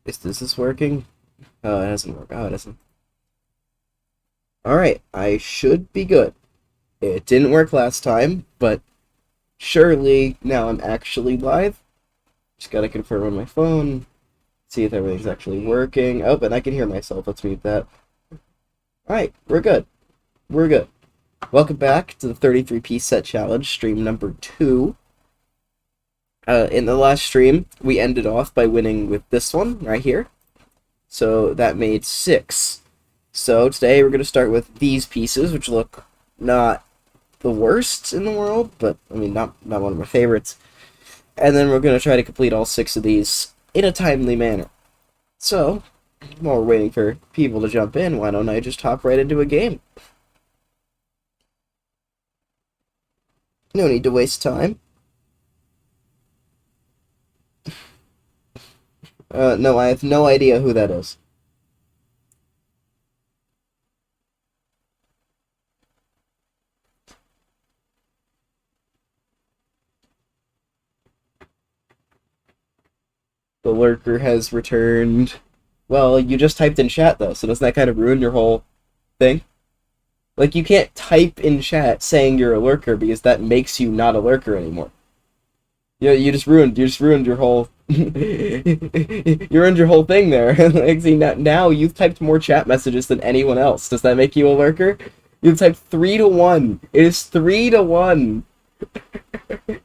Is this working? Oh, it doesn't work. Oh, it doesn't. Alright, I should be good. It didn't work last time, but surely now I'm actually live. Just gotta confirm on my phone, see if everything's actually working. Oh, and I can hear myself. Let's mute that. Alright, we're good. We're good. Welcome back to the 33-piece set challenge, stream number 2. In the last stream, we ended off by winning with this one right here. So that made 6. So today we're going to start with these pieces, which look not the worst in the world, but I mean not one of my favorites. And then we're going to try to complete all 6 of these in a timely manner. So, while we're waiting for people to jump in, why don't I just hop right into a game? No need to waste time. No, I have no idea who that is. The lurker has returned. Well, you just typed in chat, though, so doesn't that kind of ruin your whole thing? Like, you can't type in chat saying you're a lurker because that makes you not a lurker anymore. You just ruined your whole you ruined your whole thing there. Like, see, now you've typed more chat messages than anyone else. Does that make you a lurker? You've typed 3-1. It is 3-1.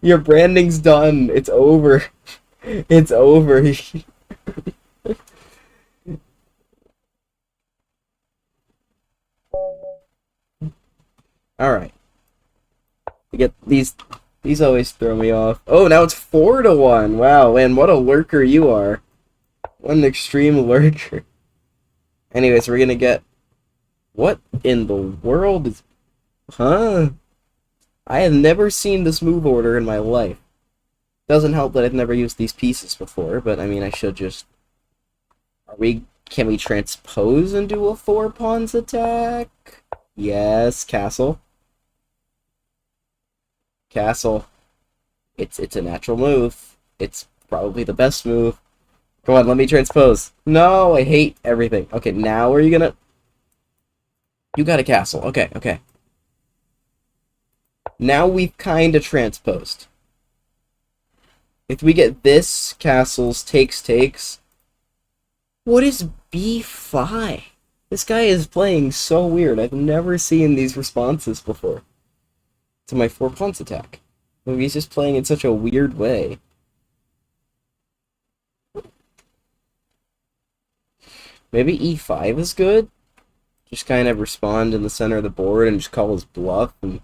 Your branding's done. It's over. It's over. Alright. You get these always throw me off. Oh, now it's 4-1. Wow, man, what a lurker you are. What an extreme lurker. Anyways, we're gonna get... What in the world is... Huh? I have never seen this move order in my life. Doesn't help that I've never used these pieces before, but I mean, I should just... Can we transpose and do a 4 pawns attack? Yes, castle. Castle. It's a natural move. It's probably the best move. Come on, let me transpose. No, I hate everything. Okay, now are you gonna... You got a castle. Okay, okay. Now we've kinda transposed. If we get this, castles, takes... What is b5? This guy is playing so weird. I've never seen these responses before to my 4 pawns attack. He's just playing in such a weird way. Maybe e5 is good? Just kind of respond in the center of the board and just call his bluff and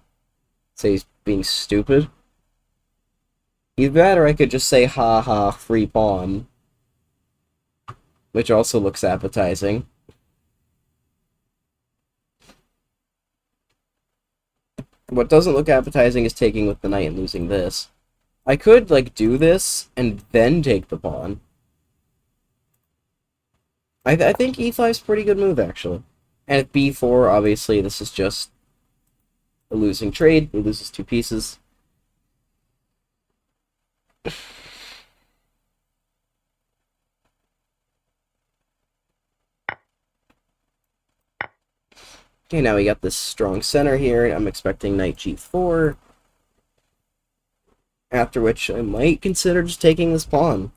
say he's being stupid. Either that or I could just say ha, free pawn. Which also looks appetizing. What doesn't look appetizing is taking with the knight and losing this. I could, like, do this and then take the pawn. I think e5's a pretty good move, actually. And at b4, obviously, this is just a losing trade. He loses 2 pieces. Okay, now we got this strong center here. I'm expecting knight g4. After which I might consider just taking this pawn.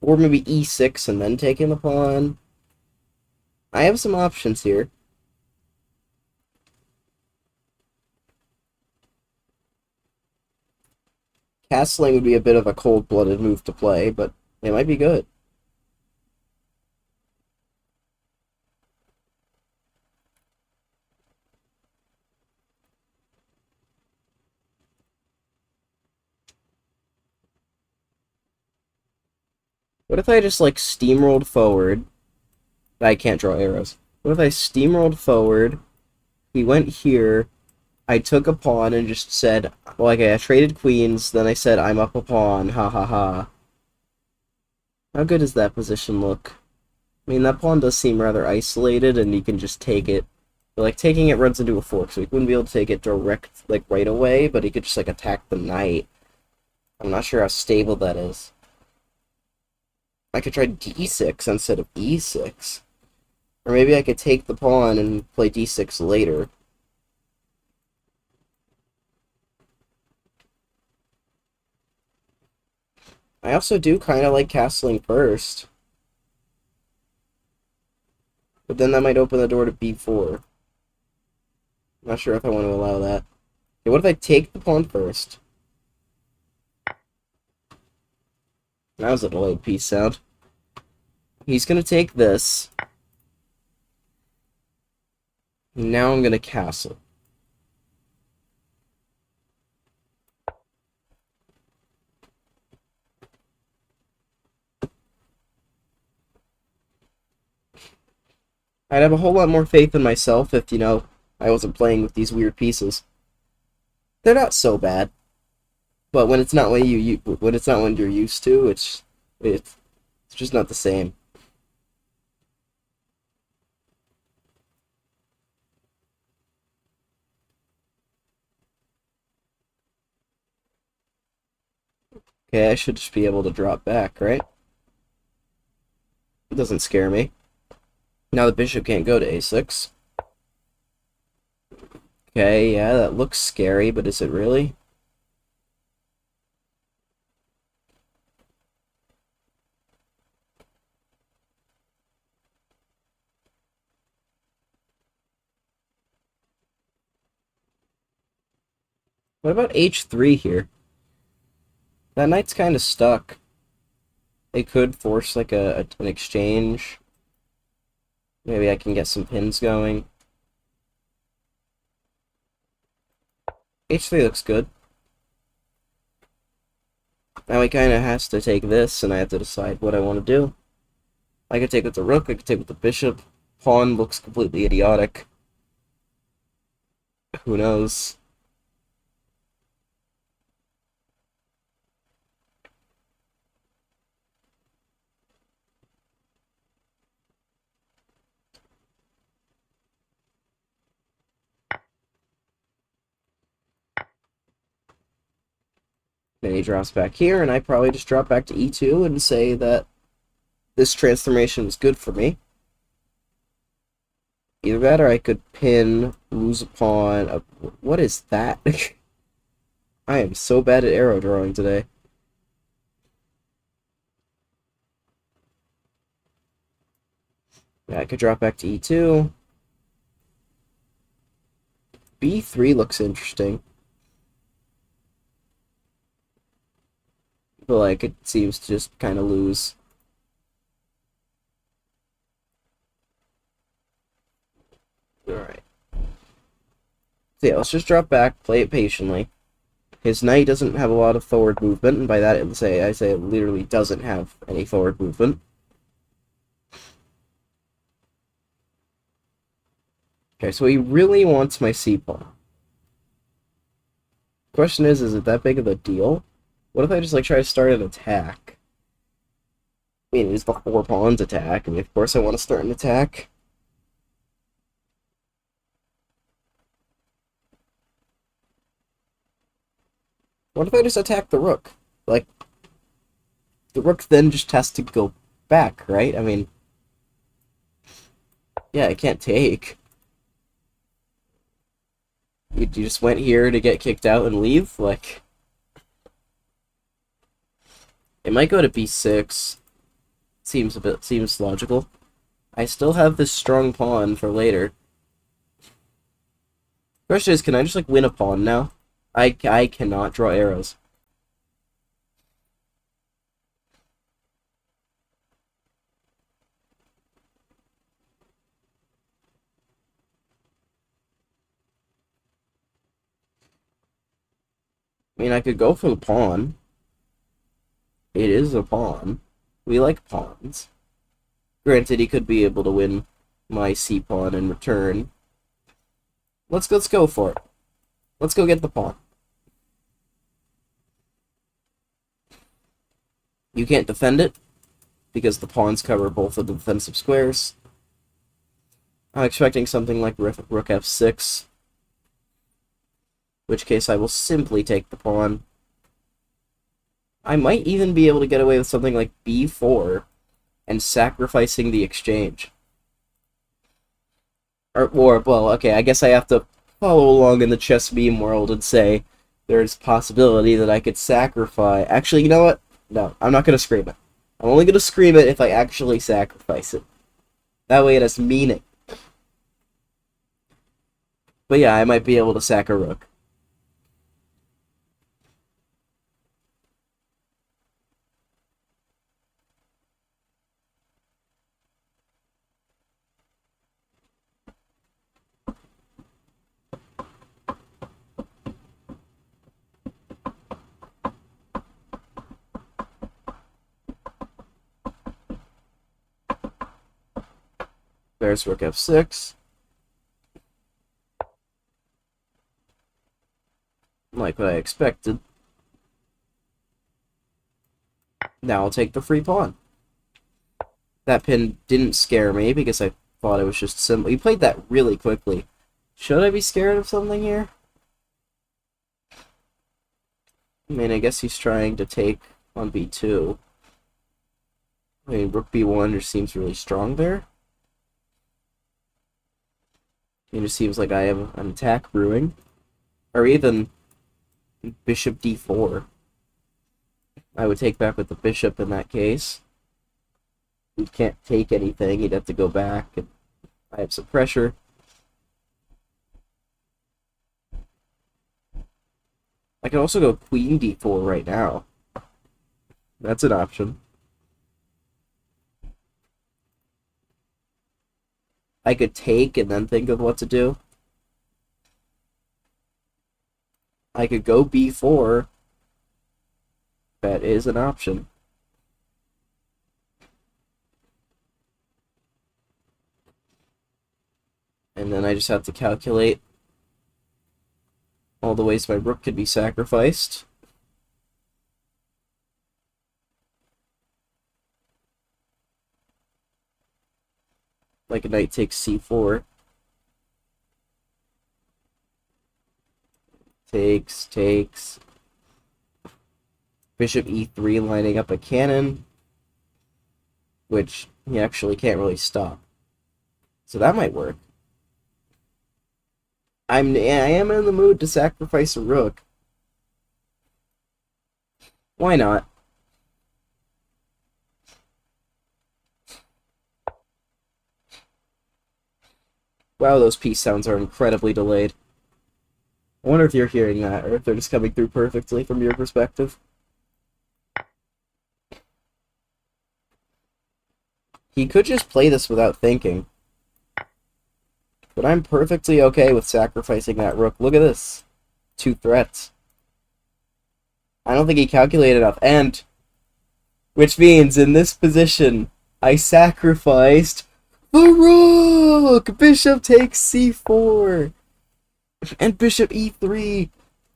Or maybe e6 and then taking the pawn. I have some options here. Castling would be a bit of a cold-blooded move to play, but it might be good. What if I just, like, steamrolled forward? I can't draw arrows. What if I steamrolled forward, he went here, I took a pawn and just said, well, okay, I traded queens, then I said, I'm up a pawn, ha ha ha. How good does that position look? I mean, that pawn does seem rather isolated, and you can just take it. But, like, taking it runs into a fork, so he wouldn't be able to take it direct, like, right away, but he could just, like, attack the knight. I'm not sure how stable that is. I could try d6 instead of e6. Or maybe I could take the pawn and play d6 later. I also do kind of like castling first. But then that might open the door to b4. Not sure if I want to allow that. Okay, what if I take the pawn first? That was a delayed piece sound. He's going to take this. Now I'm going to castle. I'd have a whole lot more faith in myself if, I wasn't playing with these weird pieces. They're not so bad. But when it's not what when it's not what you're used to, it's just not the same. Okay, I should just be able to drop back, right? It doesn't scare me. Now the bishop can't go to a6. Okay, yeah, that looks scary, but is it really? What about h3 here? That knight's kind of stuck. They could force like an exchange. Maybe I can get some pins going. h3 looks good. Now he kind of has to take this, and I have to decide what I want to do. I could take with the rook, I could take with the bishop. Pawn looks completely idiotic. Who knows? Then he drops back here, and I probably just drop back to e2 and say that this transformation is good for me. Either that, or I could pin, lose a pawn. What is that? I am so bad at arrow drawing today. Yeah, I could drop back to e2. b3 looks interesting. But, like, it seems to just kind of lose. Alright. So yeah, let's just drop back, play it patiently. His knight doesn't have a lot of forward movement, and by that I say it literally doesn't have any forward movement. Okay, so he really wants my c-pawn. Question is it that big of a deal? What if I just, like, try to start an attack? I mean, it's the 4 pawns attack. I mean, of course I want to start an attack. What if I just attack the rook? Like, the rook then just has to go back, right? I mean, yeah, I can't take. You just went here to get kicked out and leave? Like, it might go to b6. Seems logical. I still have this strong pawn for later. Question is, can I just, like, win a pawn now? I cannot draw arrows. I mean, I could go for the pawn. It is a pawn. We like pawns. Granted, he could be able to win my c-pawn in return. Let's go for it. Let's go get the pawn. You can't defend it, because the pawns cover both of the defensive squares. I'm expecting something like rook f6, in which case I will simply take the pawn. I might even be able to get away with something like b4. and sacrificing the exchange. Well, okay, I guess I have to follow along in the chess meme world and say there's possibility that I could sacrifice. Actually, you know what? No, I'm not going to scream it. I'm only going to scream it if I actually sacrifice it. That way it has meaning. But yeah, I might be able to sack a rook. There's rook f6. Like what I expected. Now I'll take the free pawn. That pin didn't scare me because I thought it was just simple. He played that really quickly. Should I be scared of something here? I mean, I guess he's trying to take on b2. I mean, rook b1 just seems really strong there. It just seems like I have an attack brewing. Or even bishop d4. I would take back with the bishop in that case. He can't take anything. He'd have to go back. And I have some pressure. I can also go queen d4 right now. That's an option. I could take and then think of what to do. I could go b4. That is an option. And then I just have to calculate all the ways my rook could be sacrificed. Like a knight takes c4. Takes. Bishop e3 lining up a cannon, which he actually can't really stop. So that might work. I am in the mood to sacrifice a rook. Why not? Wow, those peace sounds are incredibly delayed. I wonder if you're hearing that, or if they're just coming through perfectly from your perspective. He could just play this without thinking. But I'm perfectly okay with sacrificing that rook. Look at this. 2 threats. I don't think he calculated enough. And, which means, in this position, I sacrificed the rook! Bishop takes c4. And bishop e3,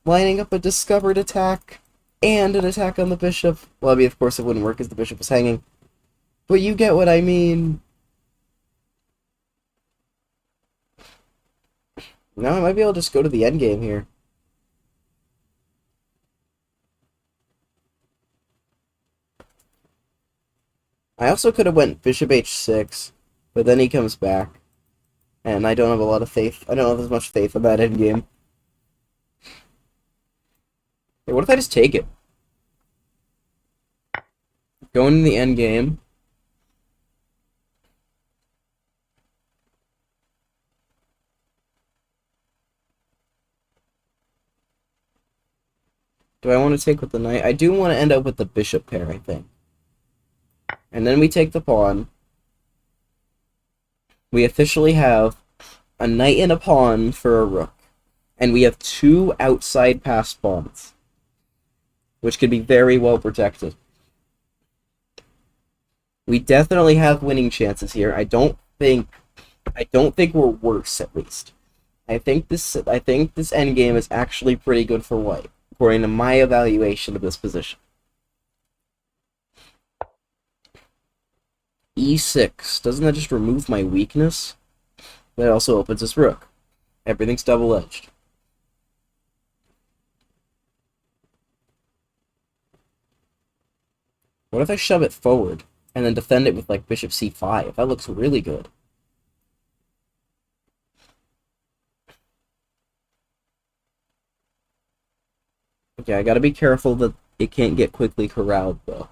lining up a discovered attack and an attack on the bishop. Well, I mean, of course it wouldn't work as the bishop was hanging. But you get what I mean. Now I might be able to just go to the endgame here. I also could have went bishop h6, but then he comes back. And I don't have a lot of faith. I don't have as much faith in that endgame. Hey, what if I just take it? Go into the endgame. Do I want to take with the knight? I do want to end up with the bishop pair, I think. And then we take the pawn. We officially have a knight and a pawn for a rook. And we have 2 outside passed pawns, which can be very well protected. We definitely have winning chances here. I don't think we're worse, at least. I think this endgame is actually pretty good for white, according to my evaluation of this position. e6. Doesn't that just remove my weakness? That also opens this rook. Everything's double-edged. What if I shove it forward? and then defend it with like bishop c5. That looks really good. Okay, I gotta be careful that it can't get quickly corralled, though.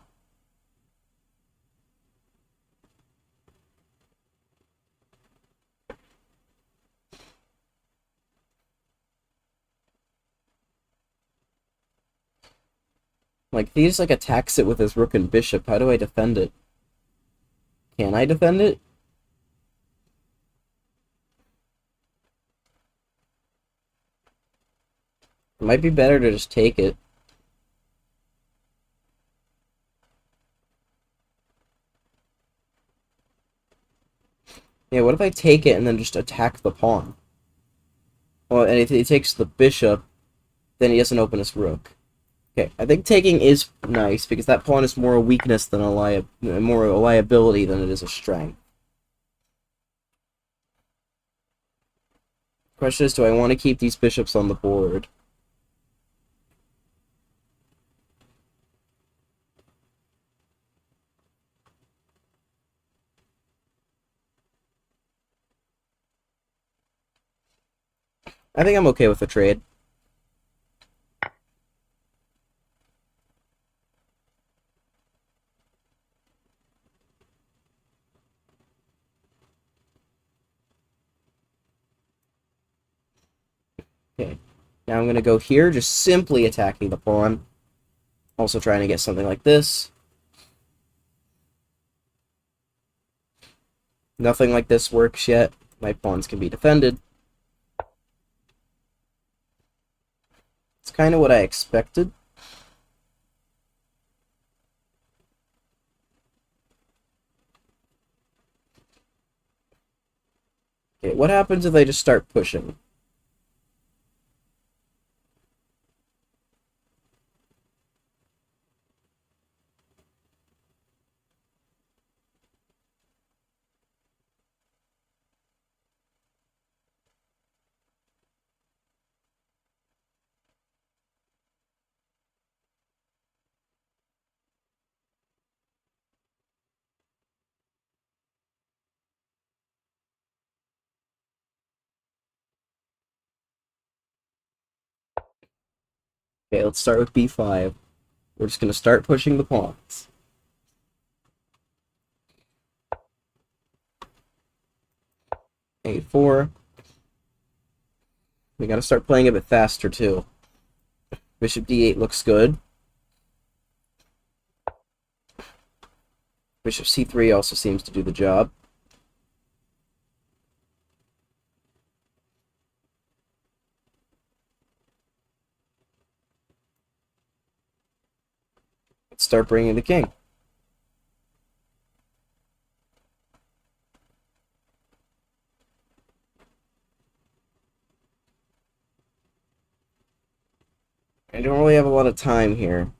Like, if he just, like, attacks it with his rook and bishop, how do I defend it? Can I defend it? It might be better to just take it. Yeah, what if I take it and then just attack the pawn? Well, and if he takes the bishop, then he doesn't open his rook. Okay, I think taking is nice, because that pawn is more a weakness than more a liability than it is a strength. Question is, do I want to keep these bishops on the board? I think I'm okay with the trade. Okay, now I'm going to go here, just simply attacking the pawn. Also trying to get something like this. Nothing like this works yet. My pawns can be defended. It's kind of what I expected. Okay, what happens if I just start pushing? Okay, let's start with b5. We're just going to start pushing the pawns. a4. We got to start playing a bit faster, too. Bishop d8 looks good. Bishop c3 also seems to do the job. Let's start bringing the king. I don't really have a lot of time here.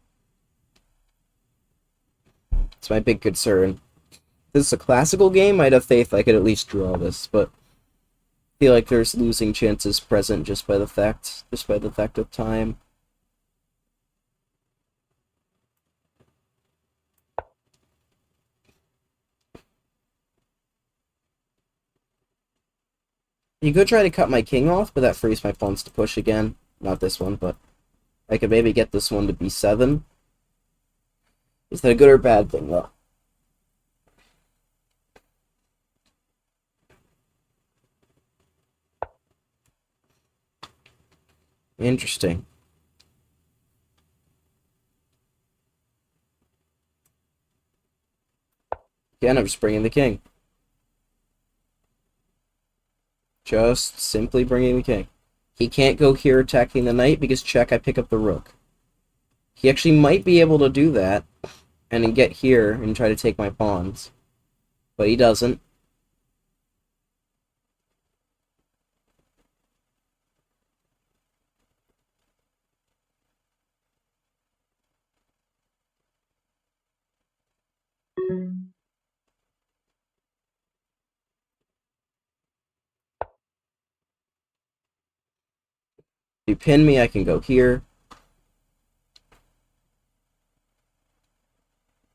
It's my big concern. If this is a classical game, I'd have faith I could at least draw this, but I feel like there's losing chances present just by the fact of time. You could try to cut my king off, but that frees my pawns to push again. Not this one, but I could maybe get this one to b7. Is that a good or bad thing, though? Interesting. Again, I'm just bringing the king. Just simply bringing the king. He can't go here attacking the knight because check, I pick up the rook. He actually might be able to do that and then get here and try to take my pawns. But he doesn't. If you pin me, I can go here.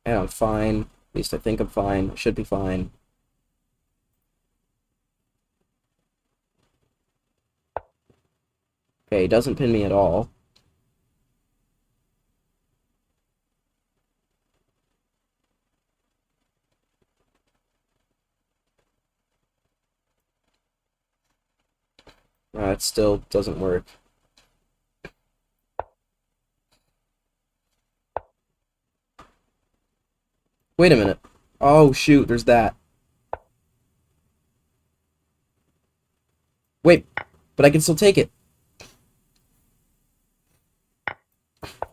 And I'm fine. At least I think I'm fine. I should be fine. Okay, he doesn't pin me at all. It still doesn't work. Wait a minute. Oh, shoot, there's that. Wait, but I can still take it.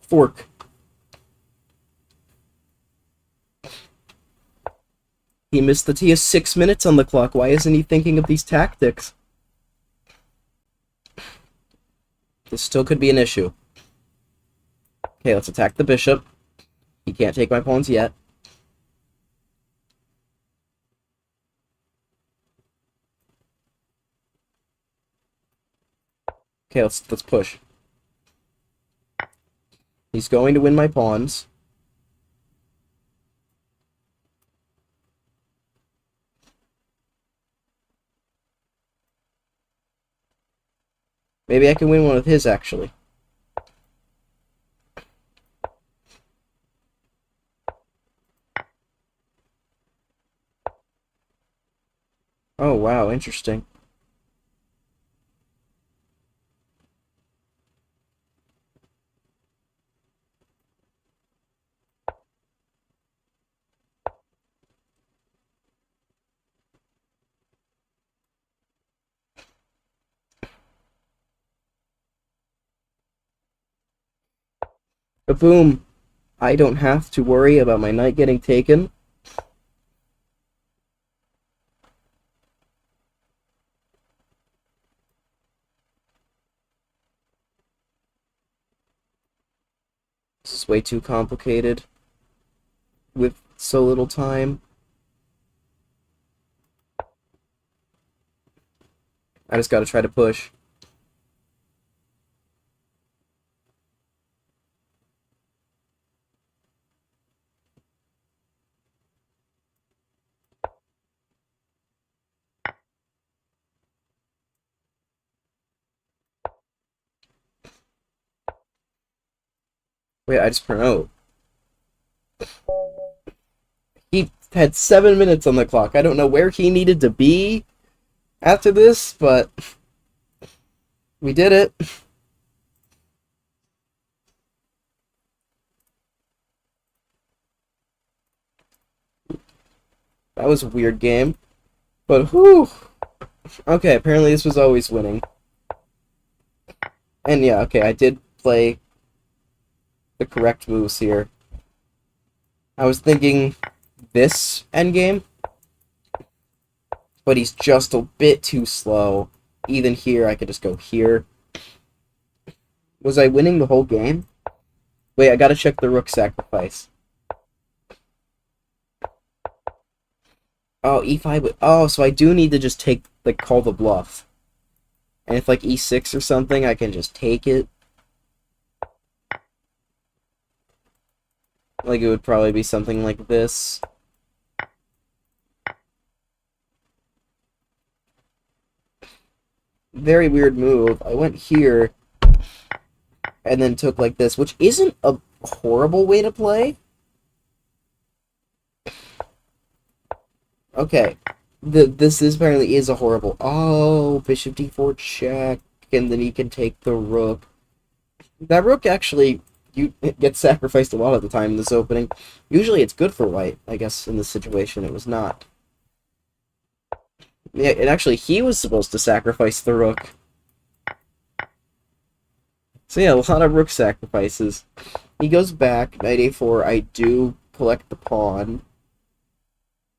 Fork. He missed the T. Has 6 minutes on the clock. Why isn't he thinking of these tactics? This still could be an issue. Okay, let's attack the bishop. He can't take my pawns yet. Okay, let's push. He's going to win my pawns. Maybe I can win one of his, actually. Oh, wow, interesting. Boom. I don't have to worry about my knight getting taken. This is way too complicated with so little time. I just gotta try to push. Wait, I just promote. He had 7 minutes on the clock. I don't know where he needed to be after this, but we did it. That was a weird game. But whew. Okay, apparently this was always winning. And yeah, okay, I did play the correct moves here. I was thinking this endgame, but he's just a bit too slow. Even here, I could just go here. Was I winning the whole game? Wait, I gotta check the rook sacrifice. Oh, e5. Oh, so I do need to just take, like, call the bluff. And if, like, e6 or something, I can just take it. Like, it would probably be something like this. Very weird move. I went here and then took like this, which isn't a horrible way to play. Okay. This apparently is a horrible... Oh, bishop d4 check, and then he can take the rook. That rook actually gets sacrificed a lot of the time in this opening. Usually it's good for white. I guess in this situation it was not. Yeah, and actually he was supposed to sacrifice the rook. So yeah, a lot of rook sacrifices. He goes back, knight a4, I do collect the pawn.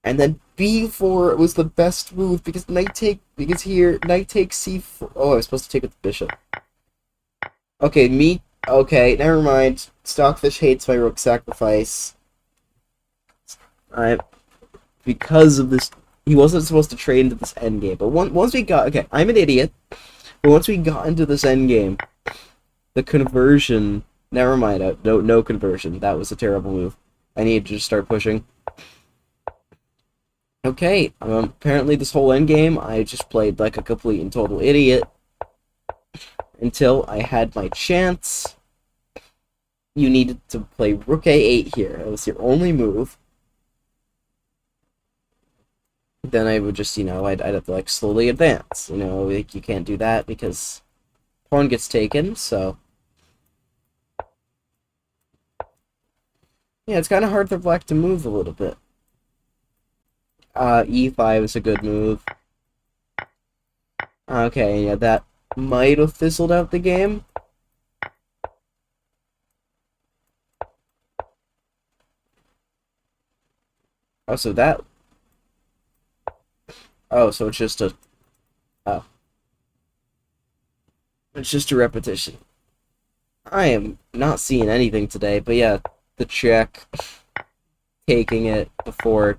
And then b4 was the best move because here, knight takes c4. Oh, I was supposed to take with the bishop. Okay, never mind. Stockfish hates my rook sacrifice. Because of this, he wasn't supposed to trade into this endgame. But once we got, okay, I'm an idiot. But once we got into this endgame, the conversion, never mind, no conversion. That was a terrible move. I need to just start pushing. Okay, apparently this whole endgame, I just played like a complete and total idiot until I had my chance. You needed to play Rook A8 here. It was your only move. Then I would just, I'd have to like slowly advance. Like you can't do that because pawn gets taken, so yeah, it's kind of hard for black to move a little bit. E5 is a good move. Okay, yeah, that might have fizzled out the game. Oh, so that... Oh, so it's just a... Oh. It's just a repetition. I am not seeing anything today, but yeah, the check, taking it before,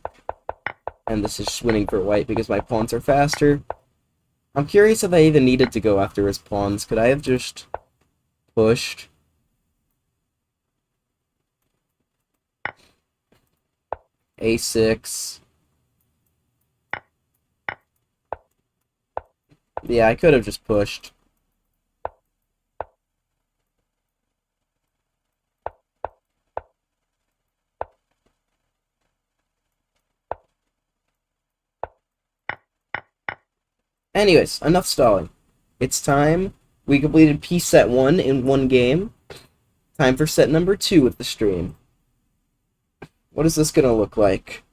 and this is just winning for white because my pawns are faster. I'm curious if I even needed to go after his pawns. Could I have just pushed? A6. Yeah, I could have just pushed. Anyways, enough stalling. It's time. We completed piece set 1 in one game. Time for set number 2 with the stream. What is this gonna look like?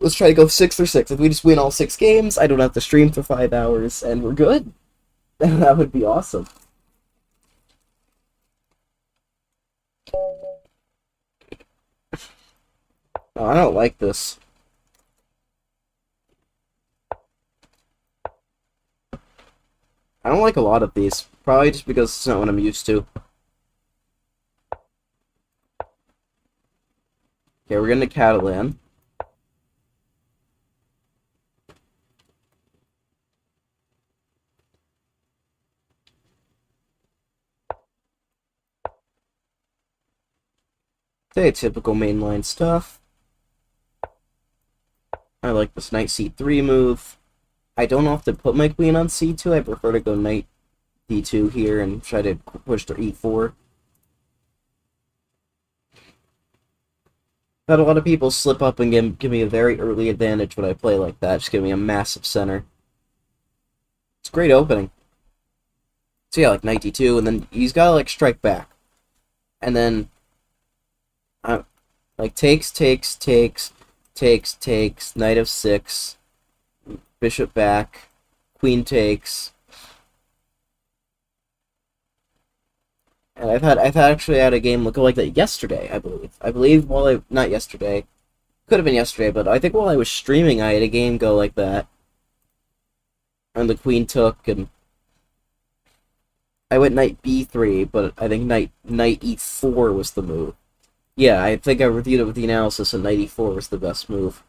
Let's try to go 6 or 6. If we just win all 6 games, I don't have to stream for 5 hours, and we're good. That would be awesome. Oh, I don't like this. I don't like a lot of these. Probably just because it's not what I'm used to. Okay, we're getting to Catalan. Okay, typical mainline stuff. I like this knight c3 move. I don't know if to put my queen on c2. I prefer to go knight d2 here and try to push to e4. Had a lot of people slip up and give me a very early advantage when I play like that. Just give me a massive center. It's a great opening. So yeah, like knight d2, and then he's gotta like strike back. And then like takes, knight of 6, bishop back, queen takes. And I've actually had a game look like that yesterday, I believe. Not yesterday. Could have been yesterday, but I think while I was streaming I had a game go like that. And the queen took, and I went knight b3, but I think knight e4 was the move. Yeah, I think I reviewed it with the analysis, and knight e4 was the best move.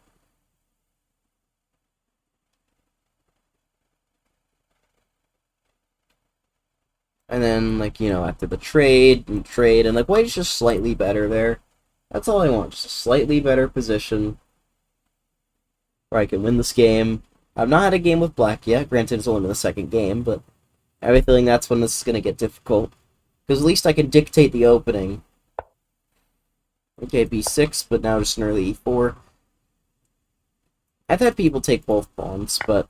And then, like, after the trade, and like, white's just slightly better there. That's all I want, just a slightly better position where I can win this game. I've not had a game with black yet, granted it's only the second game, but I have a feeling that's when this is going to get difficult. Because at least I can dictate the opening. Okay, b6, but now just an early e4. I've had people take both pawns, but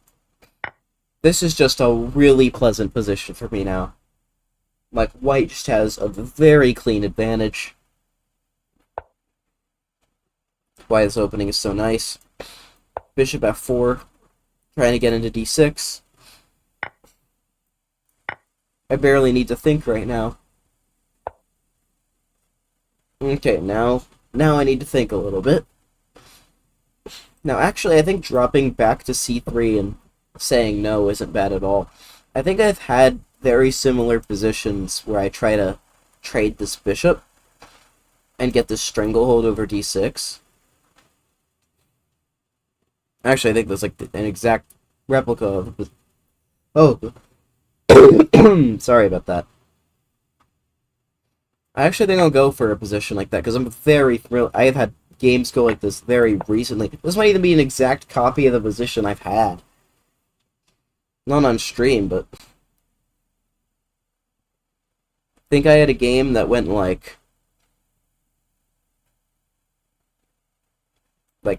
this is just a really pleasant position for me now. Like, white just has a very clean advantage. Why this opening is so nice. Bishop f4, trying to get into d6. I barely need to think right now. Okay, now I need to think a little bit. Now, actually, I think dropping back to c3 and saying no isn't bad at all. I think I've had very similar positions where I try to trade this bishop and get this stranglehold over d6. Actually, I think that's like an exact replica of... Oh, sorry about that. I actually think I'll go for a position like that because I'm very thrilled. I have had games go like this very recently. This might even be an exact copy of the position I've had. Not on stream, but I think I had a game that went like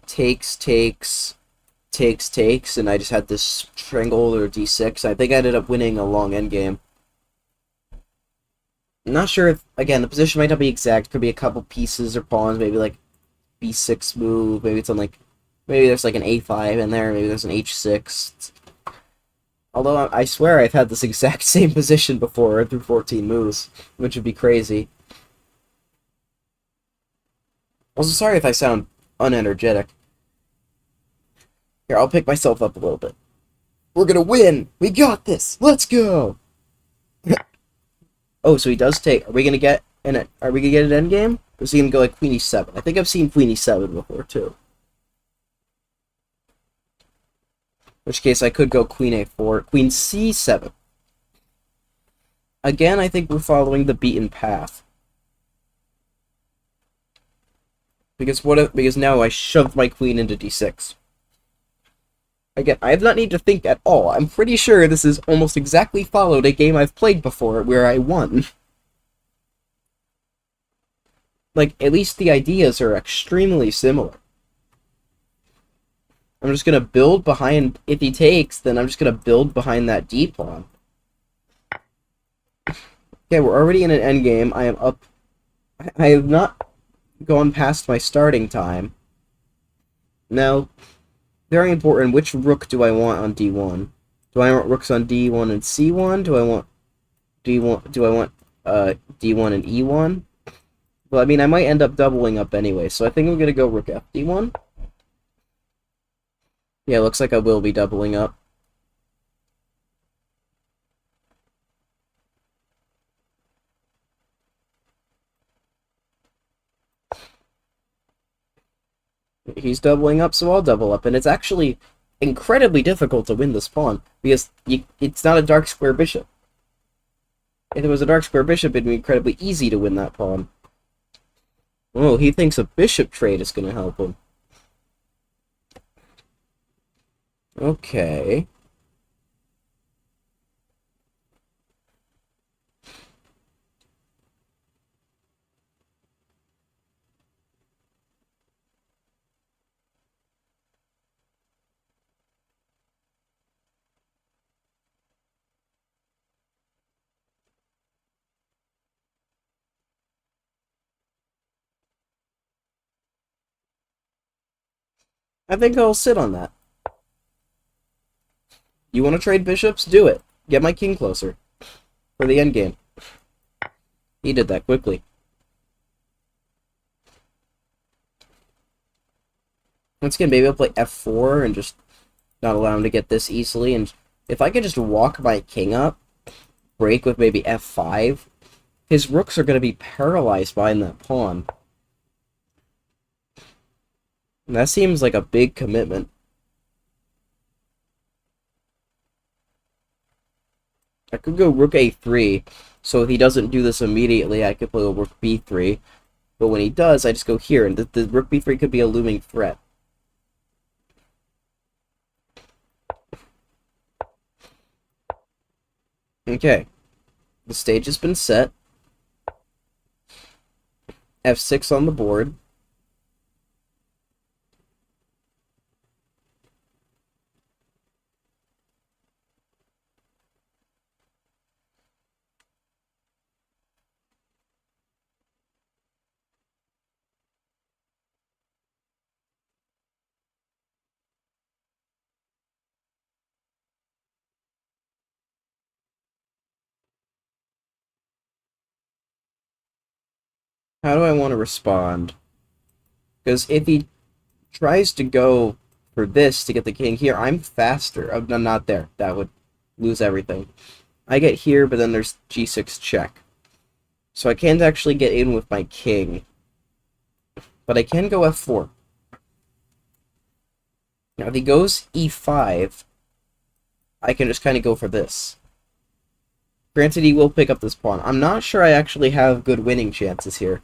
takes, and I just had this triangle or d6. I think I ended up winning a long endgame. I'm not sure if, again, the position might not be exact. Could be a couple pieces or pawns, maybe like b6 move, maybe it's on like, maybe there's like an a5 in there, maybe there's an h6. Although I swear I've had this exact same position before through 14 moves, which would be crazy. Also, sorry if I sound unenergetic. Here, I'll pick myself up a little bit. We're gonna win! We got this! Let's go! Oh, so he does take... Are we gonna get an endgame? Or is he gonna go like Queen E7? I think I've seen Queen E7 before, too. In which case, I could go Queen A4, Queen C7. Again, I think we're following the beaten path. Because now I shoved my queen into D6. Again, I have not need to think at all. I'm pretty sure this is almost exactly followed a game I've played before where I won. Like, at least the ideas are extremely similar. I'm just gonna build behind... If he takes, then I'm just gonna build behind that D pawn. Okay, we're already in an endgame. I am up... I have not gone past my starting time. Now, very important, which rook do I want on D1? Do I want rooks on D1 and C1? Do I want D1 and E1? Well, I mean, I might end up doubling up anyway, so I think I'm gonna go rook FD1. Yeah, looks like I will be doubling up. He's doubling up, so I'll double up, and it's actually incredibly difficult to win this pawn, because it's not a dark square bishop. If it was a dark square bishop, it'd be incredibly easy to win that pawn. Oh, he thinks a bishop trade is going to help him. Okay. I think I'll sit on that. You want to trade bishops? Do it. Get my king closer. For the endgame. He did that quickly. Once again, maybe I'll play f4 and just not allow him to get this easily. And if I could just walk my king up, break with maybe f5, his rooks are going to be paralyzed behind that pawn. And that seems like a big commitment. I could go rook a3, so if he doesn't do this immediately, I could play rook b3. But when he does, I just go here, and the rook b3 could be a looming threat. Okay. The stage has been set. f6 on the board. How do I want to respond? Because if he tries to go for this to get the king here, I'm faster. I'm not there. That would lose everything. I get here, but then there's g6 check. So I can't actually get in with my king. But I can go f4. Now, if he goes e5, I can just kind of go for this. Granted, he will pick up this pawn. I'm not sure I actually have good winning chances here.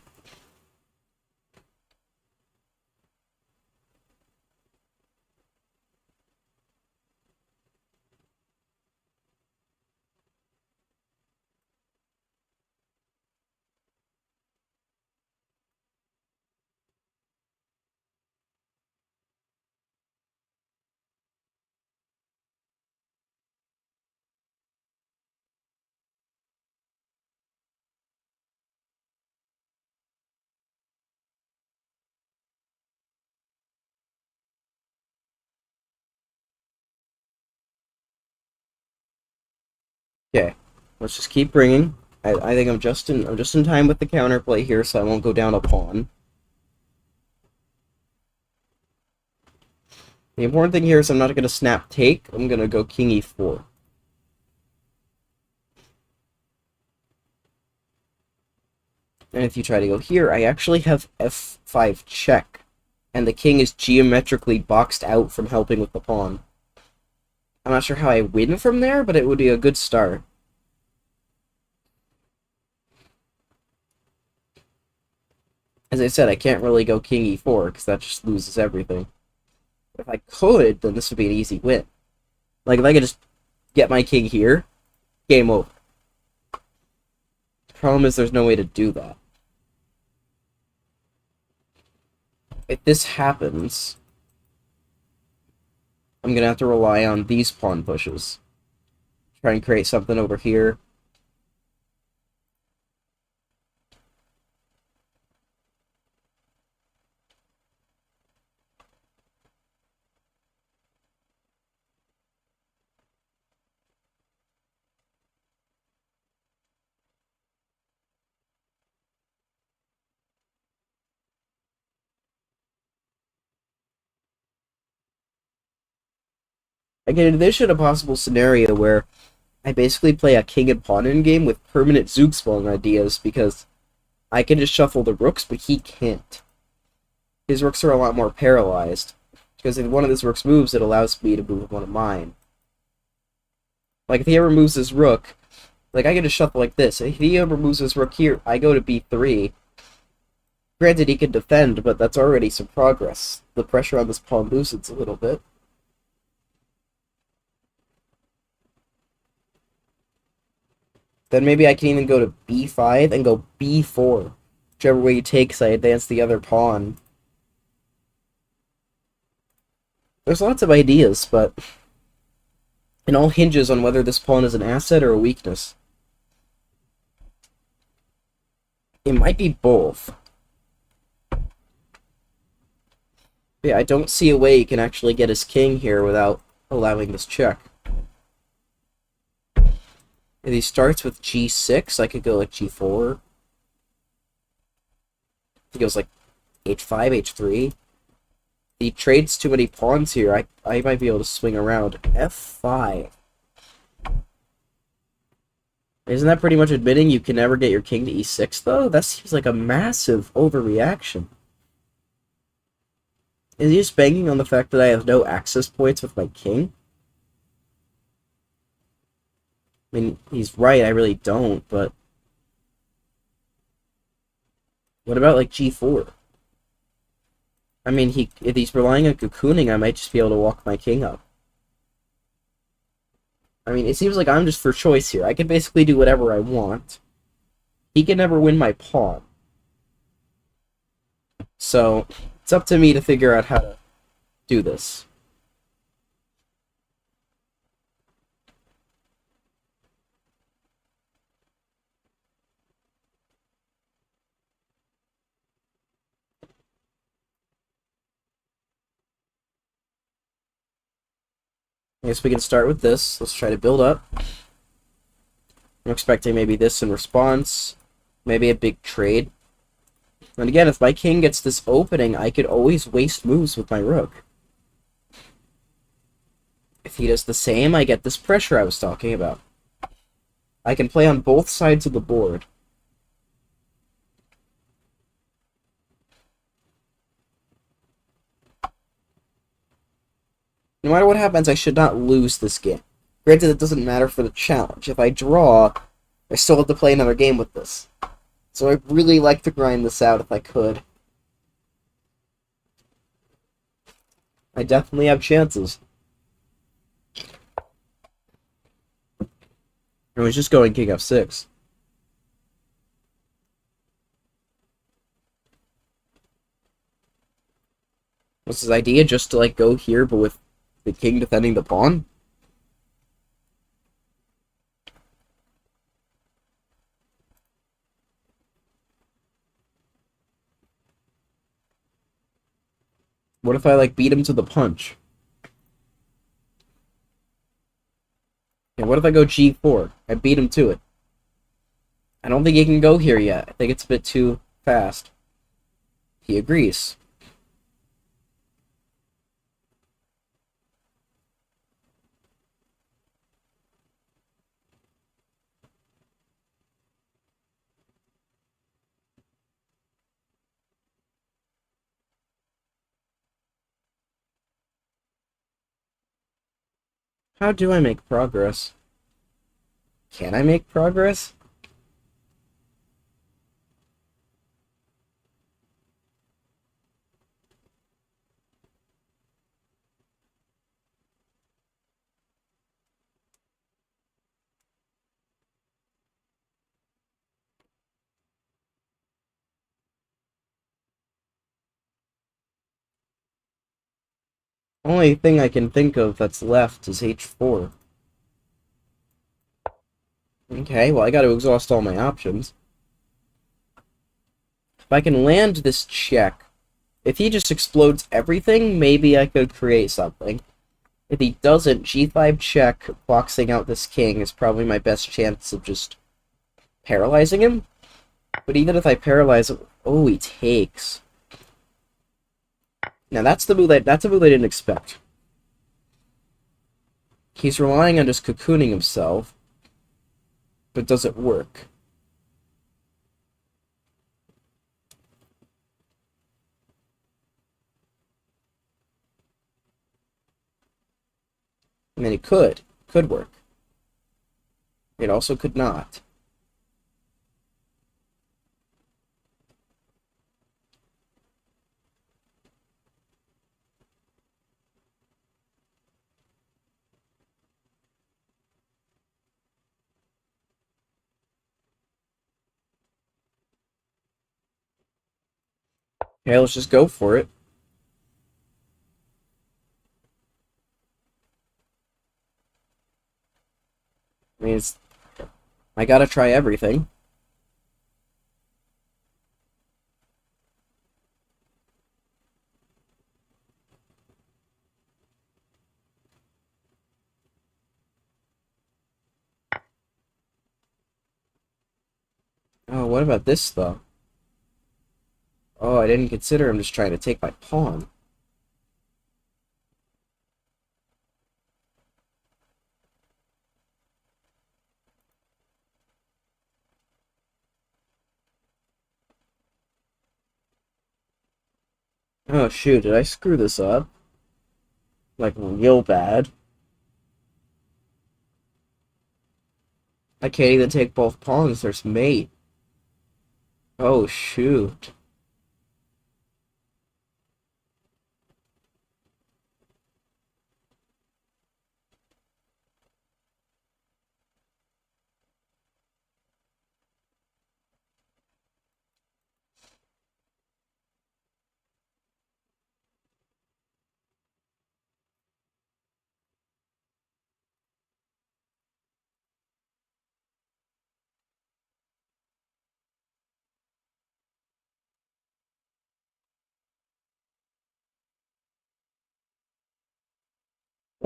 Okay, let's just keep bringing. I think I'm just in time with the counterplay here, so I won't go down a pawn. The important thing here is I'm not going to snap take. I'm going to go king e4. And if you try to go here, I actually have f5 check. And the king is geometrically boxed out from helping with the pawn. I'm not sure how I win from there, but it would be a good start. As I said, I can't really go king e4, because that just loses everything. If I could, then this would be an easy win. Like, if I could just get my king here, game over. The problem is there's no way to do that. If this happens, I'm going to have to rely on these pawn pushes. Try and create something over here. I can envision a possible scenario where I basically play a king and pawn in game with permanent Zugzwang ideas, because I can just shuffle the rooks, but he can't. His rooks are a lot more paralyzed, because if one of his rooks moves, it allows me to move one of mine. Like, if he ever moves his rook, like, I can just shuffle like this. If he ever moves his rook here, I go to b3. Granted, he can defend, but that's already some progress. The pressure on this pawn loosens a little bit. Then maybe I can even go to b5 and go b4. Whichever way he takes, I advance the other pawn. There's lots of ideas, but it all hinges on whether this pawn is an asset or a weakness. It might be both. But yeah, I don't see a way he can actually get his king here without allowing this check. If he starts with g6, I could go like g4. If he goes like h5, h3. He trades too many pawns here. I might be able to swing around. f5. Isn't that pretty much admitting you can never get your king to e6, though? That seems like a massive overreaction. Is he just banking on the fact that I have no access points with my king? I mean, he's right, I really don't, but... What about, like, g4? I mean, if he's relying on cocooning, I might just be able to walk my king up. I mean, it seems like I'm just for choice here. I can basically do whatever I want. He can never win my pawn. So, it's up to me to figure out how to do this. I guess we can start with this. Let's try to build up. I'm expecting maybe this in response. Maybe a big trade. And again, if my king gets this opening, I could always waste moves with my rook. If he does the same, I get this pressure I was talking about. I can play on both sides of the board. No matter what happens, I should not lose this game. Granted, it doesn't matter for the challenge. If I draw, I still have to play another game with this. So I'd really like to grind this out if I could. I definitely have chances. I was just going King F6. Was his idea just to, like, go here, but with the king defending the pawn? What if I, like, beat him to the punch? And what if I go G4? I beat him to it. I don't think he can go here yet. I think it's a bit too fast. He agrees. How do I make progress? Can I make progress? Only thing I can think of that's left is H4. Okay, well, I gotta exhaust all my options. If I can land this check, if he just explodes everything, maybe I could create something. If he doesn't, G5 check, boxing out this king is probably my best chance of just paralyzing him. But even if I paralyze him, oh, he takes. Now that's a move I didn't expect. He's relying on just cocooning himself, but does it work? I mean, it could work. It also could not. Okay, let's just go for it. I mean, I gotta try everything. Oh, what about this, though? Oh, I didn't consider him just trying to take my pawn. Oh, shoot, did I screw this up? Like, real bad. I can't even take both pawns, there's mate. Oh, shoot.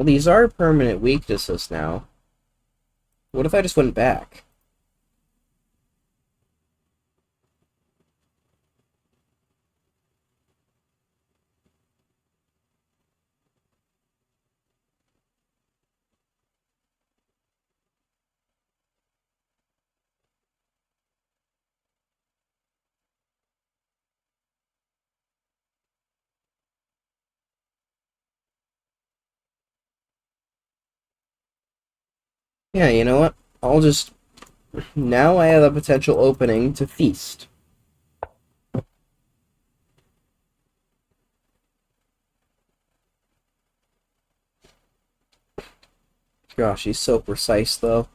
Well, these are permanent weaknesses now. What if I just went back? Yeah, you know what? I'll just Now I have a potential opening to feast. Gosh, he's so precise, though.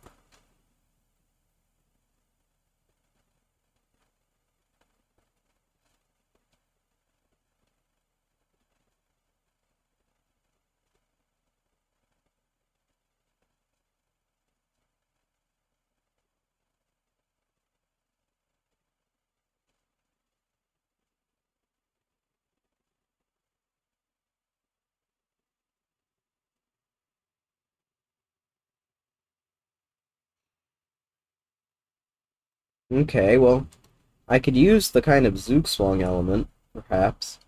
Okay, well, I could use the kind of Zugzwang element, perhaps.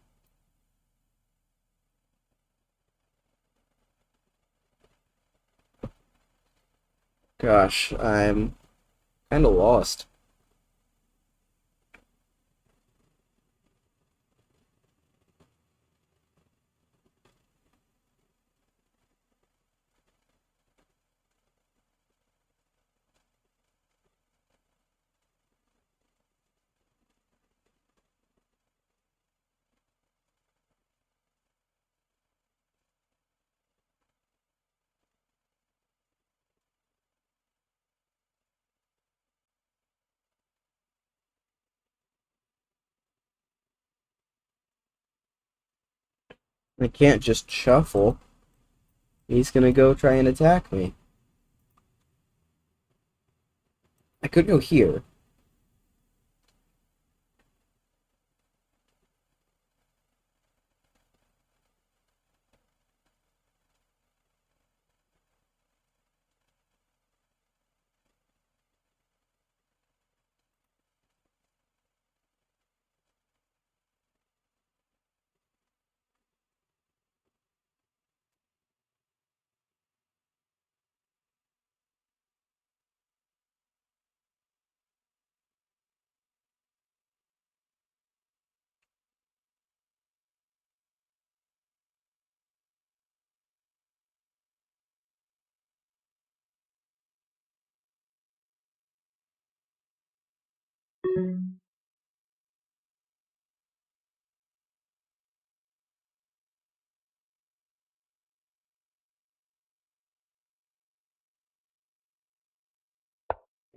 Gosh, I'm kind of lost. I can't just shuffle. He's gonna go try and attack me. I could go here.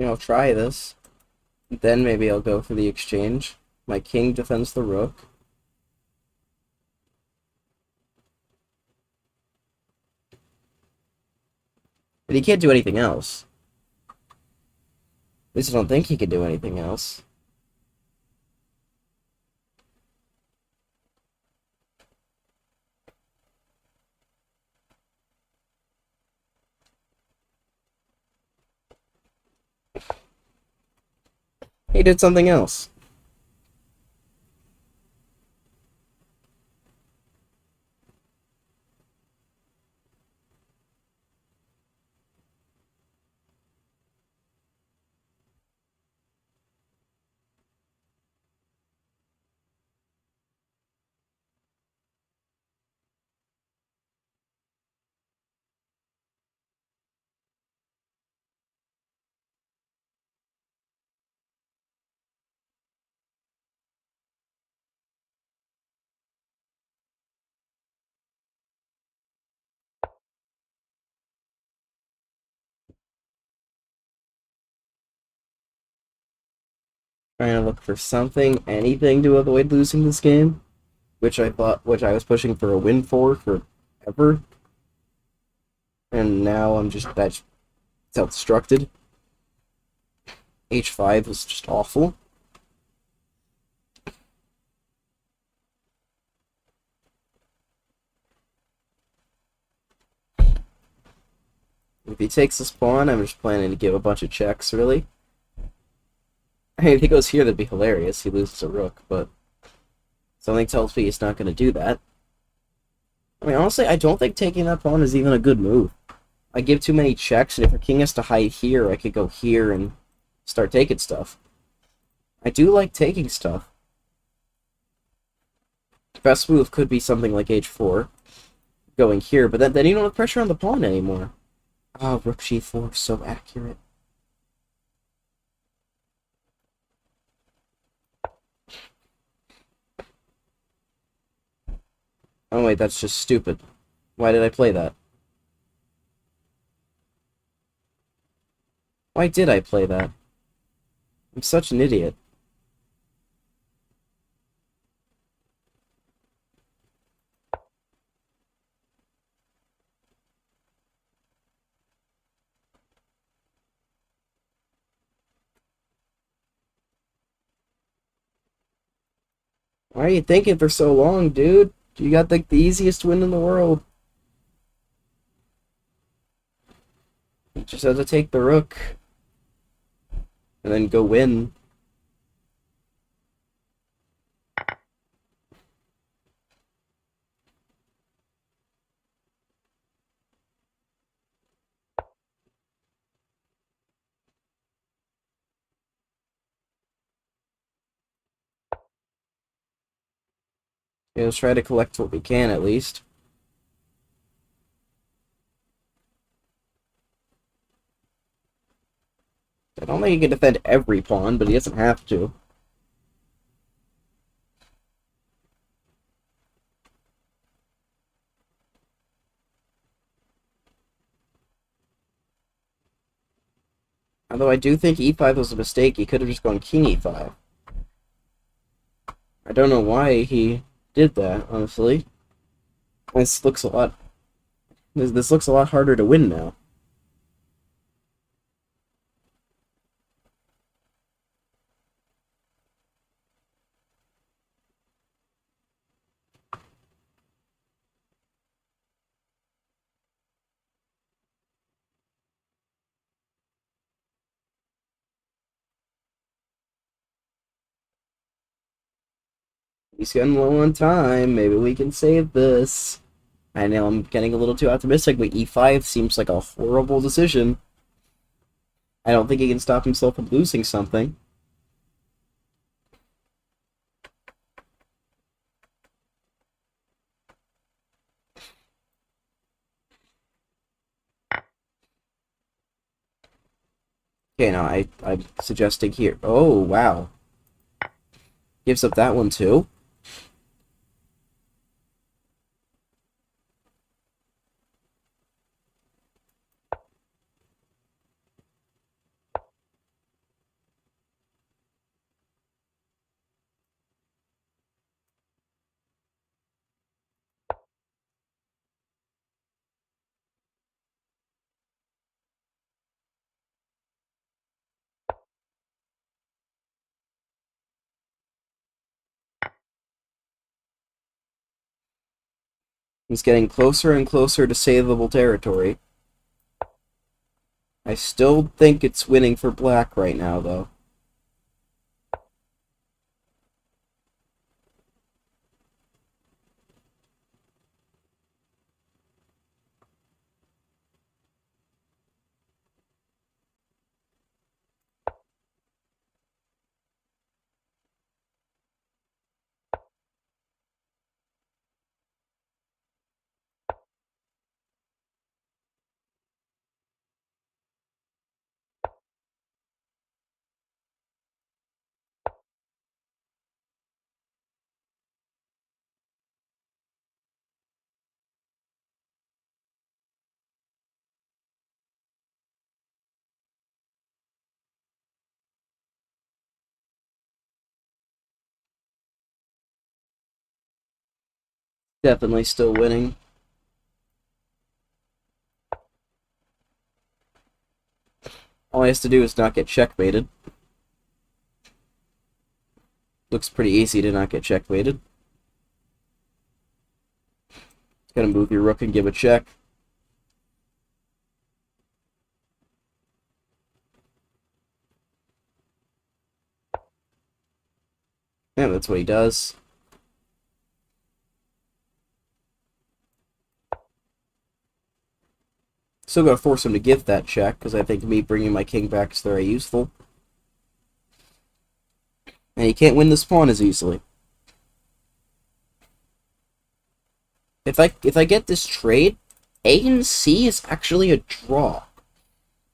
I'll try this. Then maybe I'll go for the exchange. My king defends the rook. But he can't do anything else. At least I don't think he can do anything else. He did something else. Trying to look for something, anything to avoid losing this game. Which I was pushing for a win for forever. And now that's self-destructed. H5 was just awful. If he takes this pawn, I'm just planning to give a bunch of checks, really. I mean, if he goes here, that'd be hilarious. He loses a rook, but something tells me he's not going to do that. I mean, honestly, I don't think taking that pawn is even a good move. I give too many checks, and if your king has to hide here, I could go here and start taking stuff. I do like taking stuff. The best move could be something like h4, going here, but then you don't have pressure on the pawn anymore. Oh, rook g4, so accurate. Oh wait, that's just stupid. Why did I play that? Why did I play that? I'm such an idiot. Why are you thinking for so long, dude? You got like the easiest win in the world. You just have to take the rook and then go win. Let's try to collect what we can at least. I don't think he can defend every pawn, but he doesn't have to. Although I do think e5 was a mistake. He could have just gone king e5. I don't know why he did that, honestly. This looks a lot... This looks a lot harder to win now. He's getting low on time. Maybe we can save this. I know I'm getting a little too optimistic, but e5 seems like a horrible decision. I don't think he can stop himself from losing something. Okay, now I'm suggesting here. Oh, wow. Gives up that one too. He's getting closer and closer to savable territory. I still think it's winning for black right now, though. Definitely still winning. All he has to do is not get checkmated. Looks pretty easy to not get checkmated. Gotta move your rook and give a check. Yeah, that's what he does. Still gotta force him to give that check, because I think me bringing my king back is very useful. And he can't win this pawn as easily. If I get this trade, A and C is actually a draw.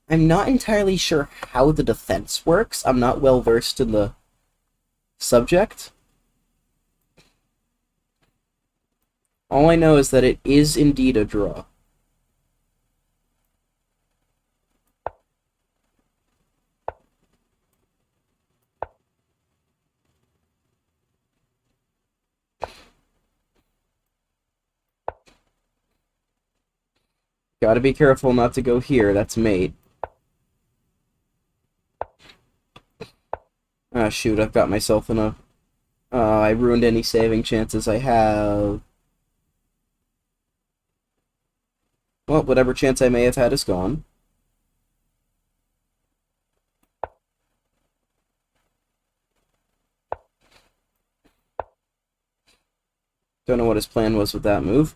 I'm not entirely sure how the defense works. I'm not well versed in the subject. All I know is that it is indeed a draw. Gotta be careful not to go here. That's mate. Ah, shoot, I've got myself in a... I ruined any saving chances I have. Well, whatever chance I may have had is gone. Don't know what his plan was with that move.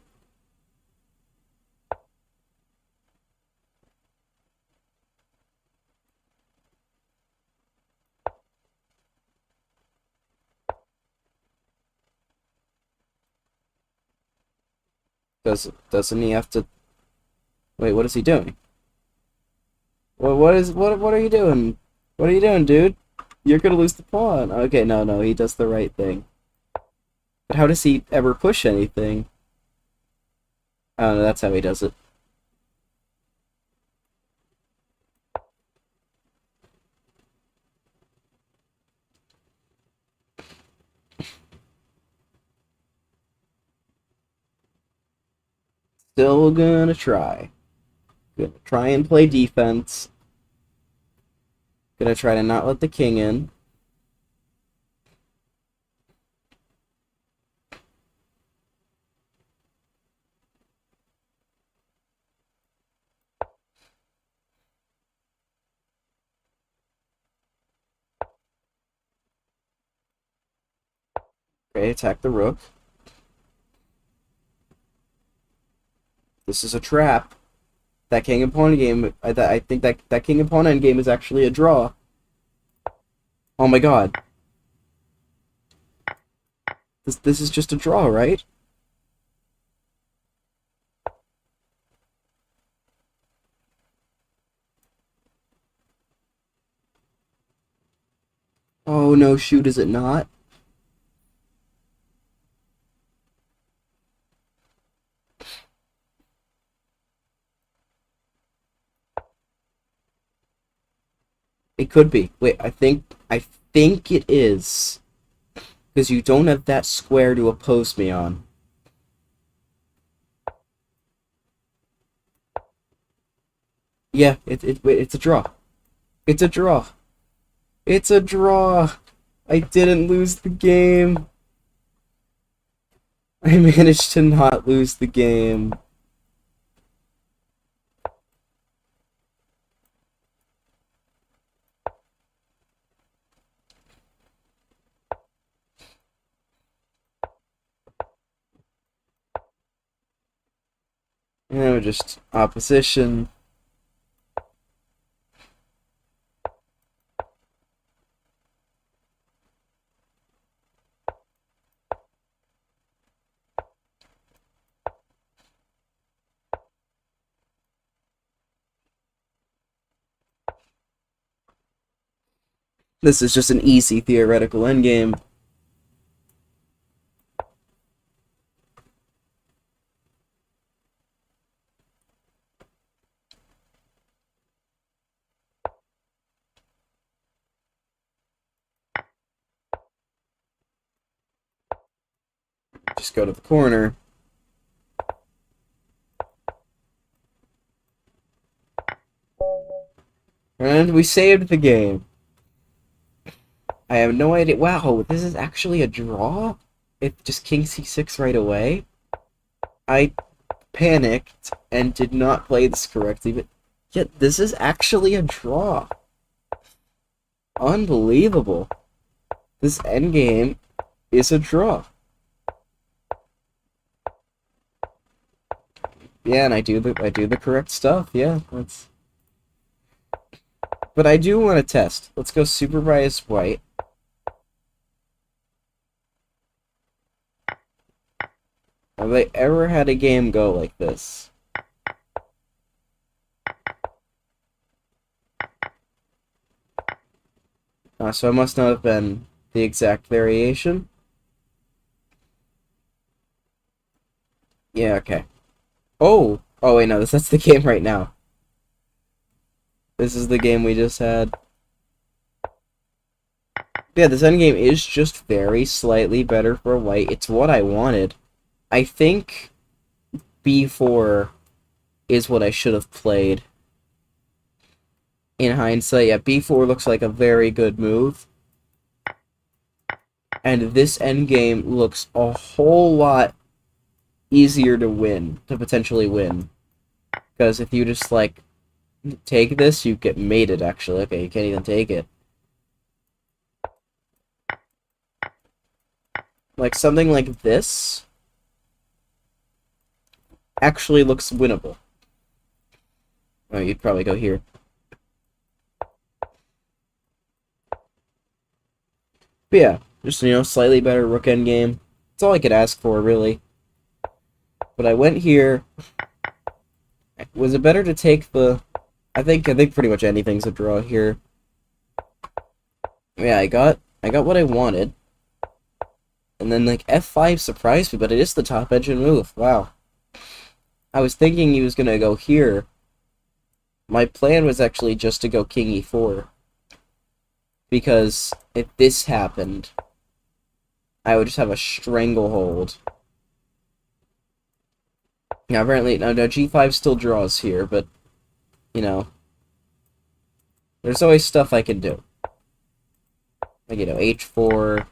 Doesn't he have to... Wait, what is he doing? What are you doing? What are you doing, dude? You're gonna lose the pawn. Okay, no, he does the right thing. But how does he ever push anything? I don't know, that's how he does it. Still gonna try. Gonna try and play defense. Gonna try to not let the king in. Okay, attack the rook. This is a trap. That king and pawn game, I think that king and pawn end game is actually a draw. Oh my god. This is just a draw, right? Oh no, shoot, is it not? It could be. Wait, I think it is. Because you don't have that square to oppose me on. Yeah, it's a draw. It's a draw. It's a draw. I didn't lose the game. I managed to not lose the game. Just opposition. This is just an easy theoretical endgame. Just go to the corner. And we saved the game. I have no idea. Wow, this is actually a draw? It just king c6 right away? I panicked and did not play this correctly, but yet this is actually a draw. Unbelievable. This endgame is a draw. Yeah, and I do the correct stuff. Yeah, that's. But I do want to test. Let's go super bias white. Have I ever had a game go like this? So it must not have been the exact variation. Yeah, okay. Oh! Oh, wait, no, that's the game right now. This is the game we just had. Yeah, this endgame is just very slightly better for white. It's what I wanted. I think B4 is what I should have played. In hindsight, yeah, B4 looks like a very good move. And this endgame looks a whole lot easier to win, to potentially win. Because if you just, like, take this, you get mated, actually. Okay, you can't even take it. Like, something like this actually looks winnable. Oh, you'd probably go here. But yeah, just, slightly better rook endgame. That's all I could ask for, really. But I went here. Was it better to take the... I think pretty much anything's a draw here. Yeah, I got what I wanted. And then, like, F5 surprised me, but it is the top engine move. Wow. I was thinking he was gonna go here. My plan was actually just to go King E4. Because if this happened, I would just have a stranglehold. Now, apparently, no, G5 still draws here, but, there's always stuff I can do. Like, H4.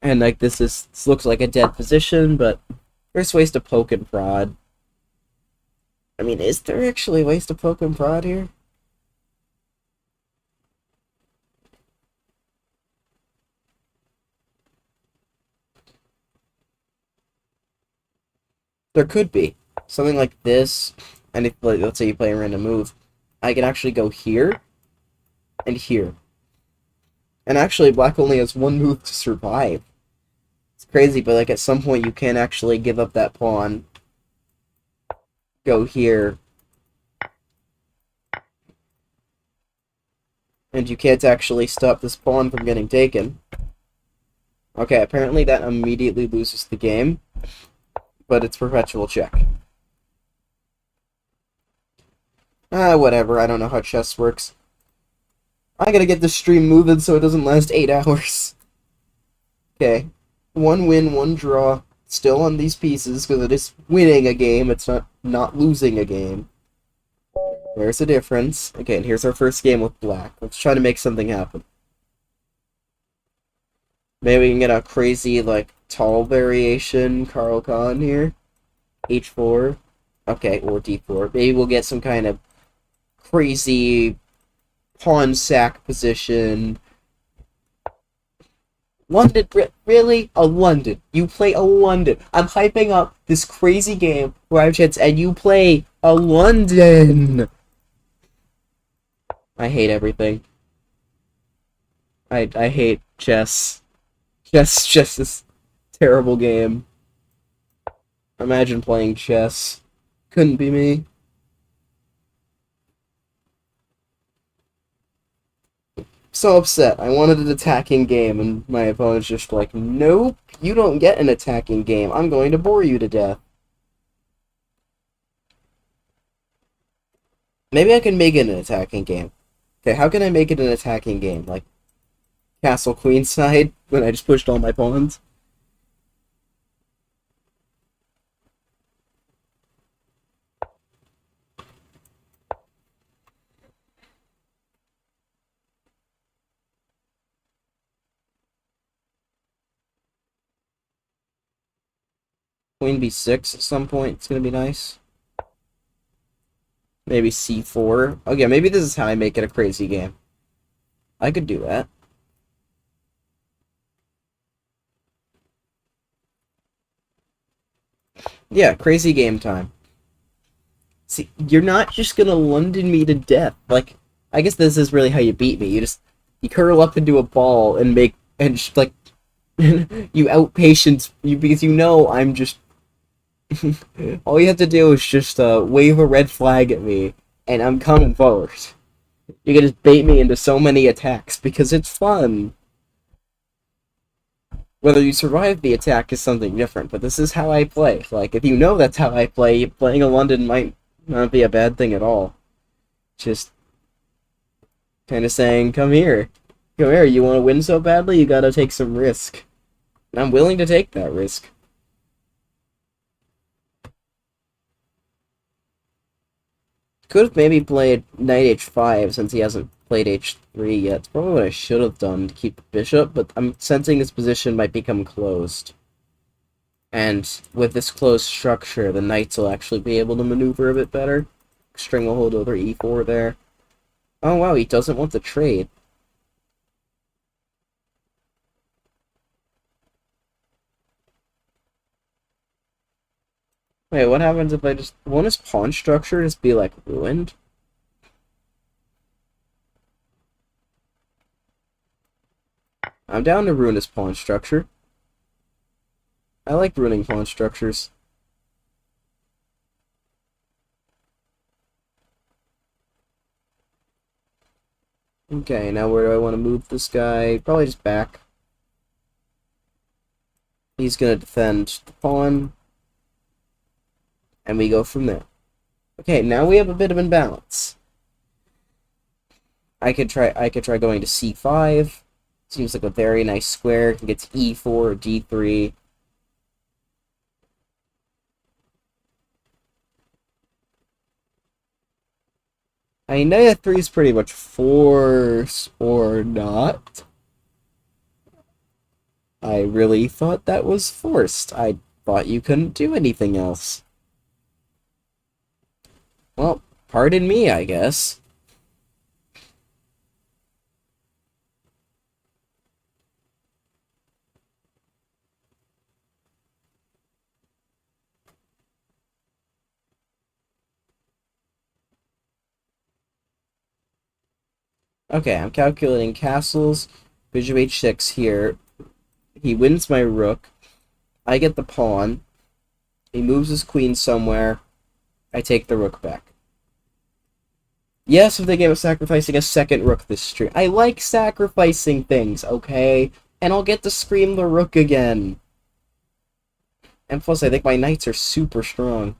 And, like, this looks like a dead position, but there's ways to poke and prod. I mean, is there actually ways to poke and prod here? There could be. Something like this, and if, like, let's say you play a random move, I can actually go here, and here. And actually, black only has one move to survive. It's crazy, but, like, at some point you can actually give up that pawn, go here, and you can't actually stop this pawn from getting taken. Okay, apparently that immediately loses the game, but it's perpetual check. Whatever, I don't know how chess works. I gotta get this stream moving so it doesn't last 8 hours. Okay, 1 win, 1 draw, still on these pieces, because it is winning a game, it's not losing a game. There's a difference. Okay, and here's our first game with black. Let's try to make something happen. Maybe we can get a crazy, like, tall variation Carl Khan here. H4. Okay, or D4. Maybe we'll get some kind of crazy pawn sack position. London, really? A London. You play a London. I'm hyping up this crazy game where I have chance, and you play a London. I hate everything. I hate chess. Chess is a terrible game. Imagine playing chess. Couldn't be me. So upset. I wanted an attacking game, and my opponent's just like, nope, you don't get an attacking game. I'm going to bore you to death. Maybe I can make it an attacking game. Okay, how can I make it an attacking game? Like, castle queenside, when I just pushed all my pawns? Queen b6 at some point, it's gonna be nice. Maybe c4. Okay, maybe this is how I make it a crazy game. I could do that. Yeah, crazy game time. See, you're not just gonna London me to death. Like, I guess this is really how you beat me. You curl up into a ball and just, like, you outpatience you because I'm just all you have to do is just wave a red flag at me, and I'm coming forward. You can just bait me into so many attacks because it's fun. Whether you survive the attack is something different, but this is how I play. Like, if you know that's how I play, playing a London might not be a bad thing at all. Just kind of saying, come here. Come here, you want to win so badly, you gotta take some risk. And I'm willing to take that risk. Could have maybe played knight h5 since he hasn't played h3 yet. It's probably what I should have done to keep the bishop, but I'm sensing this position might become closed. And with this closed structure, the knights will actually be able to maneuver a bit better. String will hold over e4 there. Oh wow, he doesn't want the trade. Wait, what happens if I just... Won't his pawn structure just be, like, ruined? I'm down to ruin his pawn structure. I like ruining pawn structures. Okay, now where do I want to move this guy? Probably just back. He's gonna defend the pawn. And we go from there. Okay, now we have a bit of imbalance. I could try going to c5. Seems like a very nice square. Can get to e4 or d3. I mean, knight f3 is pretty much force or not. I really thought that was forced. I thought you couldn't do anything else. Well, pardon me, I guess. Okay, I'm calculating castles. Bishop h6 here. He wins my rook. I get the pawn. He moves his queen somewhere. I take the rook back. Yes, I'm thinking of sacrificing a second rook this stream. I like sacrificing things, okay? And I'll get to scream the rook again. And plus, I think my knights are super strong.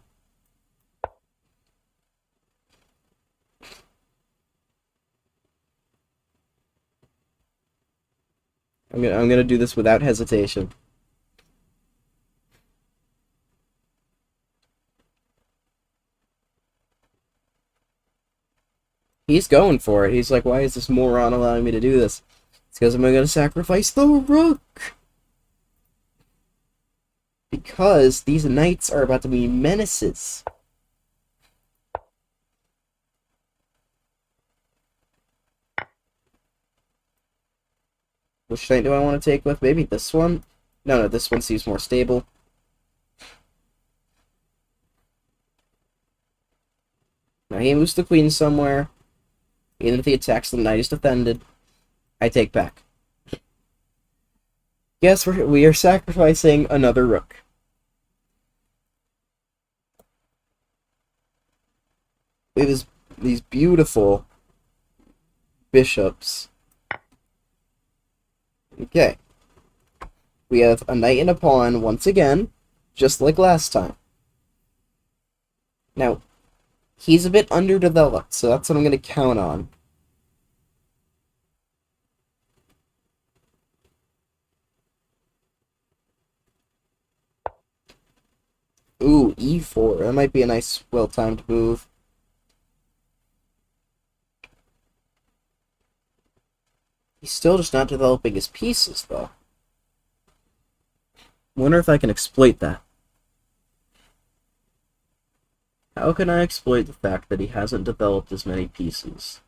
I'm gonna do this without hesitation. He's going for it. He's like, why is this moron allowing me to do this? It's because I'm gonna sacrifice the rook. Because these knights are about to be menaces. Which knight do I want to take with? Maybe this one? No, this one seems more stable. Now he moves the queen somewhere. Even if he attacks, the knight is defended. I take back. Yes, we are sacrificing another rook. We have these beautiful bishops. Okay. We have a knight and a pawn once again, just like last time. Now, he's a bit underdeveloped, so that's what I'm going to count on. Ooh, e4. That might be a nice, well-timed move. He's still just not developing his pieces, though. Wonder if I can exploit that. How can I exploit the fact that he hasn't developed as many pieces?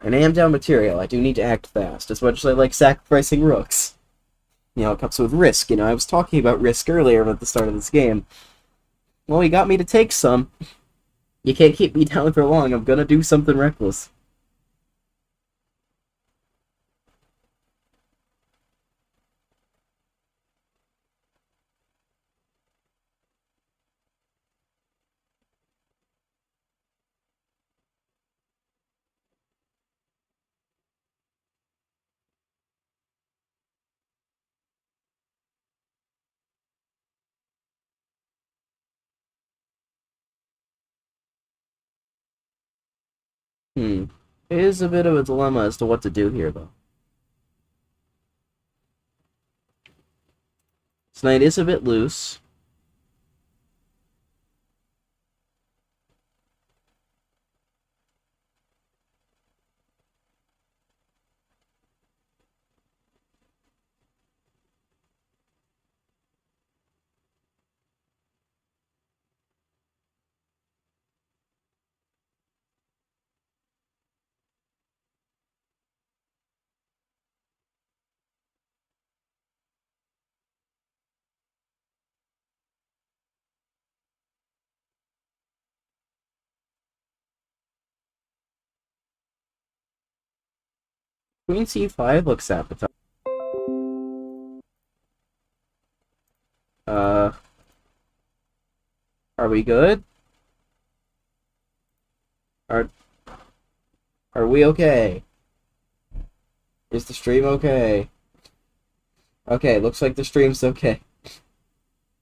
I am down material. I do need to act fast, as much as I like sacrificing rooks. You know, it comes with risk. You know, I was talking about risk earlier at the start of this game. Well, he got me to take some. You can't keep me down for long. I'm gonna do something reckless. Hmm. It is a bit of a dilemma as to what to do here, though. This knight is a bit loose. Queen c5 looks appetizing. Uh, are we good? Are are we okay? Is the stream okay? Okay, looks like the stream's okay.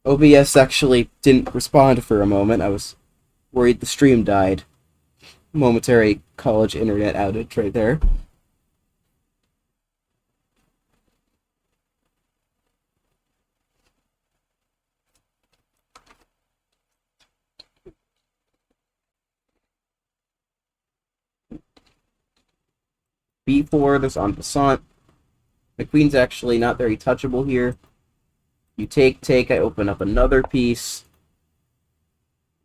OBS actually didn't respond for a moment. I was worried the stream died. Momentary college internet outage right there. B4, there's en passant. The queen's actually not very touchable here. You take, I open up another piece.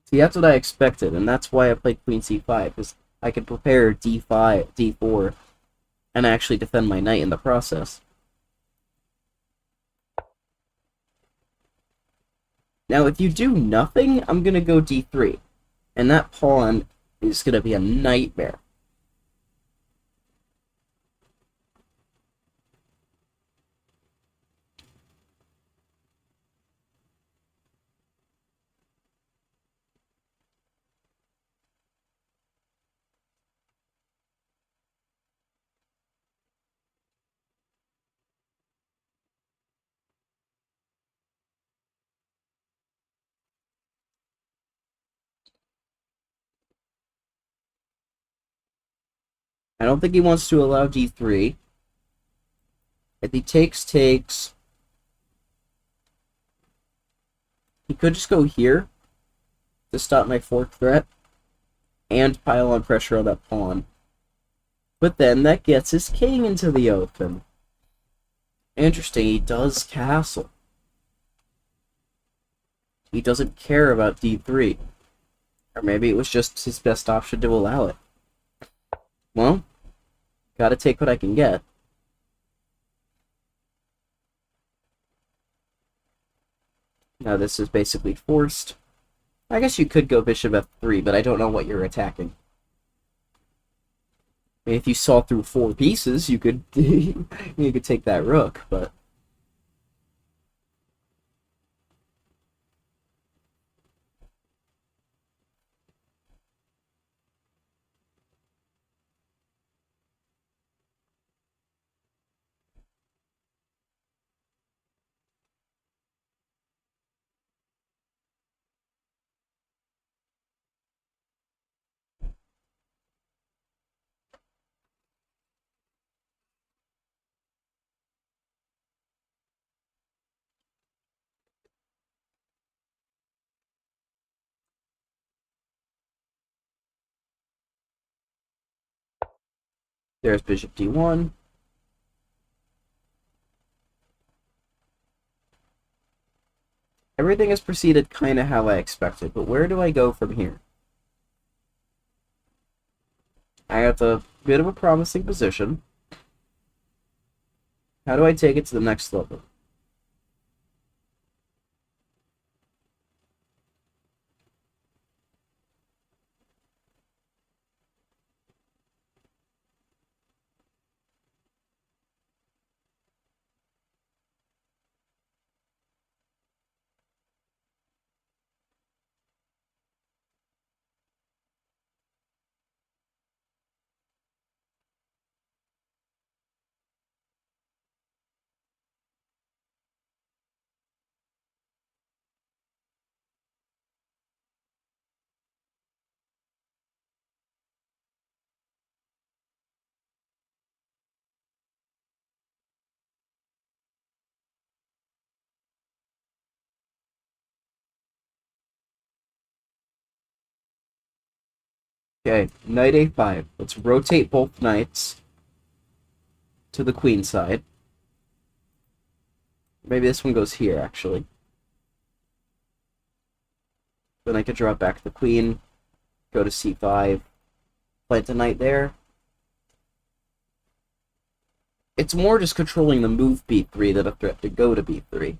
See, that's what I expected, and that's why I played queen c5, because I could prepare d5, d4, and actually defend my knight in the process. Now, if you do nothing, I'm going to go d3, and that pawn is going to be a nightmare. I don't think he wants to allow d3. If he takes, he could just go here to stop my fork threat and pile on pressure on that pawn. But then that gets his king into the open. Interesting, he does castle. He doesn't care about d3. Or maybe it was just his best option to allow it. Well, gotta take what I can get. Now this is basically forced. I guess you could go bishop f3, but I don't know what you're attacking. I mean, if you saw through 4 pieces, you could you could take that rook, but there's bishop d1. Everything has proceeded kind of how I expected, but where do I go from here? I have a bit of a promising position. How do I take it to the next level? Okay, knight a5. Let's rotate both knights to the queen side. Maybe this one goes here, actually. Then I could draw back the queen, go to c5, plant a knight there. It's more just controlling the move b3 than a threat to go to b3.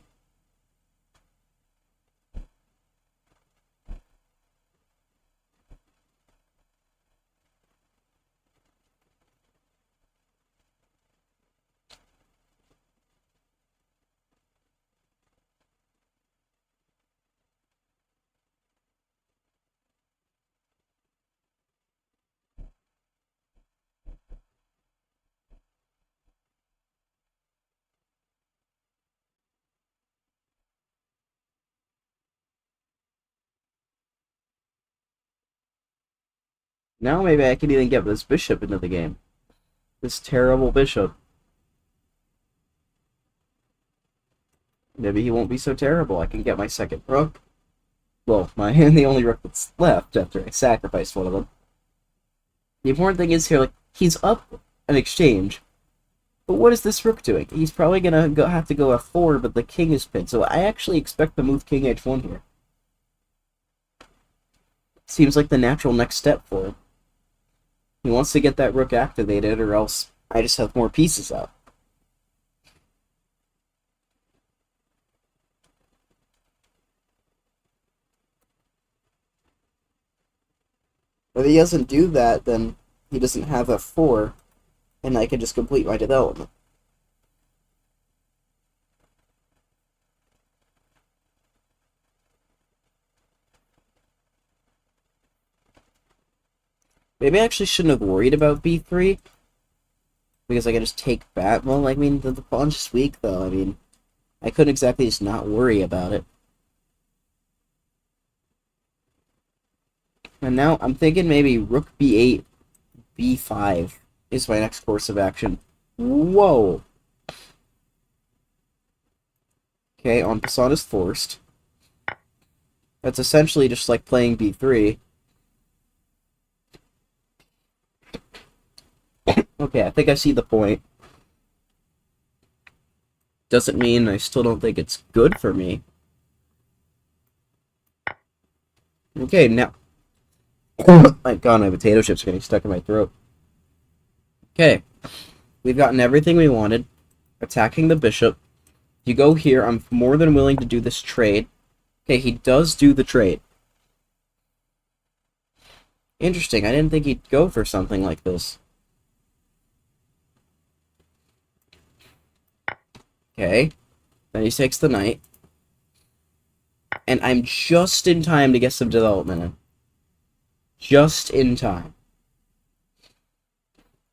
Now maybe I can even get this bishop into the game. This terrible bishop. Maybe he won't be so terrible. I can get my second rook. Well, the only rook that's left after I sacrificed one of them. The important thing is here, like, he's up an exchange, but what is this rook doing? He's probably gonna have to go f4, but the king is pinned, so I actually expect to move king h1 here. Seems like the natural next step for him. He wants to get that rook activated, or else I just have more pieces out. If he doesn't do that, then he doesn't have f4, and I can just complete my development. Maybe I actually shouldn't have worried about b3, because I can just take back. Well, I mean, the pawn's just weak, though. I mean, I couldn't exactly just not worry about it. And now I'm thinking maybe rook b8, b5 is my next course of action. Whoa! Okay, en passant is forced. That's essentially just like playing b3. Okay, I think I see the point. Doesn't mean I still don't think it's good for me. Okay, now... My god, my potato chips are getting stuck in my throat. Okay, we've gotten everything we wanted. Attacking the bishop. You go here, I'm more than willing to do this trade. Okay, he does do the trade. Interesting, I didn't think he'd go for something like this. Okay, then he takes the knight. And I'm just in time to get some development in. Just in time.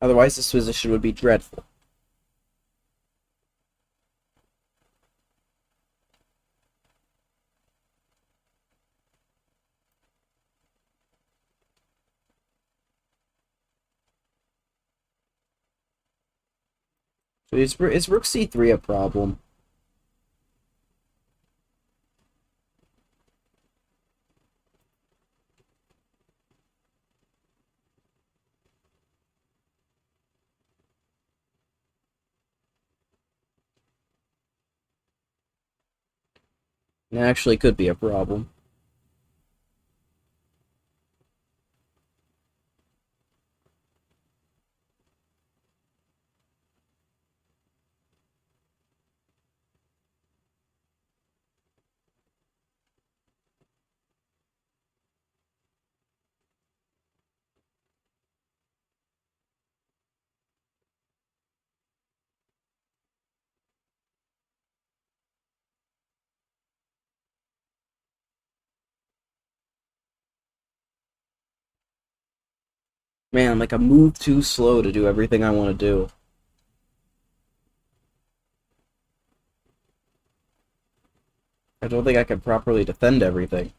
Otherwise, this position would be dreadful. So is rook c3 a problem? It actually could be a problem. Man, like a move too slow to do everything I want to do. I don't think I can properly defend everything.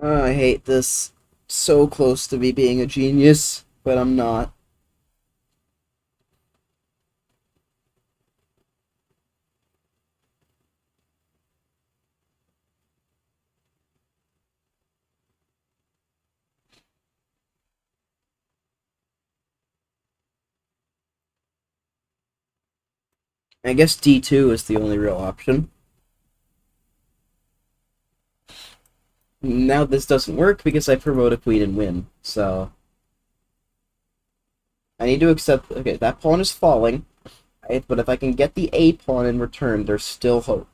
I hate this. So close to me being a genius, but I'm not. I guess D2 is the only real option. Now this doesn't work because I promote a queen and win, so... I need to accept... Okay, that pawn is falling, right? But if I can get the A pawn in return, there's still hope.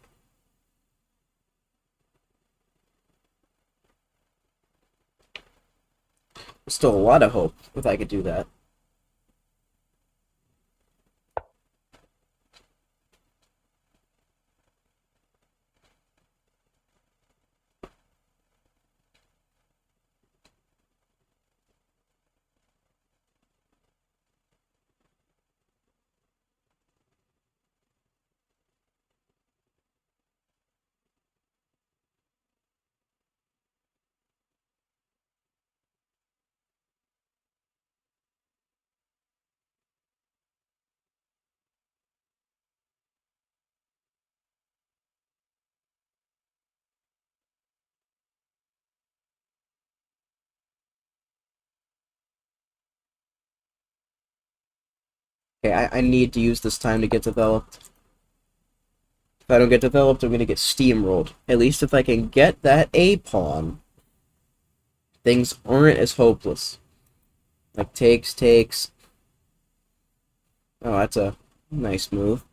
There's still a lot of hope if I could do that. Okay, I need to use this time to get developed. If I don't get developed, I'm going to get steamrolled. At least if I can get that A pawn, things aren't as hopeless. Like, takes. Oh, that's a nice move.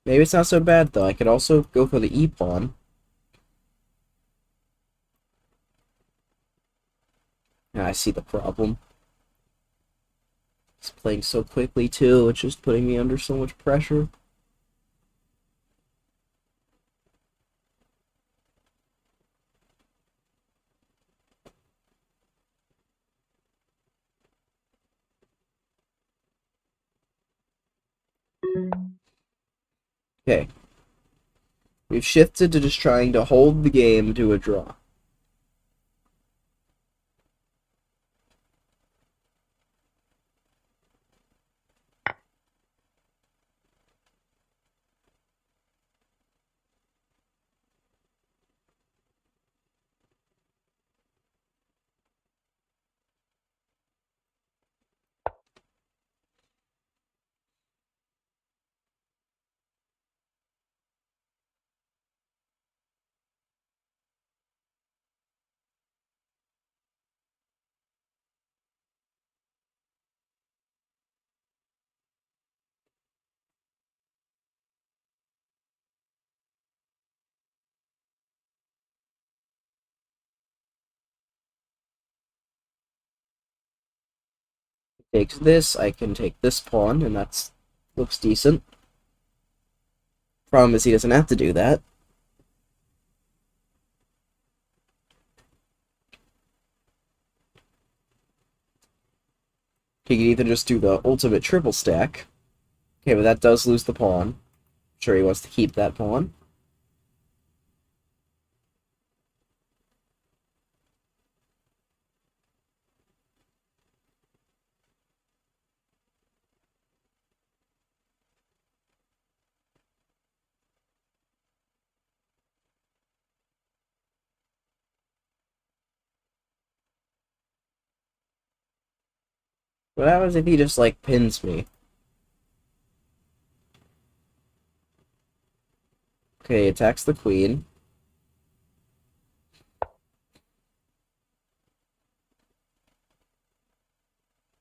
Maybe it's not so bad, though. I could also go for the E pawn. I see the problem. It's playing so quickly, too. It's just putting me under so much pressure. Okay. We've shifted to just trying to hold the game to a draw. Takes this, I can take this pawn, and that's looks decent. Problem is he doesn't have to do that. He can either just do the ultimate triple stack. Okay, but that does lose the pawn. I'm sure he wants to keep that pawn. What happens if he just, like, pins me? Okay, attacks the queen.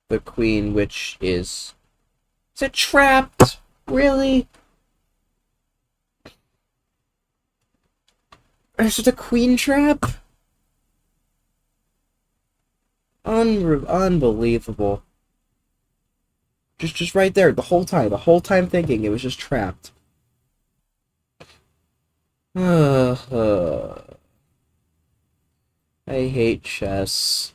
The queen, which is... Is it trapped? Really? Is it a queen trap? Unbelievable. Just right there, the whole time thinking it was just trapped. I hate chess.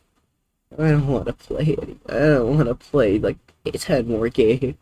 I don't want to play it. I don't want to play like 10 more games.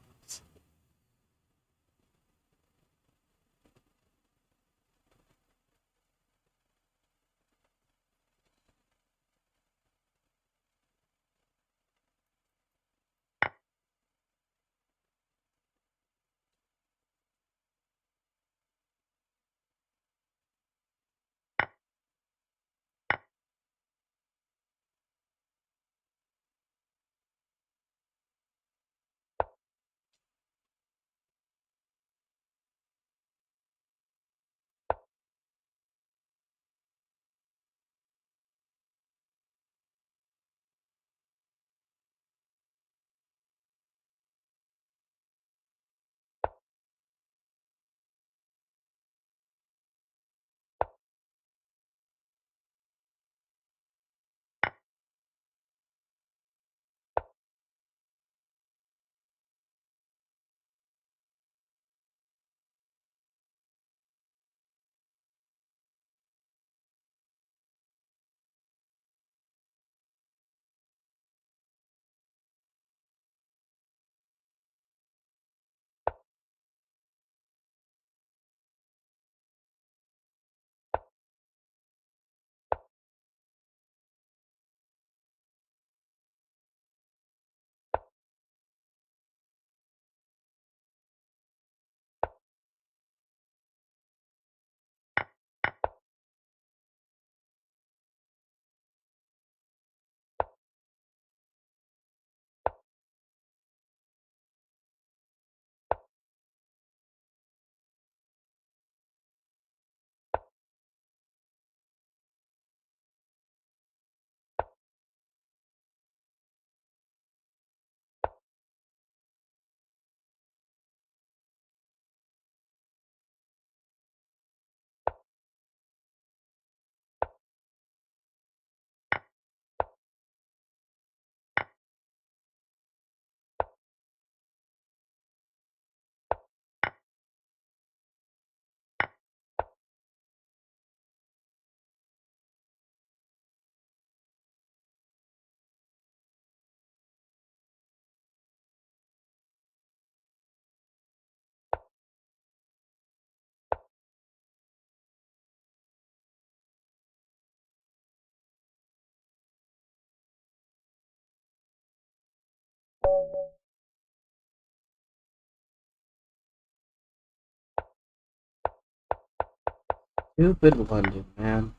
Stupid London, man.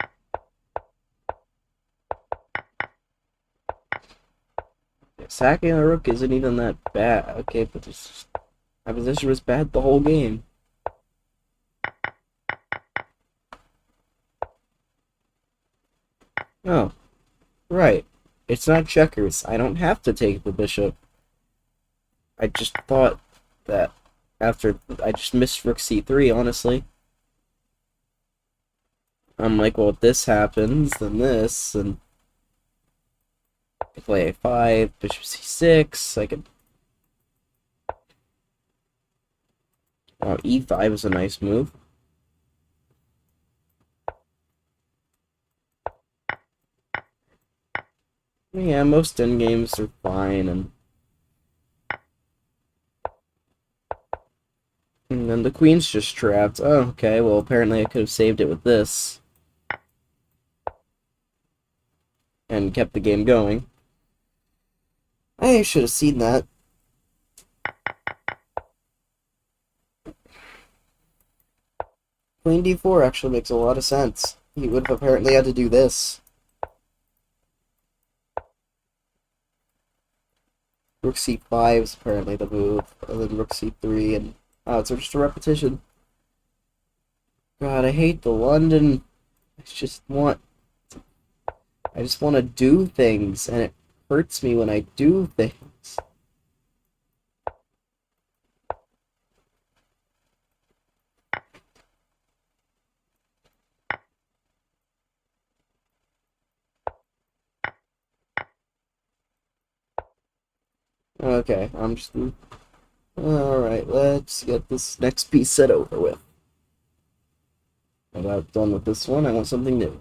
Sacking a rook isn't even that bad. Okay, but this, my position was bad the whole game. Oh, right. It's not checkers. I don't have to take the bishop. I just thought that after I just missed rook c3, honestly. I'm like, well, if this happens, then this, and I play a5, bishop c6, I could... Oh, e5 is a nice move. Yeah, most endgames are fine, and then the queen's just trapped. Oh, okay, well, apparently I could have saved it with this. And kept the game going. I should have seen that. Queen d4 actually makes a lot of sense. He would have apparently had to do this. Rook c5 is apparently the move, and then rook c3, and oh, it's just a repetition. God, I hate the London. I just want to do things, and it hurts me when I do things. Okay, I'm just... Alright, let's get this next piece set over with. And I'm done with this one, I want something new.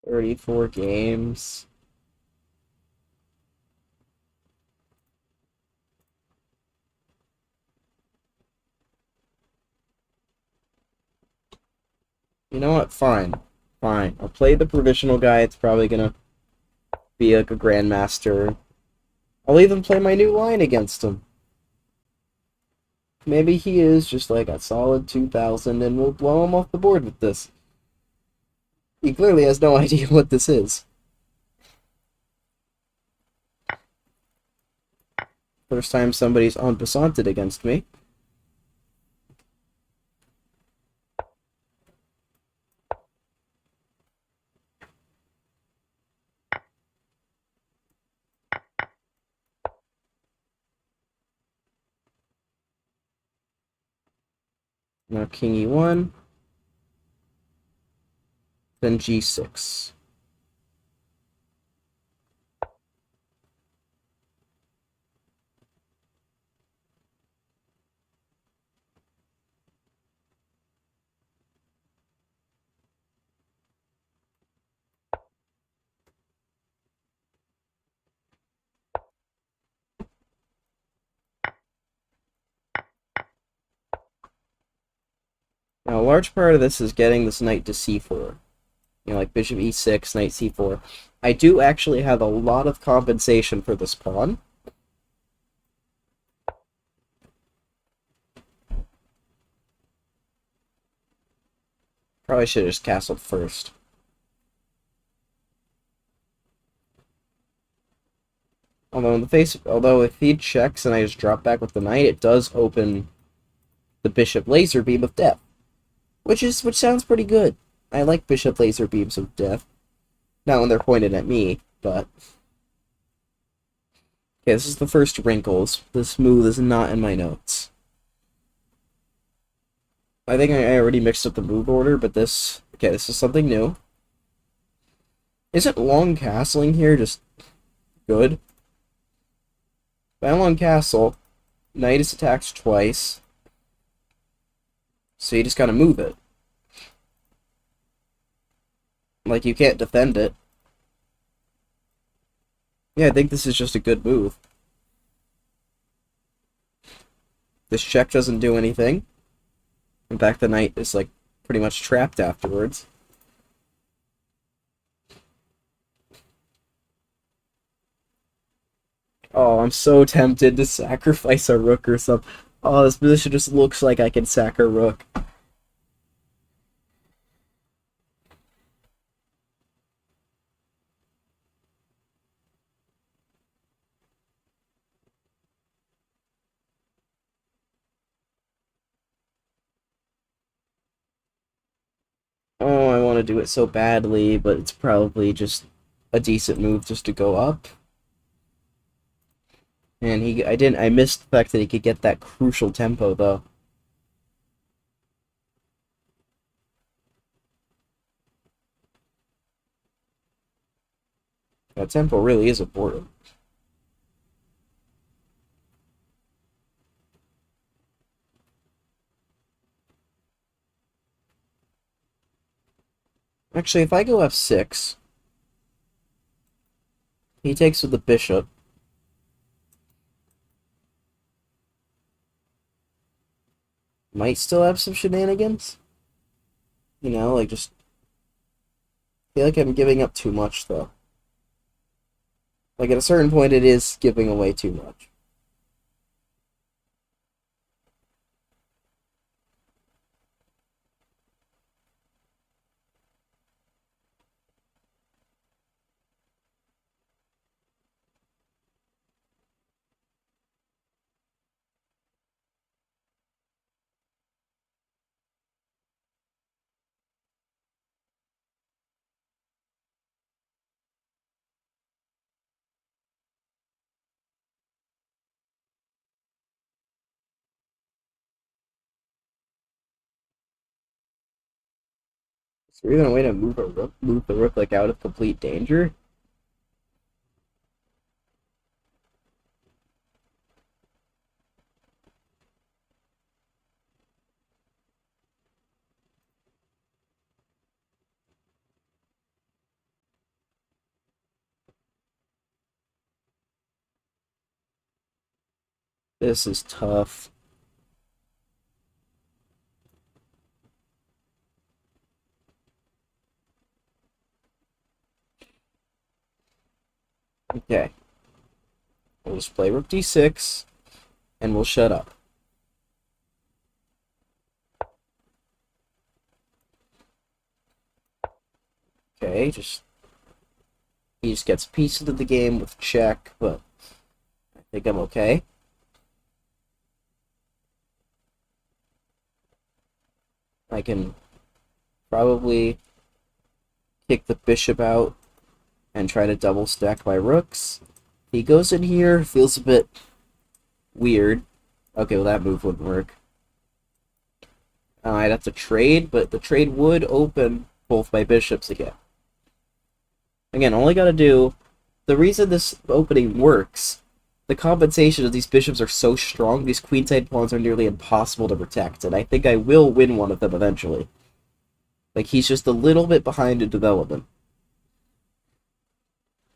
"34 games. You know what? Fine. Fine. I'll play the provisional guy. It's probably gonna be like a grandmaster. I'll even play my new line against him. Maybe he is just like a solid 2,000 and we'll blow him off the board with this. He clearly has no idea what this is. First time somebody's en passanted against me. Now king e1. Then g6. Now, a large part of this is getting this knight to c4. You know, like bishop e6, knight c4. I do actually have a lot of compensation for this pawn. Probably should have just castled first. Although if he checks and I just drop back with the knight, it does open the bishop laser beam of death, which sounds pretty good. I like bishop laser beams of death. Not when they're pointed at me, but okay. This is the first wrinkles. This move is not in my notes. I think I already mixed up the move order, but this is something new. Isn't long castling here just good? By long castle, knight is attacked twice, so you just gotta move it. Like, you can't defend it. Yeah, I think this is just a good move. This check doesn't do anything. In fact, the knight is, like, pretty much trapped afterwards. Oh, I'm so tempted to sacrifice a rook or something. Oh, this position just looks like I can sack a rook. Oh, I want to do it so badly, but it's probably just a decent move just to go up. And I missed the fact that he could get that crucial tempo, though. That tempo really is important. Actually, if I go f6, he takes with the bishop. Might still have some shenanigans. You know, like just feel like I'm giving up too much, though. Like at a certain point, it is giving away too much. So we're gonna wait to move the rook like out of complete danger. This is tough. Okay, we'll just play rook d6, and we'll shut up. Okay, he just gets pieces of the game with check, but I think I'm okay. I can probably kick the bishop out and try to double stack my rooks. He goes in here, feels a bit weird. Okay, well that move wouldn't work. I'd have to trade, but the trade would open both my bishops again. Again, all I gotta do... The reason this opening works, the compensation of these bishops are so strong, these queenside pawns are nearly impossible to protect, and I think I will win one of them eventually. Like, he's just a little bit behind in development.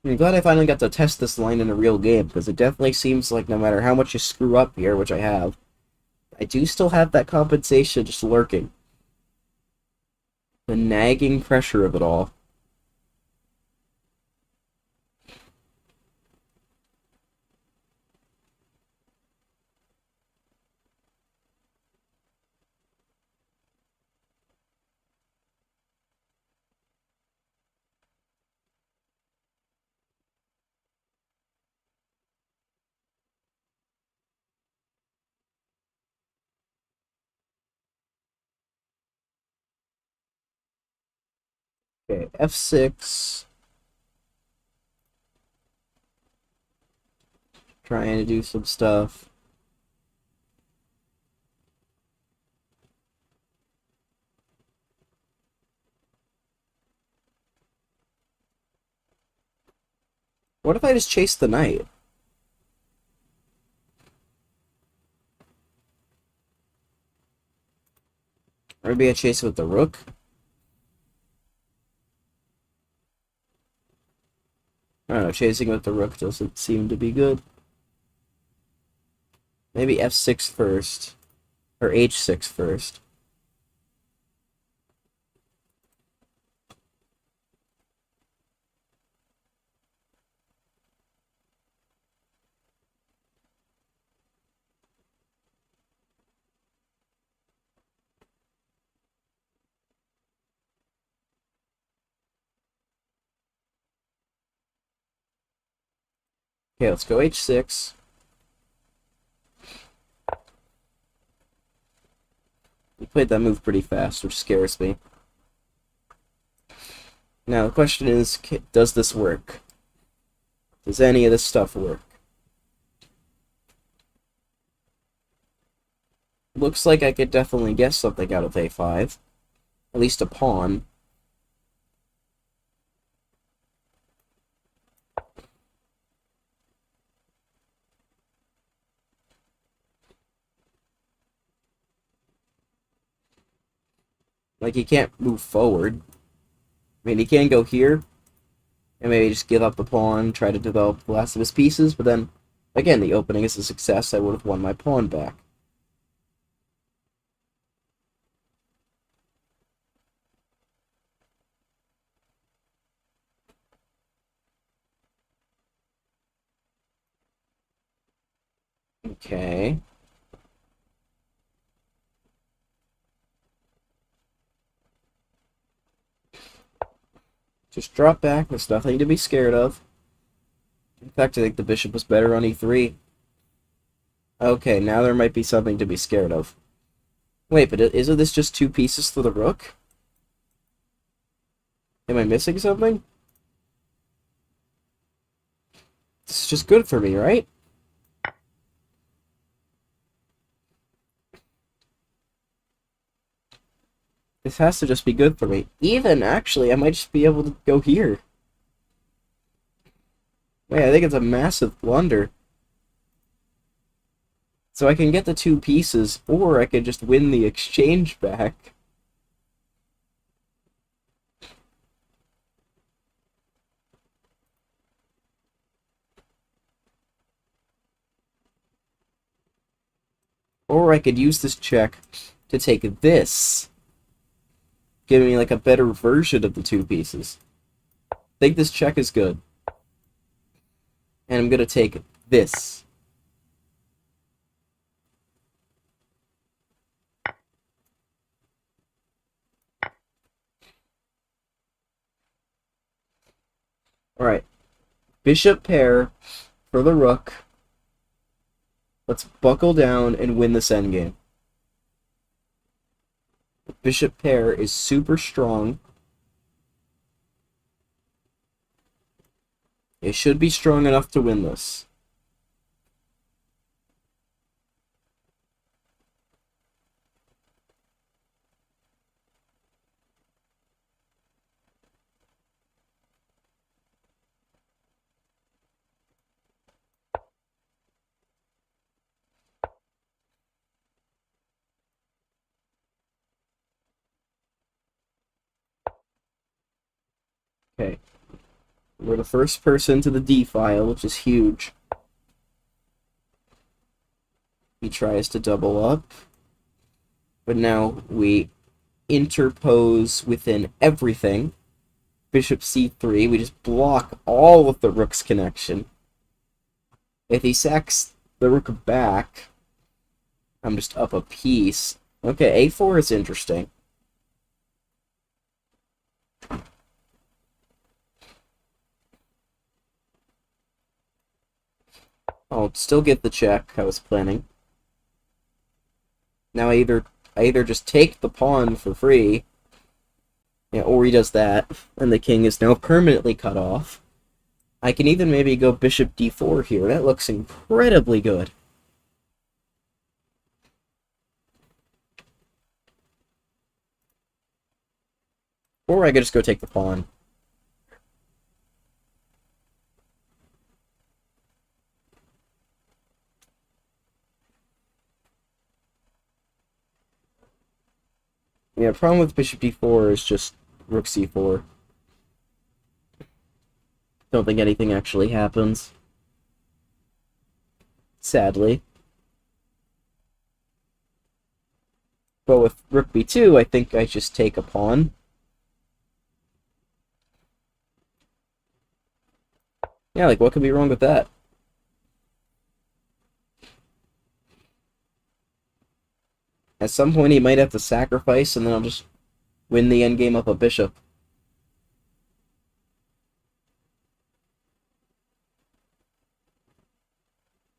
I'm glad I finally got to test this line in a real game, because it definitely seems like no matter how much you screw up here, which I have, I do still have that compensation just lurking. The nagging pressure of it all. Okay, f6. Trying to do some stuff. What if I just chase the knight? Or maybe I chase it with the rook? I don't know, chasing with the rook doesn't seem to be good. Maybe f6 first. Or h6 first. Okay, let's go h6. He played that move pretty fast, which scares me. Now, the question is, does this work? Does any of this stuff work? Looks like I could definitely guess something out of a5. At least a pawn. Like, he can't move forward. I mean, he can go here, and maybe just give up the pawn, try to develop the last of his pieces, but then, again, the opening is a success, I would have won my pawn back. Okay. Just drop back, there's nothing to be scared of. In fact, I think the bishop was better on e3. Okay, now there might be something to be scared of. Wait, but isn't this just two pieces to the rook? Am I missing something? This is just good for me, right? This has to just be good for me. Even, actually, I might just be able to go here. Wait, I think it's a massive blunder. So I can get the two pieces, or I could just win the exchange back. Or I could use this check to take this, giving me like a better version of the two pieces. I think this check is good. And I'm going to take this. Alright. Bishop pair for the rook. Let's buckle down and win this endgame. The bishop pair is super strong. It should be strong enough to win this. Okay. We're the first person to the D file, which is huge. He tries to double up. But now we interpose within everything. Bishop c3, we just block all of the rook's connection. If he sacks the rook back, I'm just up a piece. Okay, a4 is interesting. I'll still get the check I was planning. Now I either just take the pawn for free, Yeah, or he does that, and the king is now permanently cut off. I can even maybe go bishop d4 here. That looks incredibly good. Or I could just go take the pawn. Yeah, problem with bishop d4 is just rook c4. Don't think anything actually happens. Sadly. But with rook b2, I think I just take a pawn. Yeah, like, what could be wrong with that? At some point, he might have to sacrifice, and then I'll just win the endgame up a bishop.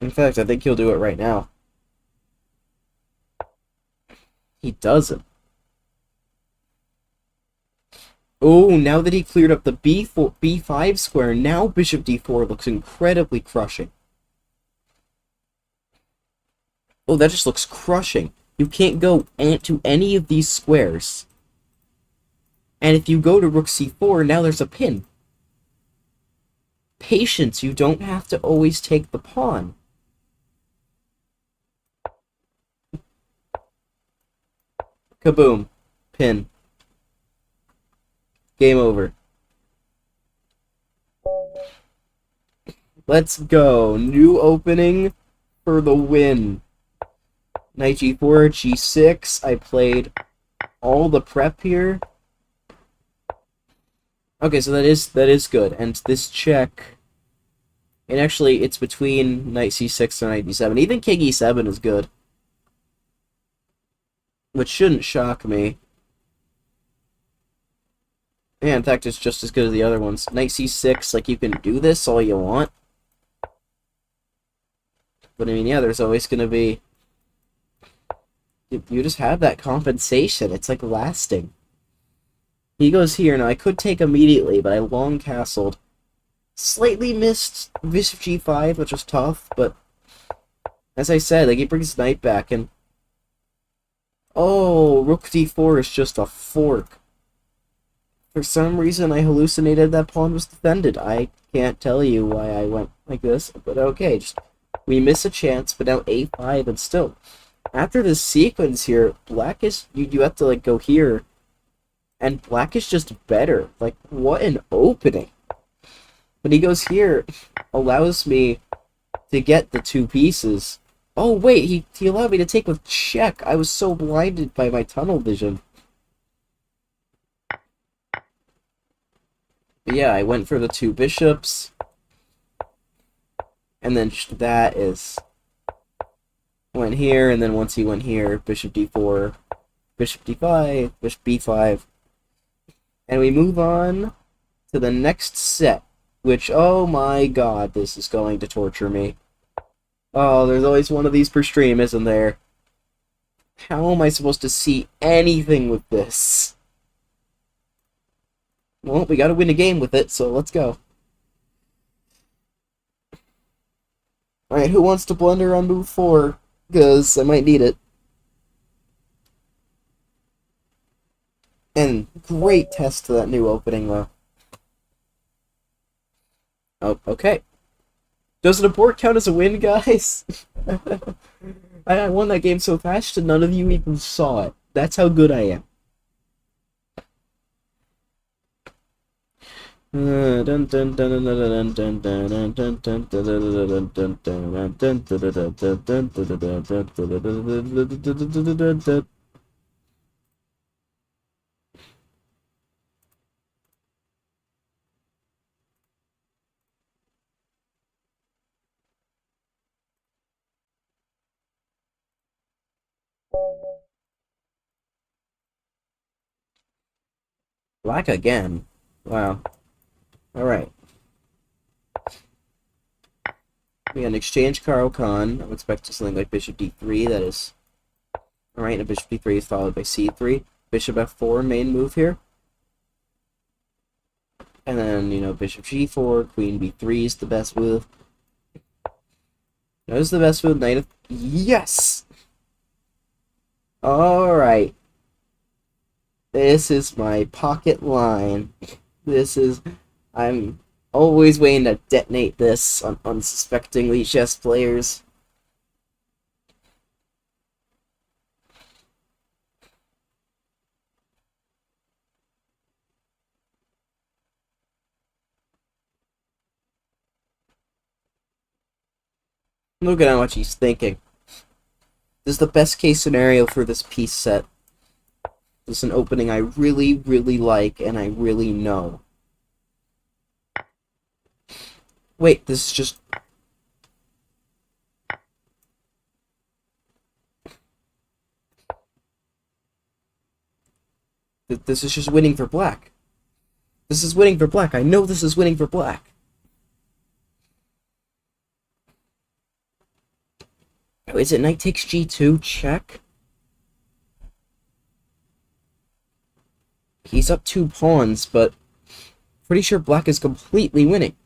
In fact, I think he'll do it right now. He doesn't. Oh, now that he cleared up the b4, b5 square, now bishop d4 looks incredibly crushing. Oh, that just looks crushing. You can't go to any of these squares. And if you go to rook c4, now there's a pin. Patience, you don't have to always take the pawn. Kaboom. Pin. Game over. Let's go. New opening for the win. Knight g4, g6. I played all the prep here. Okay, so that is good. And this check, and actually it's between knight c6 and knight d7. Even king e7 is good, which shouldn't shock me. Yeah, in fact, it's just as good as the other ones. Knight c6, like, you can do this all you want. But, I mean, yeah, there's always going to be... You just have that compensation. It's, like, lasting. He goes here. Now, I could take immediately, but I long castled. Slightly missed bishop g5, which was tough, but... As I said, like, he brings knight back, and... Oh, rook d4 is just a fork. For some reason, I hallucinated that pawn was defended. I can't tell you why I went like this, but okay. We miss a chance, but now a5, and still. After this sequence here, black is... You have to, like, go here. And black is just better. Like, what an opening. But he goes here, allows me to get the two pieces. Oh, wait, he allowed me to take with check. I was so blinded by my tunnel vision. But yeah, I went for the two bishops. And then that is... Went here, and then once he went here, bishop d4, bishop d5, bishop b5. And we move on to the next set, which, oh my god, this is going to torture me. Oh, there's always one of these per stream, isn't there? How am I supposed to see anything with this? Well, we gotta win a game with it, so let's go. Alright, who wants to blunder on move 4? Because I might need it. And great test to that new opening, though. Oh, okay. Does an abort count as a win, guys? I won that game so fast and none of you even saw it. That's how good I am. Black again. Wow. Alright. We got an exchange Caro Kann. I would expect something like bishop d3, that is... Alright, and bishop d3 is followed by c3. Bishop f4, main move here. And then, bishop g4, queen b3 is the best move. Notice the best move, knight of... Yes! Alright. This is my pocket line. I'm always waiting to detonate this on unsuspectingly chess players. Look at how much he's thinking. This is the best case scenario for this piece set. This is an opening I really, really like, and I really know. Wait, this is just... This is just winning for black. This is winning for black. I know this is winning for black. Oh, is it knight takes g2? Check. He's up 2 pawns, but pretty sure black is completely winning.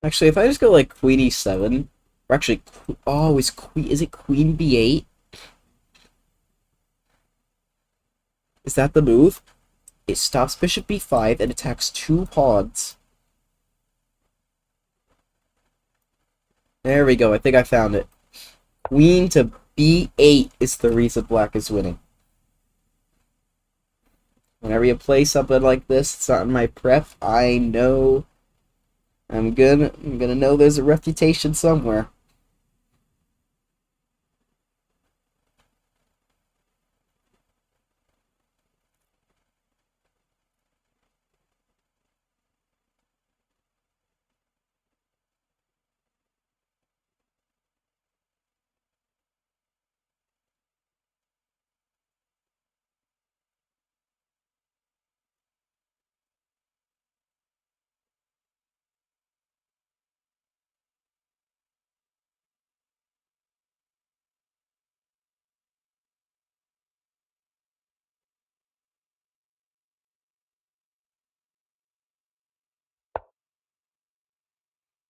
Actually, if I just go like queen e7, or actually, oh, is it queen b8? Is that the move? It stops bishop b5 and attacks 2 pawns. There we go. I think I found it. Queen to b8 is the reason black is winning. Whenever you play something like this, it's not in my prep. I know I'm gonna know there's a refutation somewhere.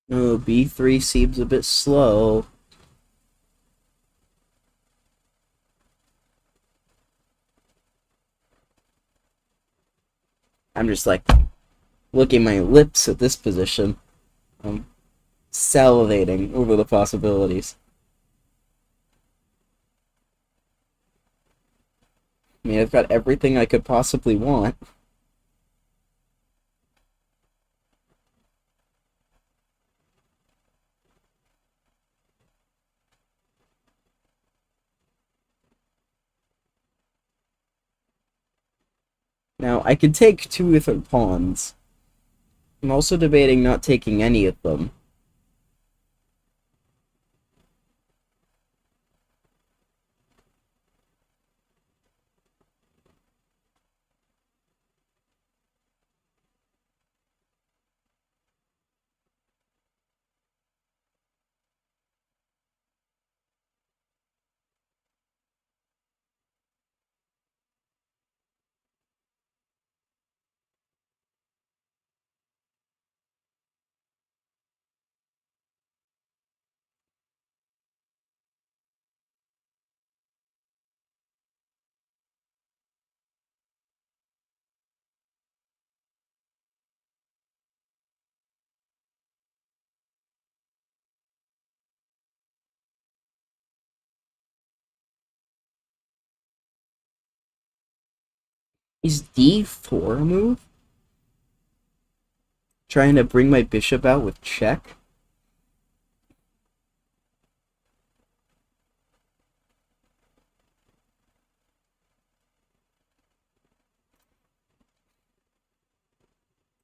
Oh, b3 seems a bit slow. I'm just like licking my lips at this position. I'm salivating over the possibilities. I mean, I've got everything I could possibly want. Now, I could take 2 different pawns. I'm also debating not taking any of them. Is d4 a move? Trying to bring my bishop out with check?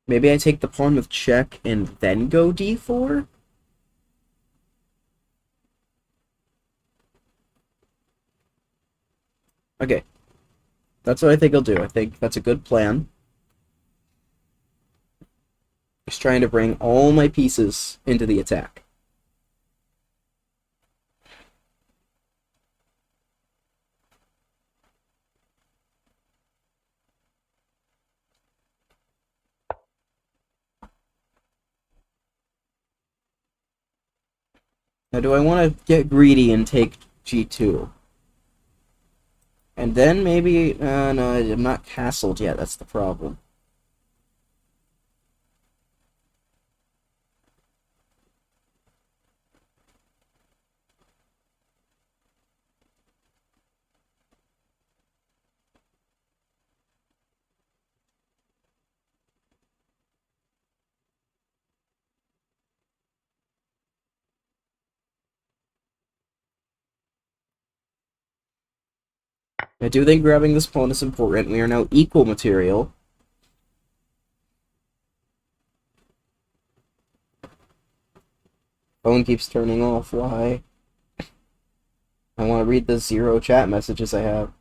Maybe I take the pawn with check and then go d4? Okay, that's what I think I'll do. I think that's a good plan. Just trying to bring all my pieces into the attack. Now, do I want to get greedy and take G2? And then maybe... no, I'm not castled yet. That's the problem. I do think grabbing this pawn is important. We are now equal material. Phone keeps turning off. Why? I want to read the 0 chat messages I have.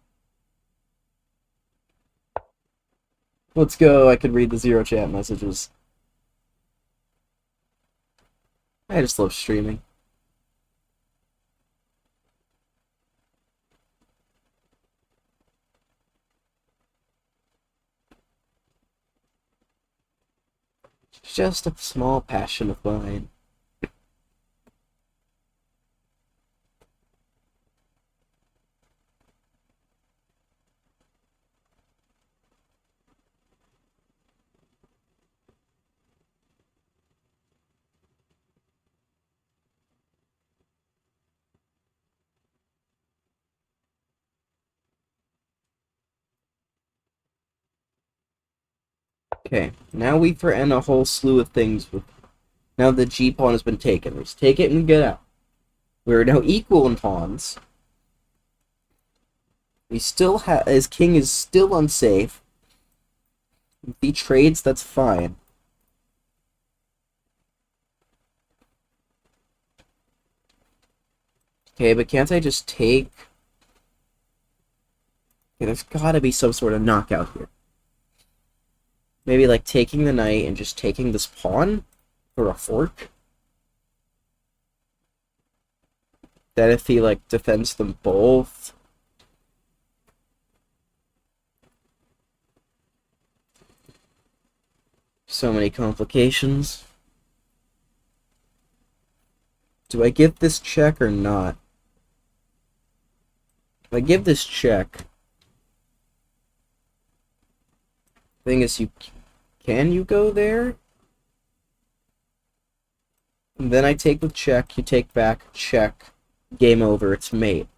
Let's go. I could read the 0 chat messages. I just love streaming. It's just a small passion of mine. Okay, now we threaten a whole slew of things with... Now the G pawn has been taken. Let's take it and get out. We're now equal in pawns. We still have... His king is still unsafe. If he trades, that's fine. Okay, but can't I just take... Okay, there's gotta be some sort of knockout here. Maybe like taking the knight and just taking this pawn for a fork? That if he like defends them both... So many complications. Do I give this check or not? If I give this check... Thing is, can you go there? And then I take the check, you take back, check, game over, it's mate.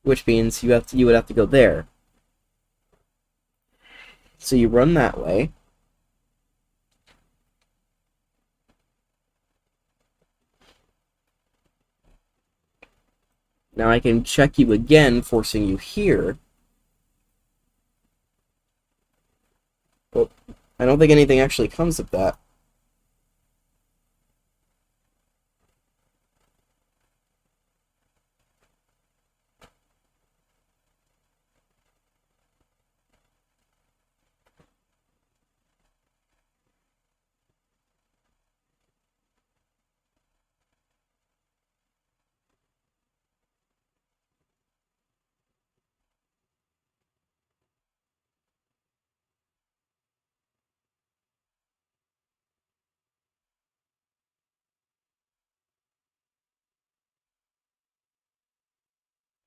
Which means you would have to go there. So you run that way. Now I can check you again, forcing you here. Well, I don't think anything actually comes of that.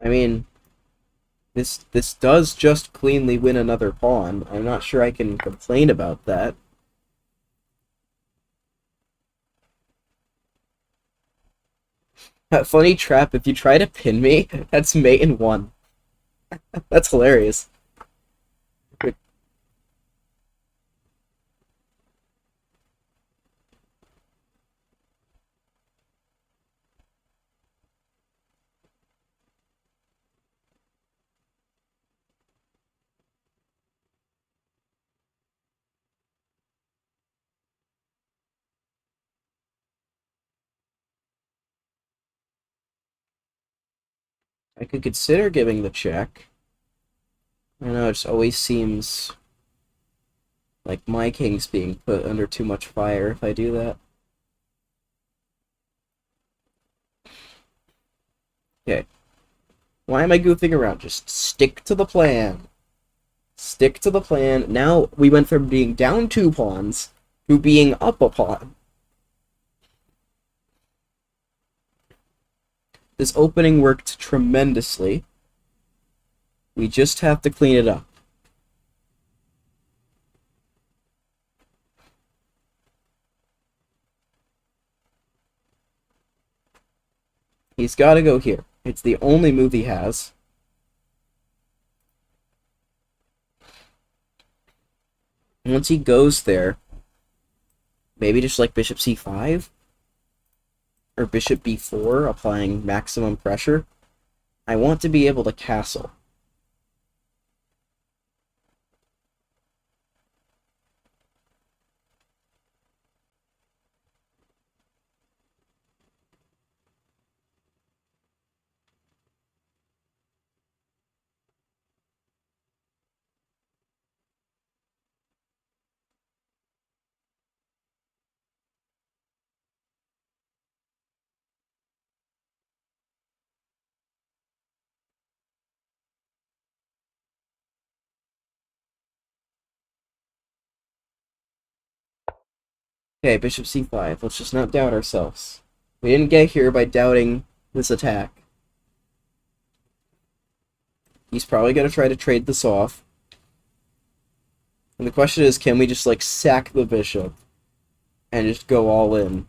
I mean, this does just cleanly win another pawn. I'm not sure I can complain about that. That funny trap, if you try to pin me, that's mate in one. That's hilarious. I could consider giving the check. I know, it just always seems like my king's being put under too much fire if I do that. Okay. Why am I goofing around? Just stick to the plan. Stick to the plan. Now we went from being down 2 pawns to being up a pawn. This opening worked tremendously. We just have to clean it up. He's got to go here. It's the only move he has. Once he goes there, maybe just like bishop c5 or bishop b4, applying maximum pressure. I want to be able to castle. Okay, bishop c5. Let's just not doubt ourselves. We didn't get here by doubting this attack. He's probably going to try to trade this off. And the question is, can we just, like, sack the bishop and just go all in?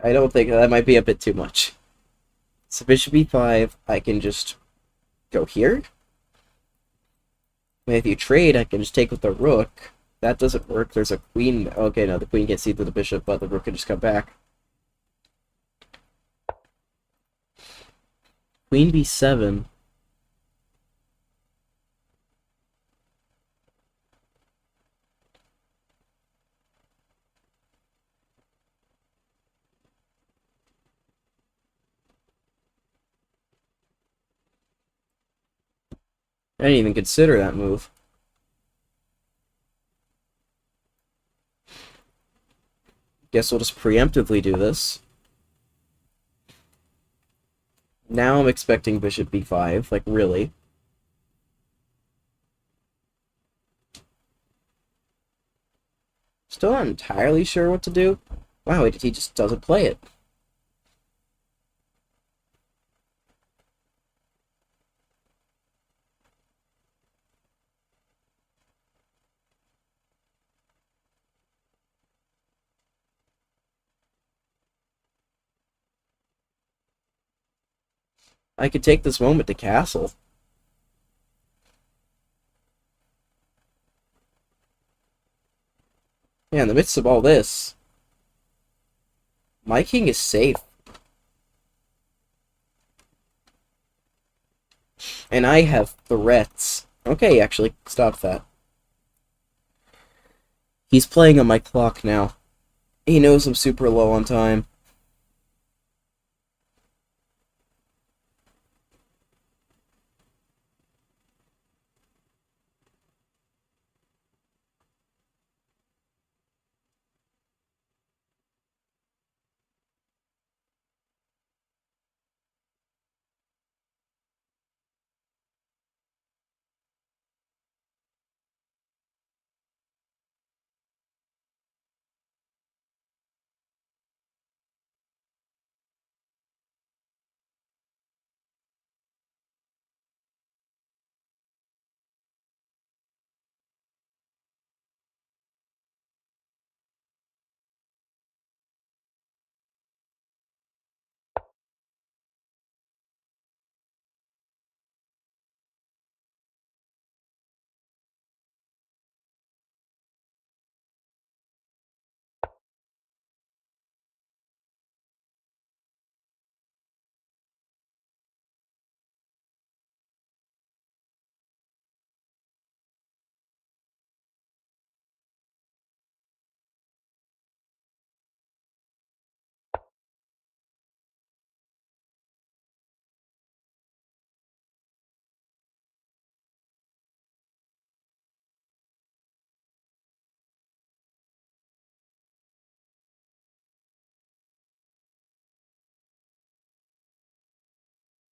I don't think that might be a bit too much. So bishop e5, I can just go here. If you trade, I can just take with the rook. That doesn't work. There's a queen. Okay, no, the queen can't see through the bishop, but the rook can just come back. Queen b7. I didn't even consider that move. Guess we'll just preemptively do this. Now I'm expecting bishop b5, like really. Still not entirely sure what to do. Wow, he just doesn't play it. I could take this moment to castle. Yeah, in the midst of all this, my king is safe. And I have threats. Okay, actually, stop that. He's playing on my clock now. He knows I'm super low on time.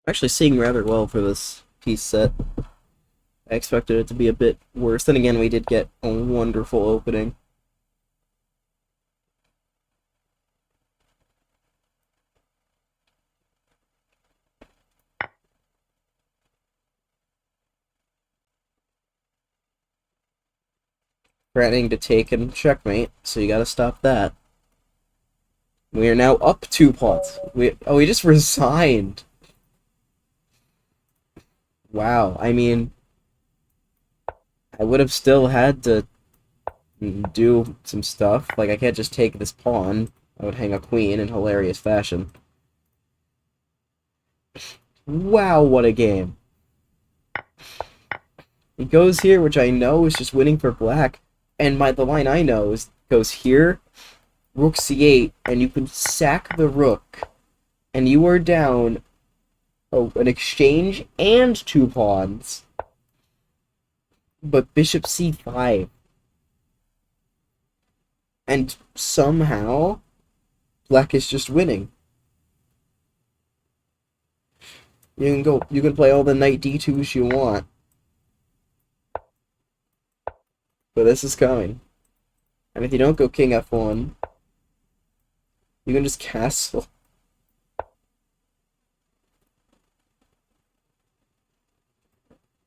Actually seeing rather well for this piece set. I expected it to be a bit worse. Then again, we did get a wonderful opening. Threatening to take and checkmate, so you gotta stop that. We are now up 2 pawns. We just resigned. Wow, I mean, I would have still had to do some stuff. Like, I can't just take this pawn. I would hang a queen in hilarious fashion. Wow, what a game. He goes here, which I know is just winning for black. And the line I know is goes here, rook c8, and you can sack the rook. And you are down an exchange and 2 pawns. But bishop c5. And somehow, black is just winning. You can play all the knight d2s you want. But this is coming. And if you don't go king f1, you can just castle.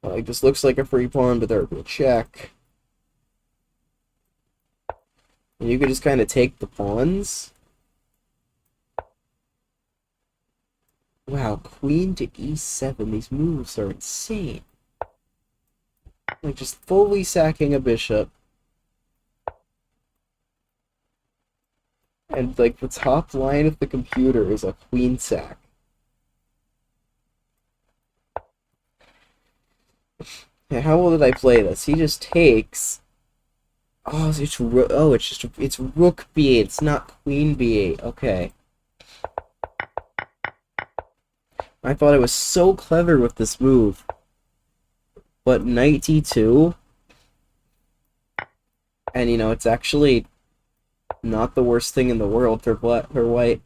Like, this looks like a free pawn, but there would be a check. And you could just kind of take the pawns. Wow, queen to e7. These moves are insane. Like, just fully sacking a bishop. And, like, the top line of the computer is a queen sack. Yeah, how well did I play this? He just takes... Oh, it's rook b8. It's not queen b8. Okay. I thought I was so clever with this move. But knight d2... And, you know, it's actually not the worst thing in the world for white.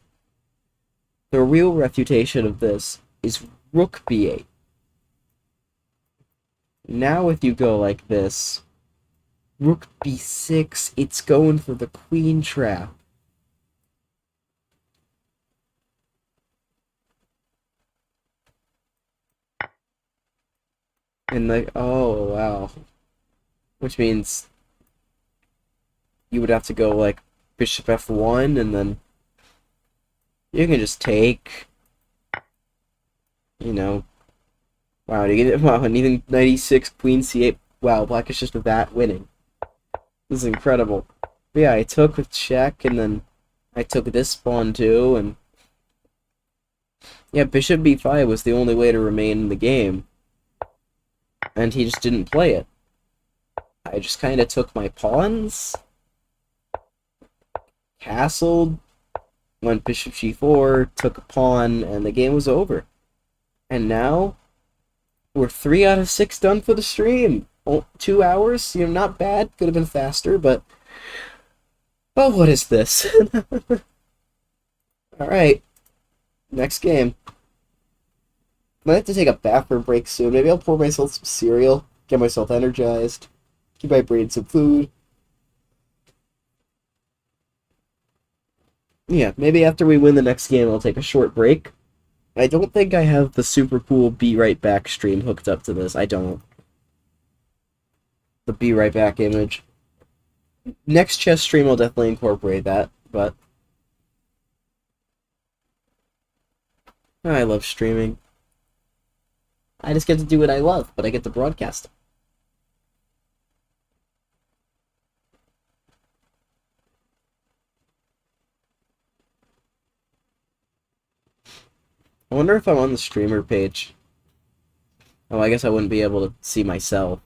The real refutation of this is rook b8. Now if you go like this, rook b6, it's going for the queen trap. And like, oh wow. Which means you would have to go like bishop f1 and then you can just take, you know, wow, you get it, wow, and even 96 queen c8. Wow, black is just that winning. This is incredible. But yeah, I took with check and then I took this pawn too, and yeah, bishop b5 was the only way to remain in the game. And he just didn't play it. I just kind of took my pawns, castled, went bishop g4, took a pawn, and the game was over. And now, we're 3 out of 6 done for the stream. Oh, 2 hours, you know, not bad. Could have been faster, but... Oh, what is this? Alright. Next game. Might have to take a bathroom break soon. Maybe I'll pour myself some cereal, get myself energized, keep my brain some food. Yeah, maybe after we win the next game, I'll take a short break. I don't think I have the super cool Be Right Back stream hooked up to this. I don't. The Be Right Back image. Next chess stream, I'll definitely incorporate that, but... I love streaming. I just get to do what I love, but I get to broadcast. I wonder if I'm on the streamer page. Oh, I guess I wouldn't be able to see myself.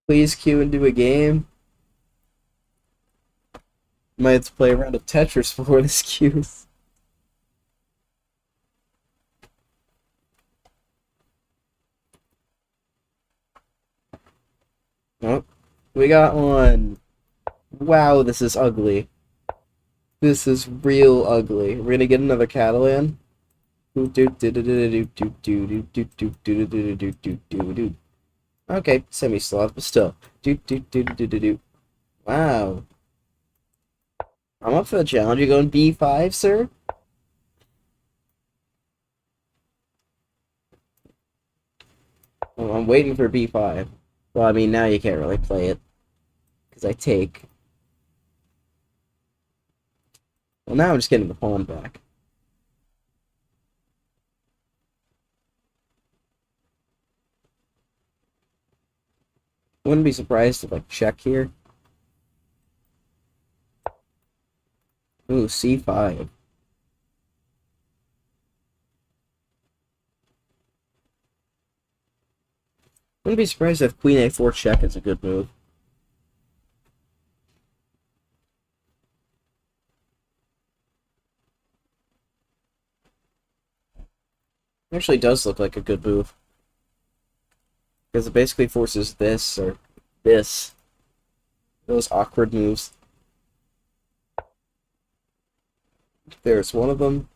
Please queue into a game. Might have to play a round of Tetris before this queues. Oh, we got one. Wow, this is ugly. This is real ugly. We're gonna get another Catalan. Okay, semi-sloth, but still. Wow. I'm up for the challenge. You going B5, sir? Well, I'm waiting for B5. Well, I mean, now you can't really play it. Because I take. Well, now I'm just getting the pawn back. Wouldn't be surprised if I check here. Ooh, C5. Wouldn't be surprised if Queen A4 check is a good move. It actually does look like a good move. Because it basically forces this or this. Those awkward moves. There's one of them.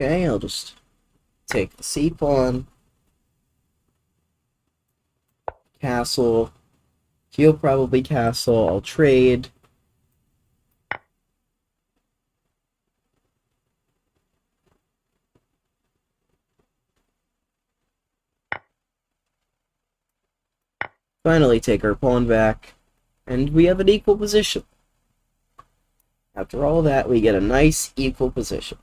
Okay, I'll just take the C pawn. Castle. He'll probably castle. I'll trade. Finally take our pawn back. And we have an equal position. After all that, we get a nice equal position.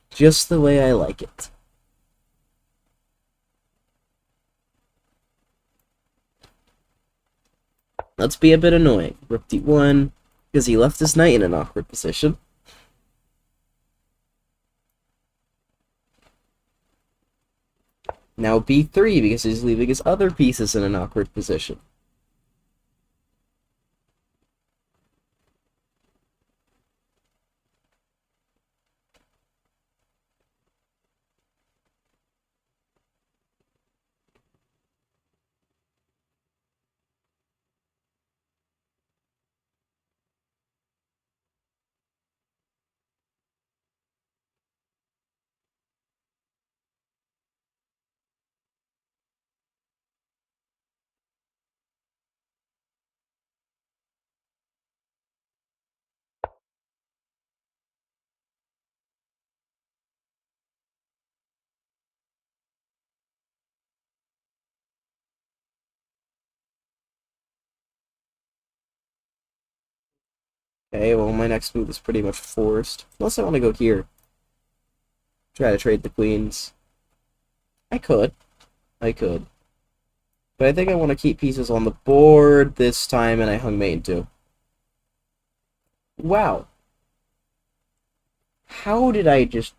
Just the way I like it. Let's be a bit annoying. Rook D1, because he left his knight in an awkward position. Now B3, because he's leaving his other pieces in an awkward position. Okay, well, my next move is pretty much forced. Unless I want to go here. Try to trade the queens. I could. I could. But I think I want to keep pieces on the board this time, and I hung mate too. Wow. How did I just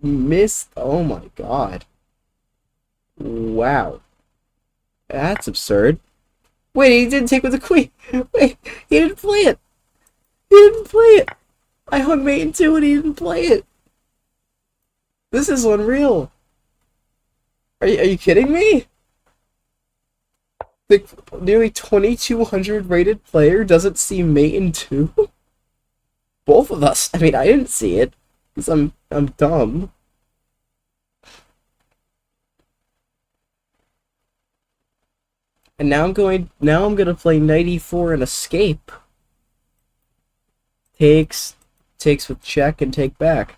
miss? Oh my god. Wow. That's absurd. Wait, he didn't take with the queen. Wait, he didn't play it. He didn't play it. I hung mate in two and he didn't play it. This is unreal. Are you kidding me? The nearly 2,200 rated player doesn't see mate in two? Both of us. I mean, I didn't see it. 'Cause I'm dumb. And now I'm gonna play knight e4 and escape. Takes takes with check and take back.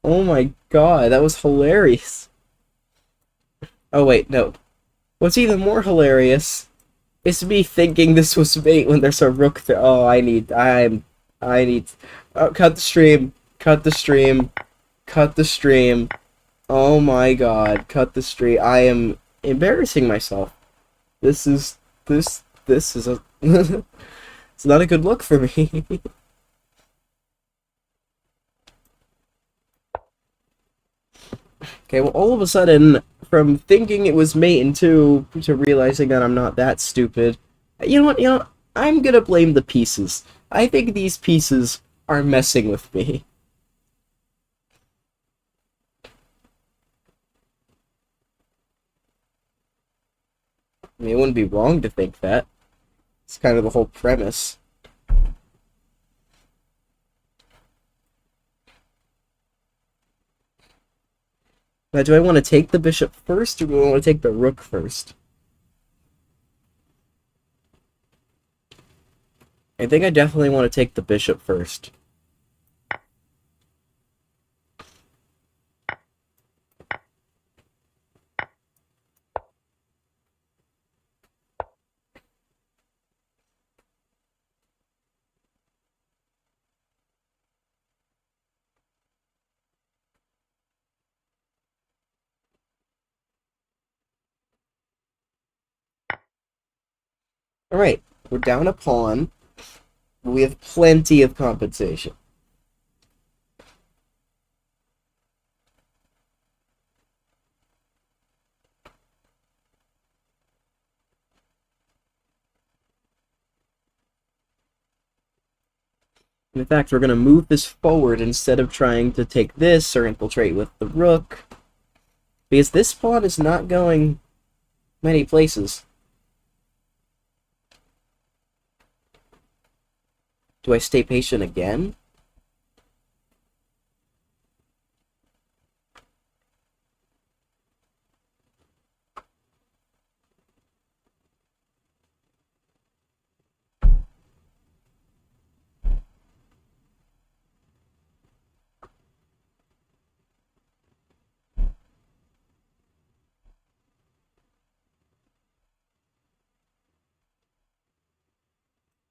Oh my god, that was hilarious. Oh wait, no. What's even more hilarious is me thinking this was mate when there's a rook there. Oh, I need. Oh, cut the stream. Cut the stream. Cut the stream. Oh my god, cut the stream. I am embarrassing myself. This is this is a it's not a good look for me. Okay, well all of a sudden from thinking it was mate and two to realizing that I'm not that stupid. You know what? I'm gonna blame the pieces. I think these pieces are messing with me. I mean, it wouldn't be wrong to think that. It's kind of the whole premise. Now, do I want to take the bishop first, or do I want to take the rook first? I think I definitely want to take the bishop first. Alright, we're down a pawn. We have plenty of compensation. In fact, we're going to move this forward instead of trying to take this or infiltrate with the rook. Because this pawn is not going many places. Do I stay patient again?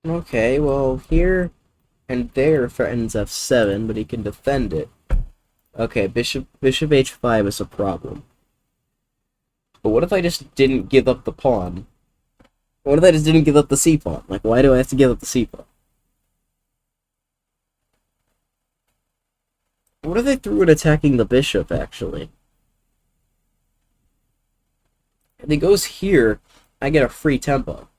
Okay, well, here and there threatens f7, but he can defend it. Okay, bishop h5 is a problem. But what if I just didn't give up the pawn? What if I just didn't give up the c-pawn? Like, why do I have to give up the c-pawn? What if I threw it attacking the bishop, actually? If it goes here, I get a free tempo.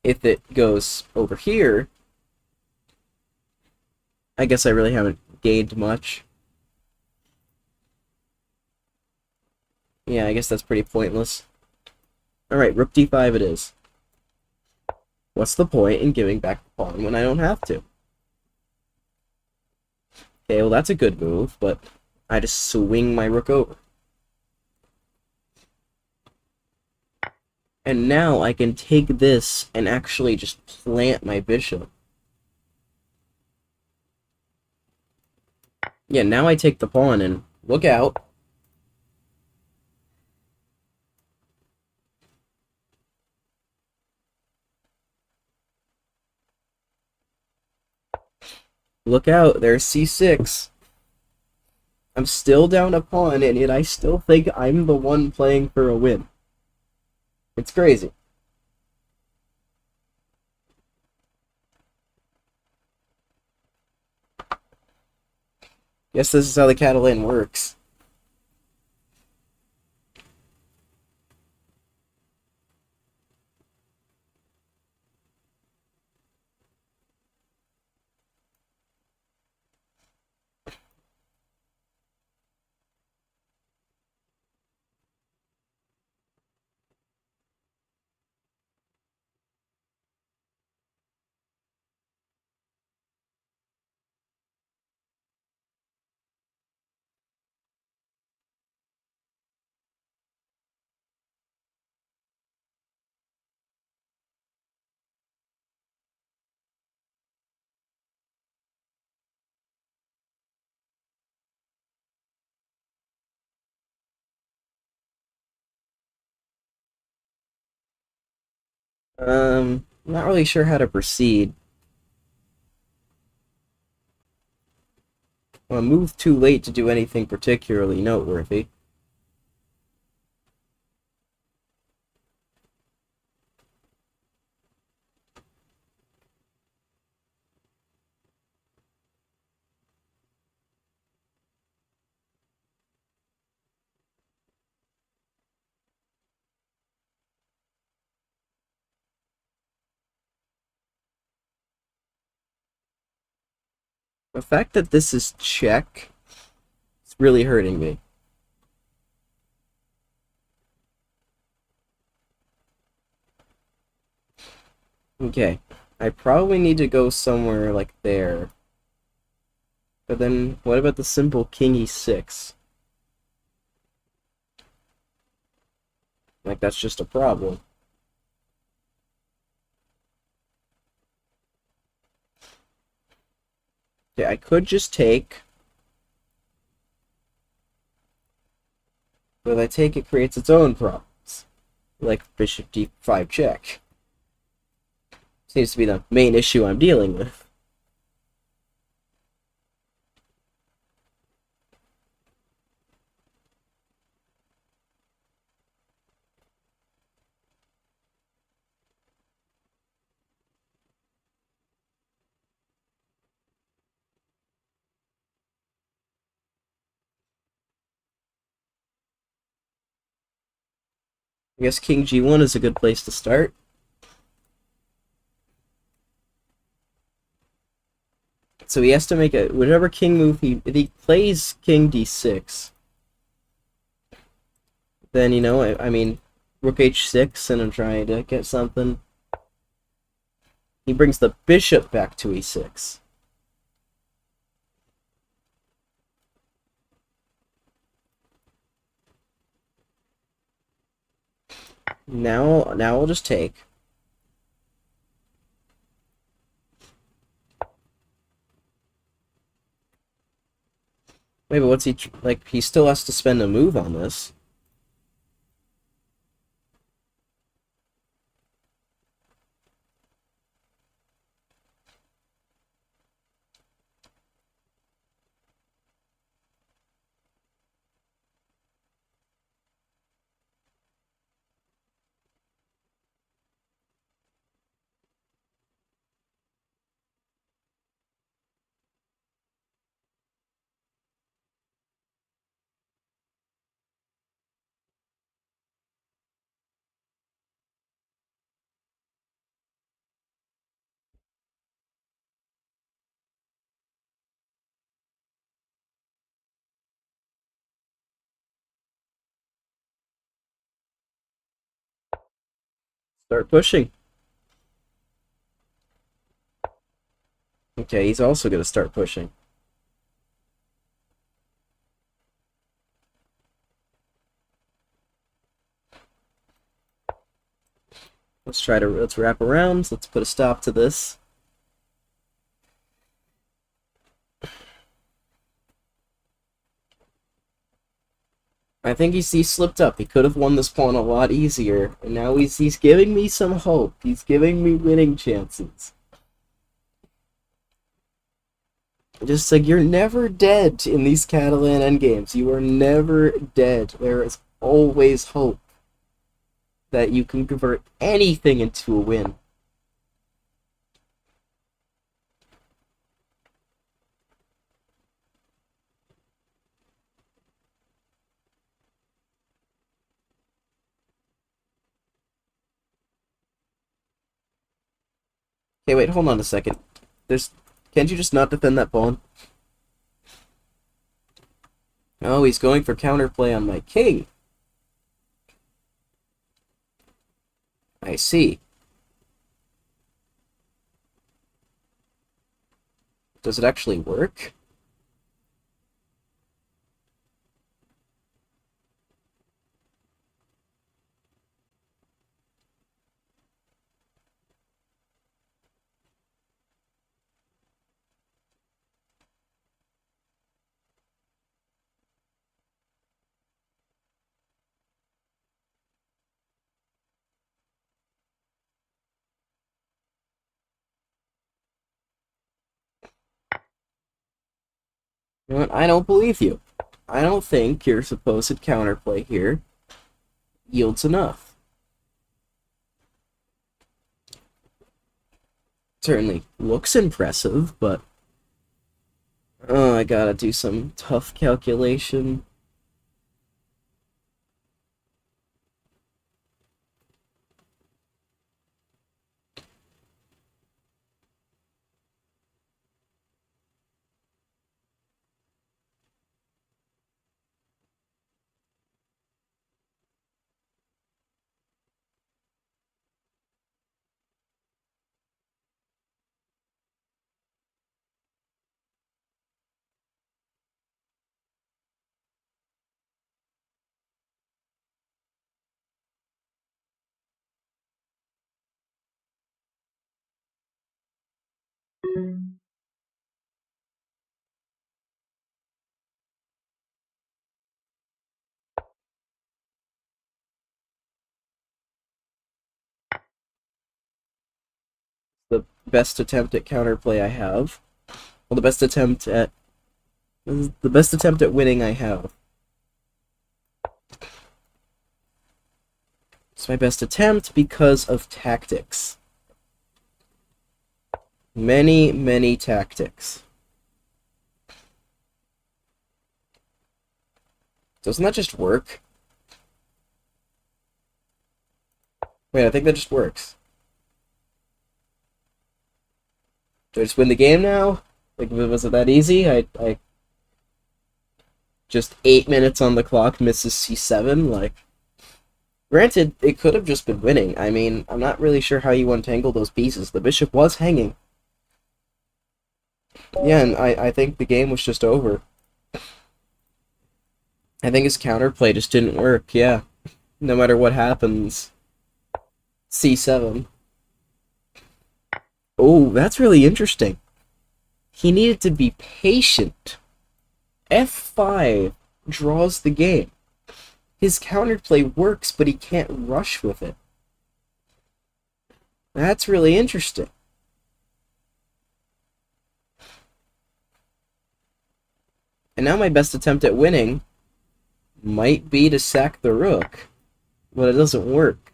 If it goes over here, I guess I really haven't gained much. Yeah, I guess that's pretty pointless. Alright, rook d5 it is. What's the point in giving back the pawn when I don't have to? Okay, well that's a good move, but I just swing my rook over. And now I can take this and actually just plant my bishop. Yeah, now I take the pawn and look out. Look out, there's c6. I'm still down a pawn, and yet I still think I'm the one playing for a win. It's crazy. Guess this is how the Catalan works. Not really sure how to proceed. Well, I moved too late to do anything particularly noteworthy. The fact that this is check is really hurting me. Okay, I probably need to go somewhere like there. But then, what about the simple king e6? Like, that's just a problem. Okay, I could just take, but if I take it creates its own problems. Like bishop d5 check. Seems to be the main issue I'm dealing with. I guess king g1 is a good place to start. So he has to make a whatever king move if he plays king d6, then I mean rook h6 and I'm trying to get something. He brings the bishop back to e6. Now I'll just take. Wait, but what's he like? He still has to spend a move on this. Start pushing. Okay, he's also gonna start pushing. Let's wrap around. Let's put a stop to this. I think he slipped up. He could have won this pawn a lot easier, and now he's giving me some hope. He's giving me winning chances. Just like you're never dead in these Catalan endgames. You are never dead. There is always hope that you can convert anything into a win. Okay, wait, hold on a second. There's Can't you just not defend that pawn? Oh, he's going for counterplay on my king. I see. Does it actually work? You know what? I don't believe you. I don't think your supposed counterplay here yields enough. Certainly looks impressive, but oh, I gotta do some tough calculation. The best attempt at counterplay I have. Well, the best attempt at winning I have. It's my best attempt because of tactics. Many, many tactics. Doesn't that just work? Wait, I think that just works. Do I just win the game now? Like, was it that easy? I just 8 minutes on the clock, misses c7. Like, granted, it could have just been winning. I mean, I'm not really sure how you untangle those pieces. The bishop was hanging. Yeah, and I think the game was just over. I think his counterplay just didn't work, yeah. No matter what happens. c7. Oh, that's really interesting. He needed to be patient. f5 draws the game. His counterplay works, but he can't rush with it. That's really interesting. And now my best attempt at winning might be to sack the rook, but it doesn't work.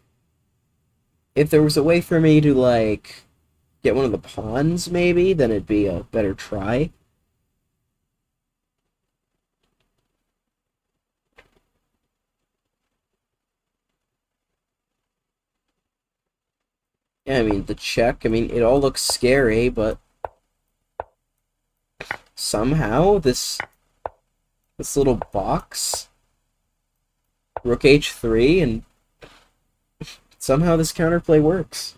If there was a way for me to, like, get one of the pawns, maybe, then it'd be a better try. Yeah, I mean, the check, I mean, it all looks scary, but somehow this little box, rook h3, and somehow this counterplay works.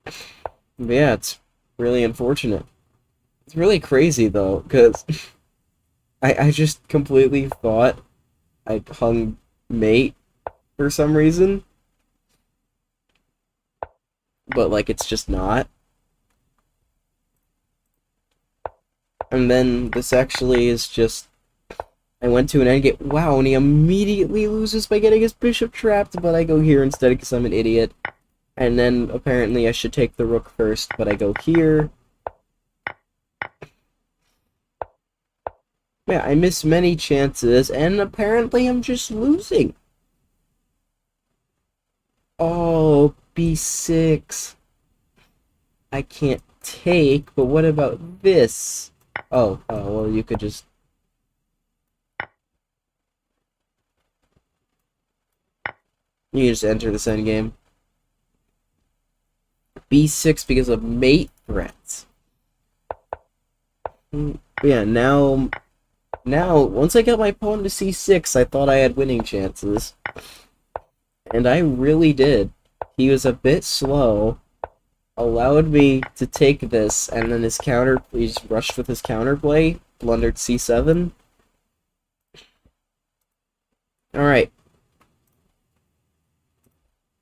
But yeah, it's really unfortunate. It's really crazy, though, because I just completely thought I hung mate for some reason, but, like, it's just not. And then this actually is just... I went to an endgame. Wow, and he immediately loses by getting his bishop trapped, but I go here instead because I'm an idiot. And then apparently I should take the rook first, but I go here. Yeah, I miss many chances, and apparently I'm just losing. Oh, b6. I can't take, but what about this? Oh, well, you could just... You just enter this endgame. b6 because of mate threats. Yeah, now, once I got my pawn to c6, I thought I had winning chances. And I really did. He was a bit slow, allowed me to take this, and then he just rushed with his counterplay, blundered c7. Alright.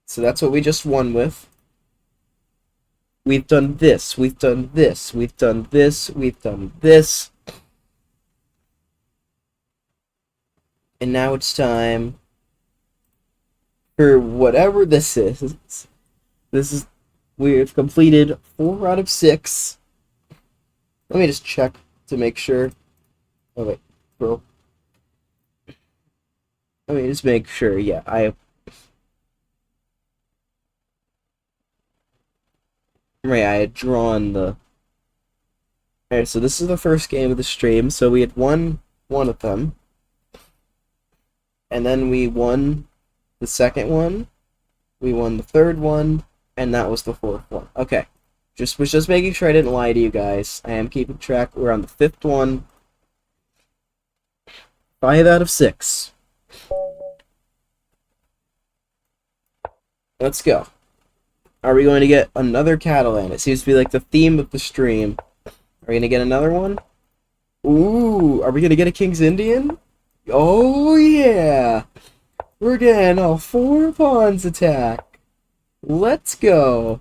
So that's what we just won with. We've done this, we've done this, we've done this, we've done this. And now it's time for whatever this is. This We've completed 4 out of 6. Let me just check to make sure. Oh wait, bro. Let me just make sure. Yeah, I had drawn the. Alright, so this is the first game of the stream. So we had won one of them, and then we won the second one. We won the third one, and that was the fourth one. Okay, was just making sure I didn't lie to you guys. I am keeping track. We're on the 5th one. 5 out of 6. Let's go. Are we going to get another Catalan? It seems to be like the theme of the stream. Are we going to get another one? Ooh, are we going to get a King's Indian? Oh, yeah. We're getting a 4 pawns attack. Let's go.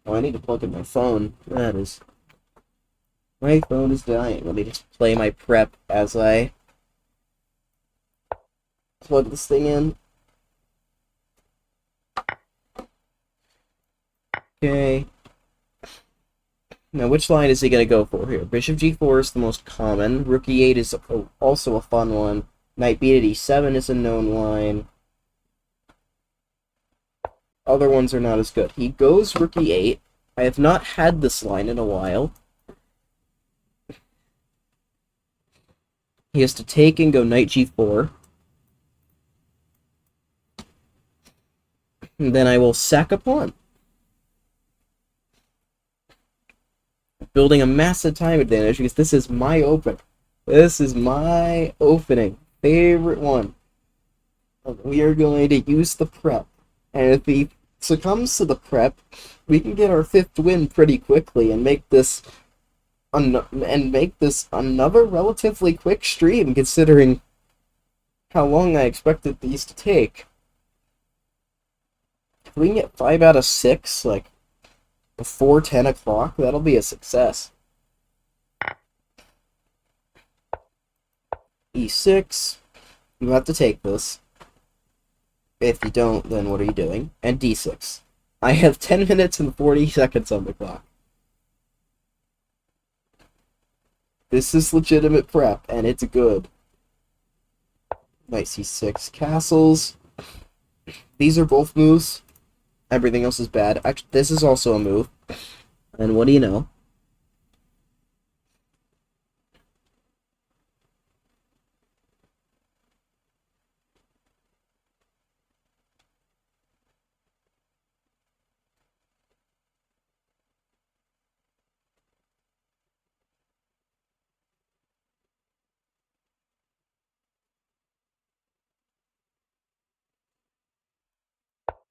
Oh, I need to plug in my phone. That is... My phone is dying. Let me just play my prep as I plug this thing in. Okay. Now, which line is he going to go for here? Bishop g4 is the most common. Rook e8 is also a fun one. Knight b to d7 is a known line. Other ones are not as good. He goes rook e8. I have not had this line in a while. He has to take and go knight g4. And then I will sack a pawn. Building a massive time advantage because this is my open. This is my opening. Favorite one. We are going to use the prep. And if he succumbs to the prep, we can get our 5th win pretty quickly and make this another relatively quick stream considering how long I expected these to take. If we can get 5 out of 6, like, before 10 o'clock, that'll be a success. e6. You have to take this. If you don't, then what are you doing? And d6. I have 10 minutes and 40 seconds on the clock. This is legitimate prep, and it's good. Knight c6 castles. These are both moves. Everything else is bad. Actually, this is also a move. And what do you know?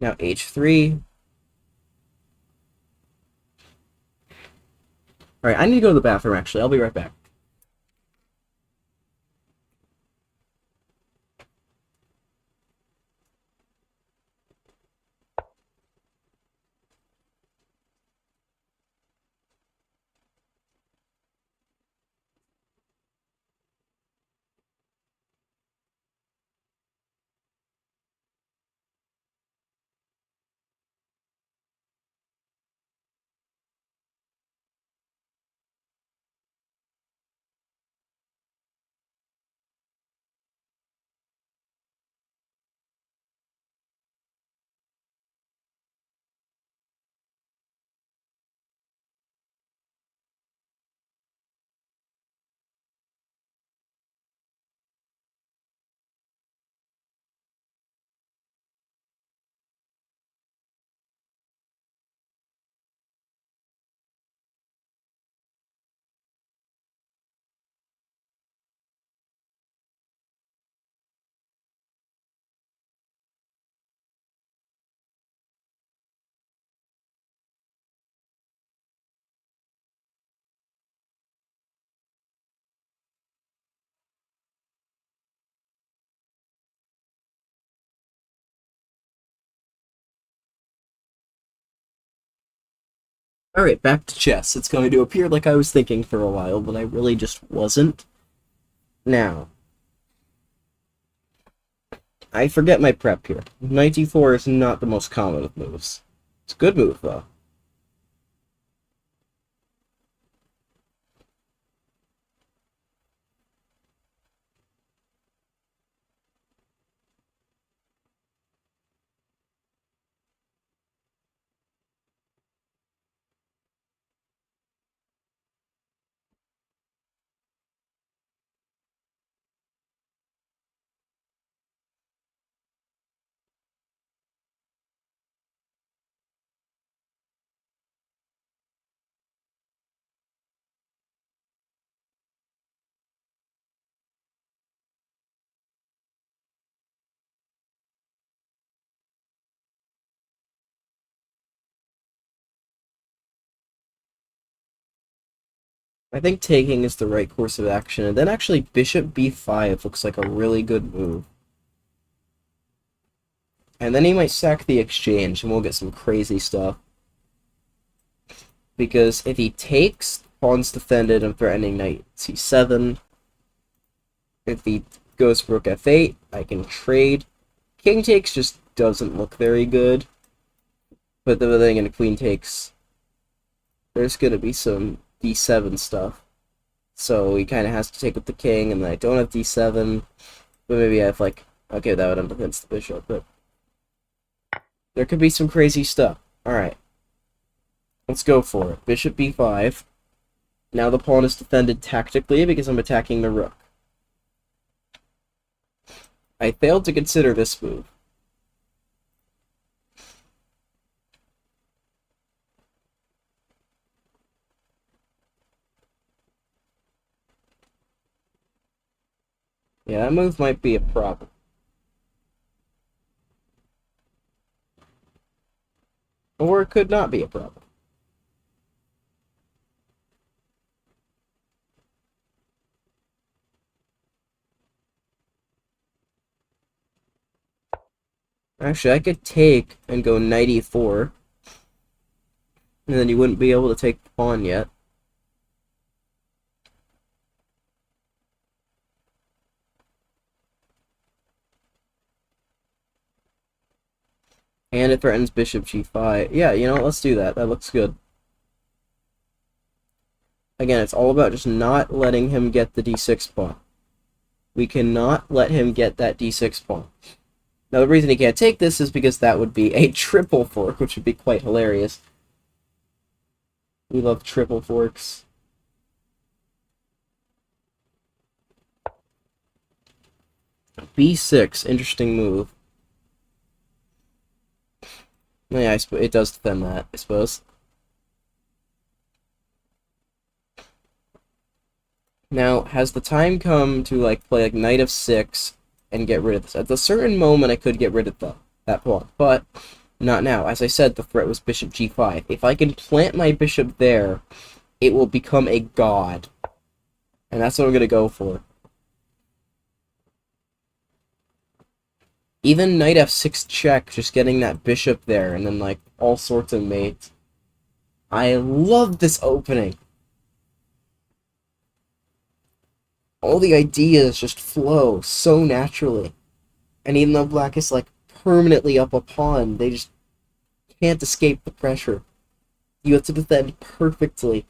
Now h3. Alright, I need to go to the bathroom, actually. I'll be right back. Alright, back to chess. It's going to appear like I was thinking for a while, but I really just wasn't. Now, I forget my prep here. Knight d4 is not the most common of moves. It's a good move, though. I think taking is the right course of action, and then actually bishop b5 looks like a really good move. And then he might sack the exchange, and we'll get some crazy stuff. Because if he takes, pawn's defended and threatening knight c7. If he goes rook f8, I can trade. King takes just doesn't look very good. But then again, queen takes, there's going to be some d7 stuff. So he kind of has to take with the king, and then I don't have d7. But maybe I have, like, okay, that would end against the bishop, but there could be some crazy stuff. Alright. Let's go for it. Bishop b5. Now the pawn is defended tactically because I'm attacking the rook. I failed to consider this move. Yeah, that move might be a problem. Or it could not be a problem. Actually, I could take and go knight e4. And then you wouldn't be able to take the pawn yet. And it threatens bishop g5. Yeah, you know what? Let's do that. That looks good. Again, it's all about just not letting him get the d6 pawn. We cannot let him get that d6 pawn. Now, the reason he can't take this is because that would be a triple fork, which would be quite hilarious. We love triple forks. b6, interesting move. Yeah, it does defend that, I suppose. Now, has the time come to, like, play, like, knight of 6 and get rid of this? At a certain moment, I could get rid of that pawn, but not now. As I said, the threat was bishop g5. If I can plant my bishop there, it will become a god. And that's what I'm going to go for. Even knight f6 check, just getting that bishop there, and then, like, all sorts of mates. I love this opening. All the ideas just flow so naturally. And even though black is, like, permanently up a pawn, they just can't escape the pressure. You have to defend perfectly.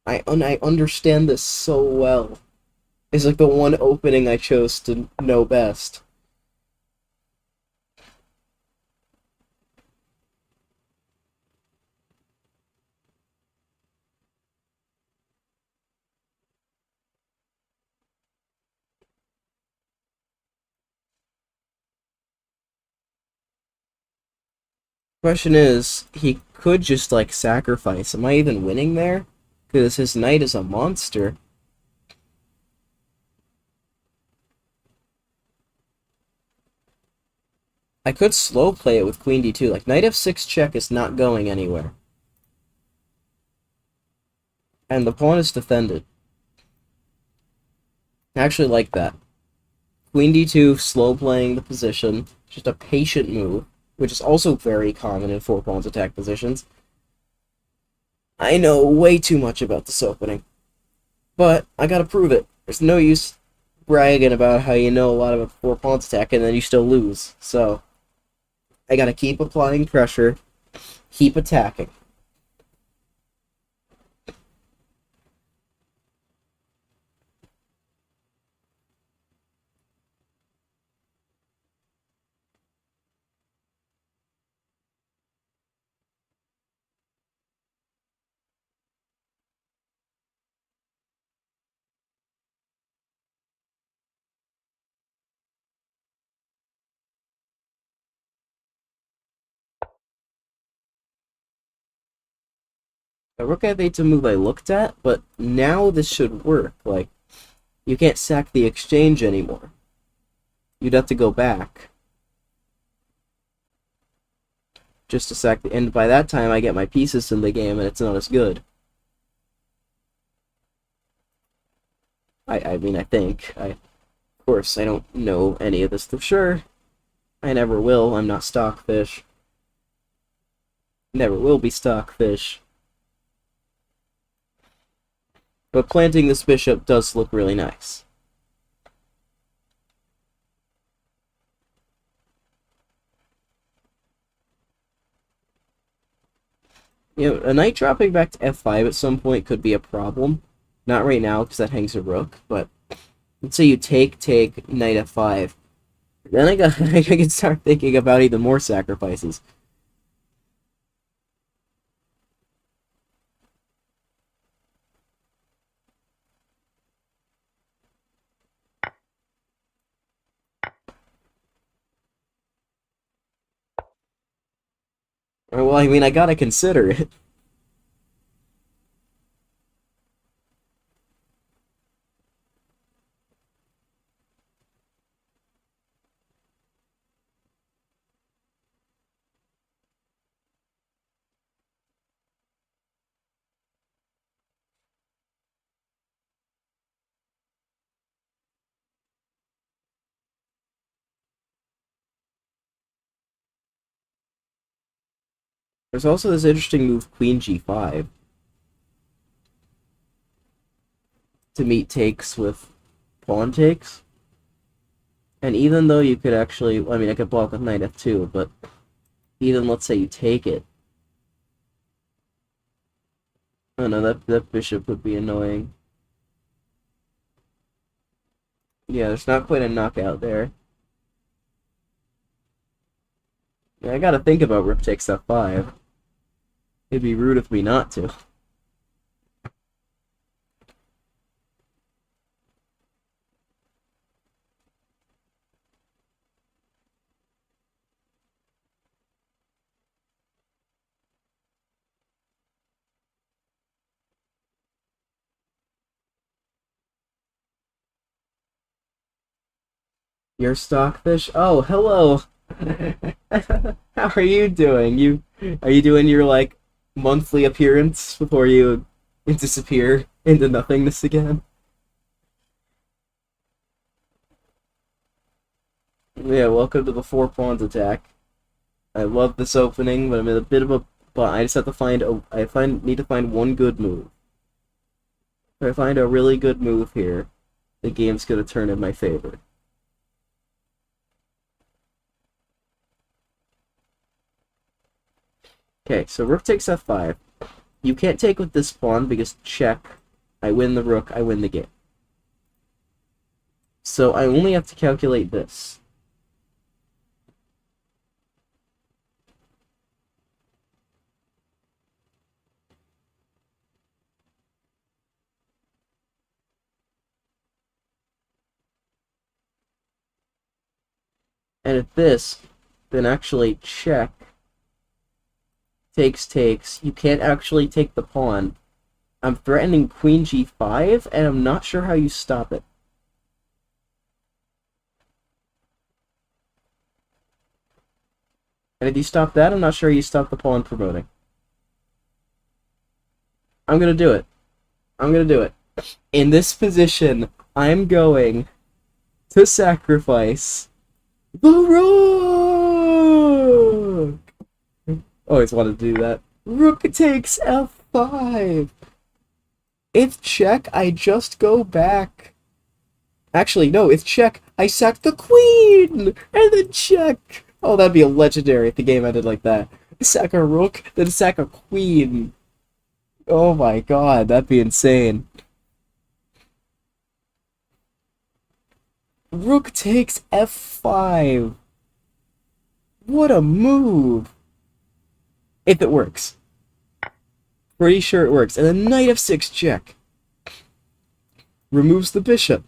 I understand this so well. It's like the one opening I chose to know best. Question is, he could just, like, sacrifice. Am I even winning there? Because his knight is a monster. I could slow play it with queen d2. Like, knight f6 check is not going anywhere. And the pawn is defended. I actually like that. Queen d2, slow playing the position. Just a patient move, which is also very common in 4 pawns attack positions. I know way too much about this opening. But I gotta prove it. There's no use bragging about how you know a lot about the four pawns attack, and then you still lose. So I gotta keep applying pressure, keep attacking. Rook f8's a move I looked at, but now this should work. Like, you can't sack the exchange anymore. You'd have to go back just to sack the... And by that time, I get my pieces in the game, and it's not as good. I mean, I think. Of course, I don't know any of this for sure. I never will. I'm not Stockfish. Never will be Stockfish. But planting this bishop does look really nice. You know, a knight dropping back to f5 at some point could be a problem. Not right now, because that hangs a rook, but let's say you take, knight f5. Then I can start thinking about even more sacrifices. Well, I mean, I gotta consider it. There's also this interesting move, queen g5, to meet takes with pawn takes. And even though you could actually, I mean, I could block with knight f2, but even let's say you take it. Oh no, that bishop would be annoying. Yeah, there's not quite a knockout there. Yeah, I gotta think about rook takes f5. It'd be rude of me not to. Your Stockfish? Oh, hello! How are you doing? Are you doing your, like, monthly appearance before you disappear into nothingness again? Yeah, welcome to the Four Pawns attack. I love this opening, but I'm in a bit of a... But I just have to find need to find one good move. If I find a really good move here, the game's gonna turn in my favor. Okay, so rook takes f5. You can't take with this pawn because check. I win the rook, I win the game. So I only have to calculate this. And if this, then actually check takes, you can't actually take the pawn. I'm threatening queen g5, and I'm not sure how you stop it. And if you stop that, I'm not sure you stop the pawn promoting. I'm gonna do it. I'm gonna do it. In this position, I'm going to sacrifice the rook! Always wanted to do that. Rook takes f5. If check, I just go back. Actually, no, it's check. I sacked the queen! And then check! Oh, that'd be a legendary if the game ended like that. Sack a rook, then sack a queen. Oh my god, that'd be insane. Rook takes f5. What a move! If it works. Pretty sure it works. And then knight f6 check. Removes the bishop.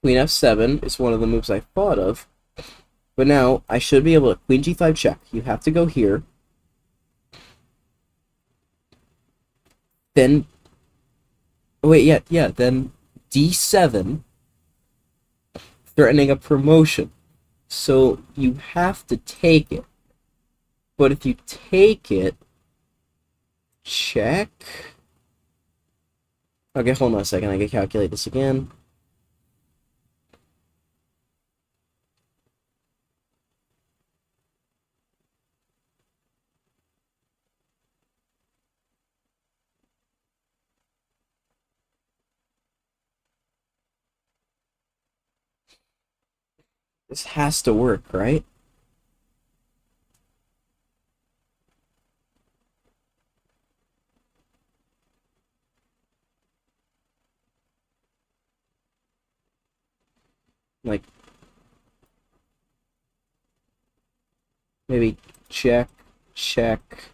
Queen f7 is one of the moves I thought of. But now, I should be able to queen g5 check. You have to go here. Then... Wait, yeah, then d7, threatening a promotion. So, you have to take it. But if you take it... Check... Okay, hold on a second, I can calculate this again. This has to work, right? Like, maybe check, check.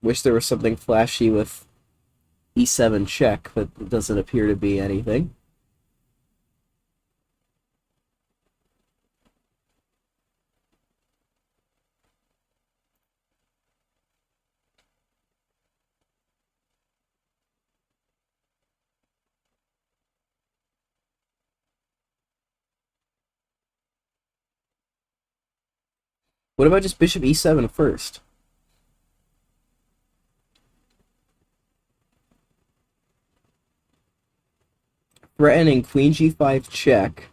Wish there was something flashy with e7 check, but it doesn't appear to be anything. What about just bishop e7 first? Threatening queen g5 check,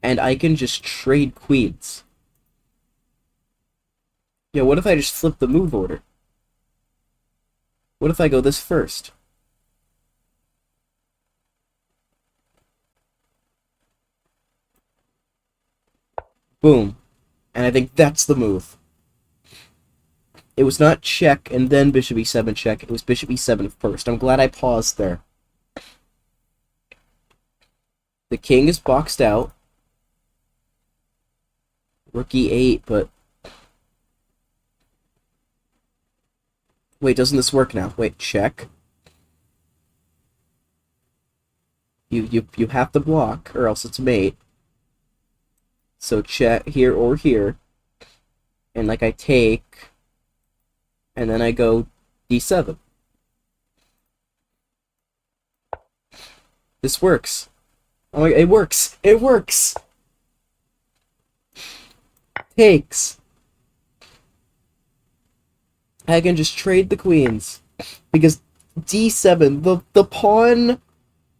and I can just trade queens. Yeah, what if I just flip the move order? What if I go this first? Boom. And I think that's the move. It was not check and then bishop e7 check, it was bishop e7 first. I'm glad I paused there. The king is boxed out. Rook e8, but... Wait, doesn't this work now? Wait, check. You have to block, or else it's mate. So check here or here. And like I take... And then I go d7. This works. Oh my, it works! It works! Takes. I can just trade the queens. Because d7, the pawn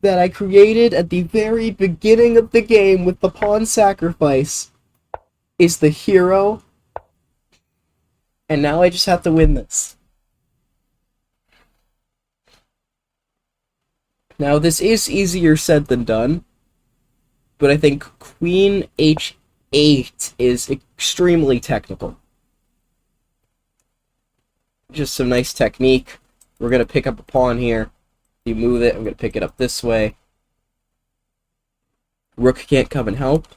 that I created at the very beginning of the game with the pawn sacrifice, is the hero. And now I just have to win this. Now, this is easier said than done, but I think queen h8 is extremely technical. Just some nice technique. We're going to pick up a pawn here. You move it, I'm going to pick it up this way. Rook can't come and help.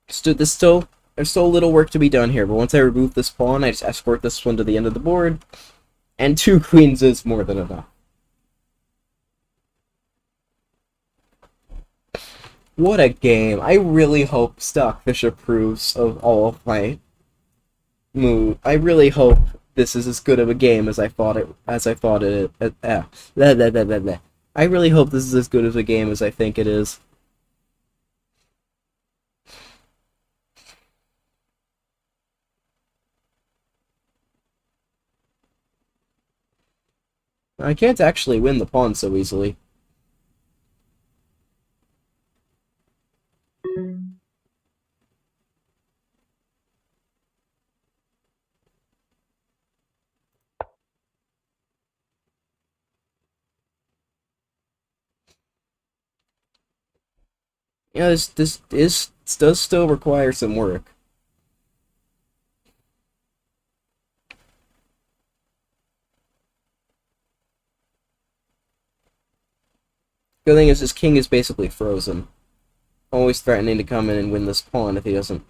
There's still a little work to be done here, but once I remove this pawn, I just escort this one to the end of the board, and 2 queens is more than enough. What a game. I really hope Stockfish approves of all of my move. I really hope this is as good of a game as I thought it. I really hope this is as good of a game as I think it is. I can't actually win the pawn so easily. Yeah, this does still require some work. Good thing is his king is basically frozen, always threatening to come in and win this pawn if he doesn't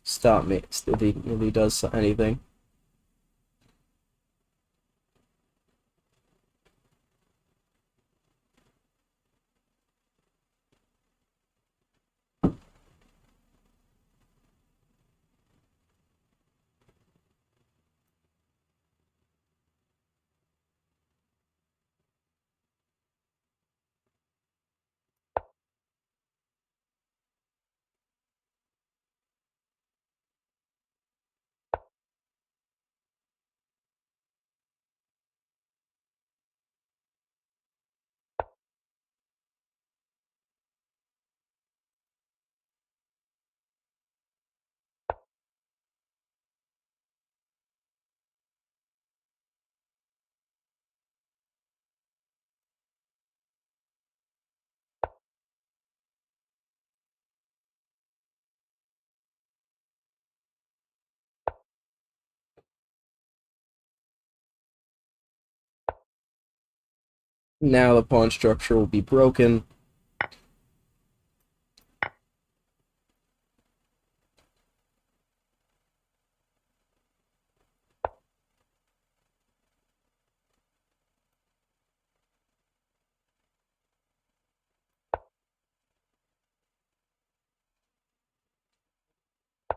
stop me. If he does anything. Now the pawn structure will be broken.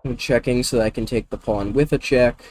I'm checking so that I can take the pawn with a check.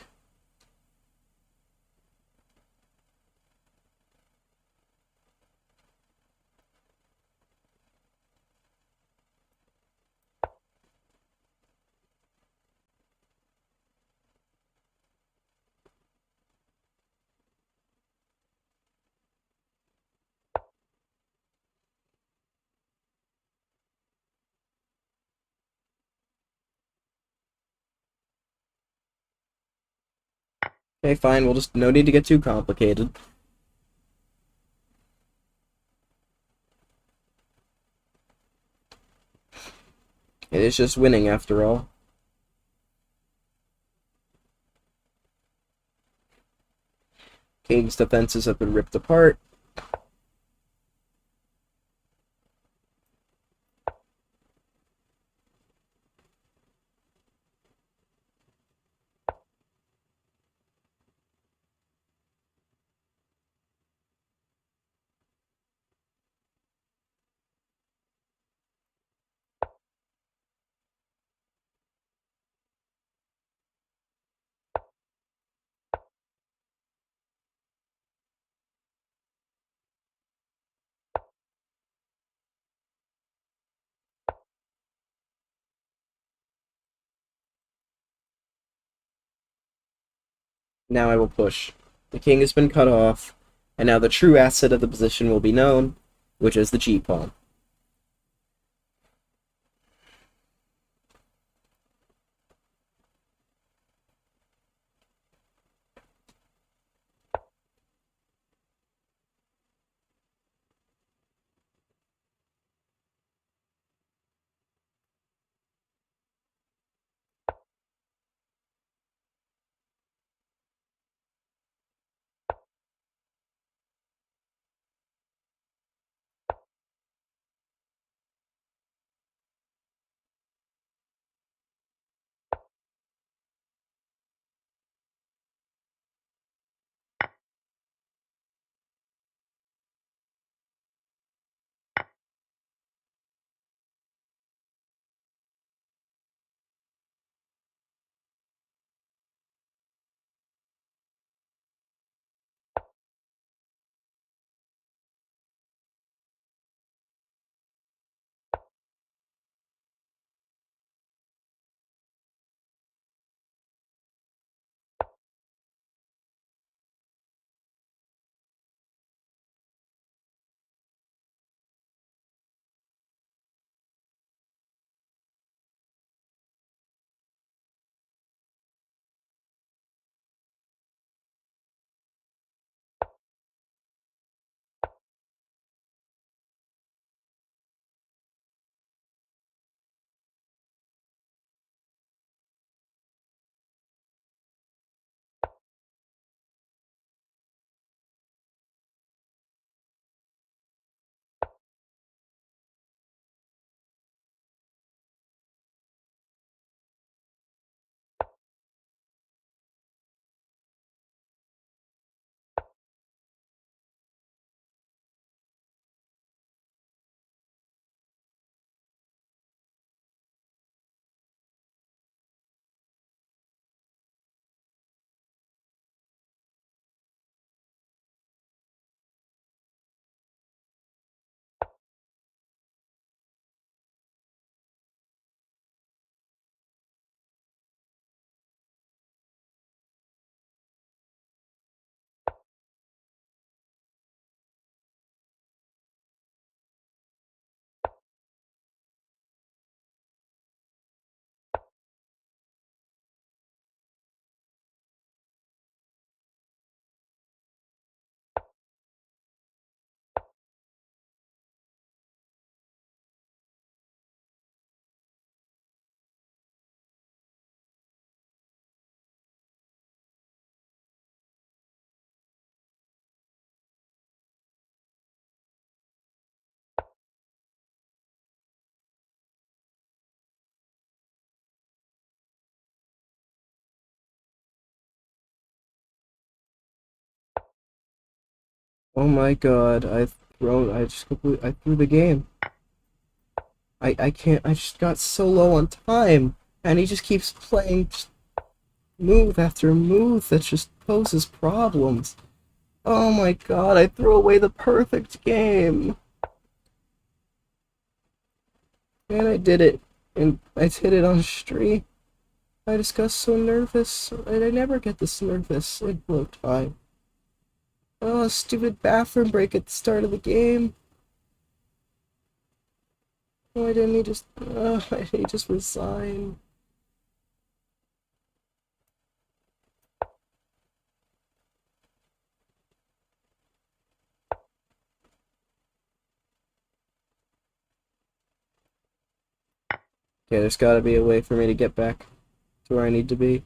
Okay, fine, we'll just no need to get too complicated. It is just winning after all. King's defenses have been ripped apart. Now I will push. The king has been cut off, and now the true asset of the position will be known, which is the g-pawn. Oh my god, I threw the game. I can't, I just got so low on time, and he just keeps playing just move after move that just poses problems. Oh my god, I threw away the perfect game. And I did it, and I hit it on stream. I just got so nervous, and I never get this nervous in low time. Oh, stupid bathroom break at the start of the game. Why didn't he just, why didn't he just resign? Okay, there's gotta be a way for me to get back to where I need to be.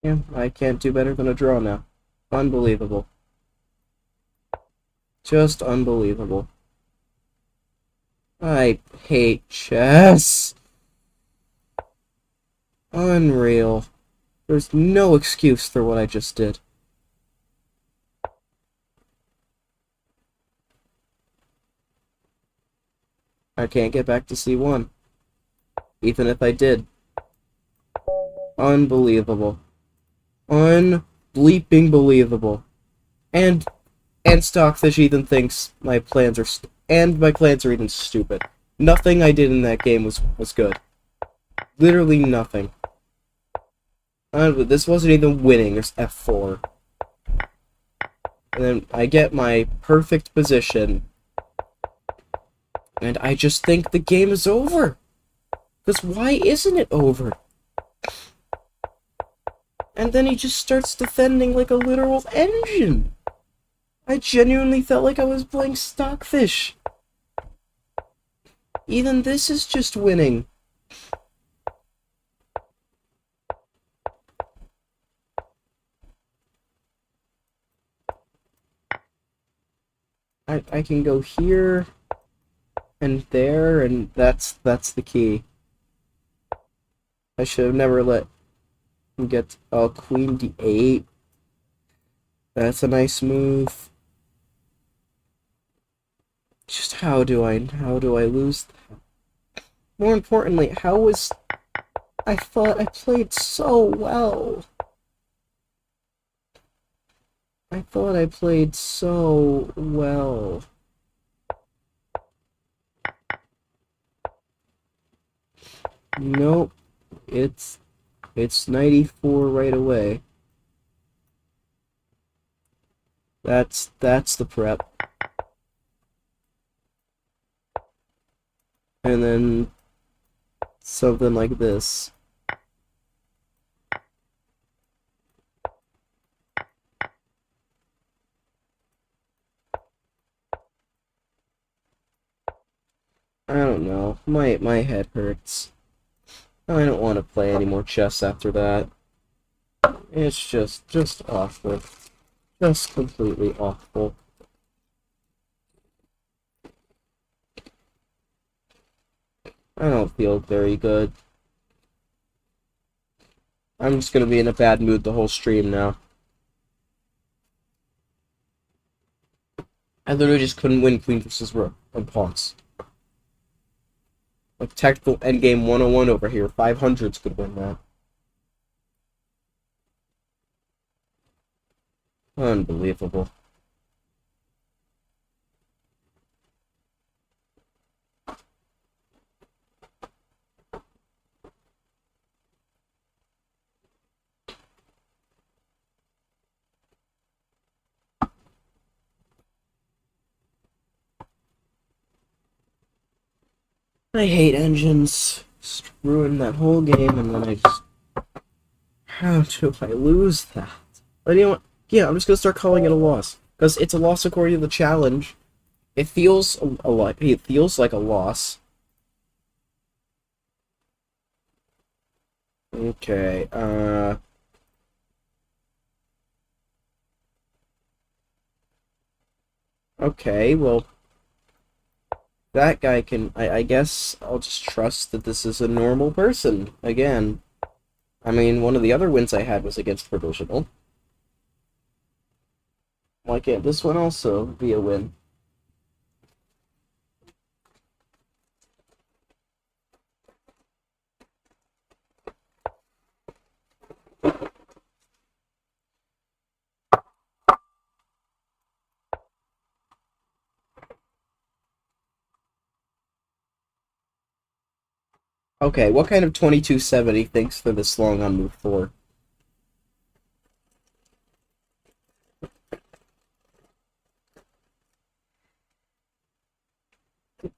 Yeah, I can't do better than a draw now. Unbelievable. Just unbelievable. I hate chess. Unreal. There's no excuse for what I just did. I can't get back to C1. Even if I did. Unbelievable. Unbleeping believable. And Stockfish even thinks my plans are my plans are even stupid. Nothing I did in that game was good. Literally nothing. This wasn't even winning. There's F4. And then I get my perfect position. And I just think the game is over. Because why isn't it over? And then he just starts defending like a literal engine. I genuinely felt like I was playing Stockfish. Even this is just winning. I can go here and there, and that's the key. I should have never let him get Queen D8. That's a nice move. Just how do I lose that? More importantly, I thought I played so well. I thought I played so well. Nope. It's 94 right away. That's the prep. And then something like this. I don't know. My head hurts. I don't want to play any more chess after that. It's just awful. Just completely awful. I don't feel very good. I'm just gonna be in a bad mood the whole stream now. I literally just couldn't win Queen versus Rook and Pawns. Like tactical endgame 101 over here. 500s could win that. Unbelievable. I hate engines. Just ruin that whole game, and then I just. How do I lose that? But you know what? Yeah, I'm just gonna start calling it a loss. Because it's a loss according to the challenge. It feels a lot. It feels like a loss. Okay, okay, well, that guy can. I guess I'll just trust that this is a normal person again. I mean, one of the other wins I had was against Provisional. Why can't this one also be a win? Okay, what kind of 2270 thinks they're this long on move 4?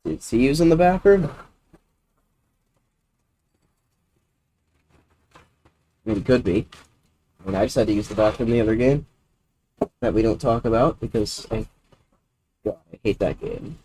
Is he using the bathroom? I mean, he could be. I mean, I just had to use the bathroom the other game that we don't talk about because God, I hate that game.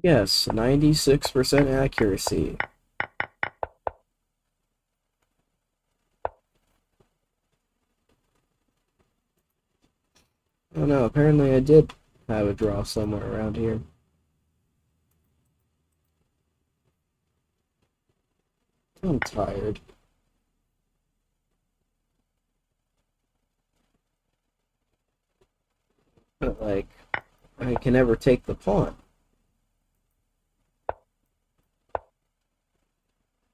Yes, 96% accuracy. Oh no, apparently I did have a draw somewhere around here. I'm tired. But, like, I can never take the pawn.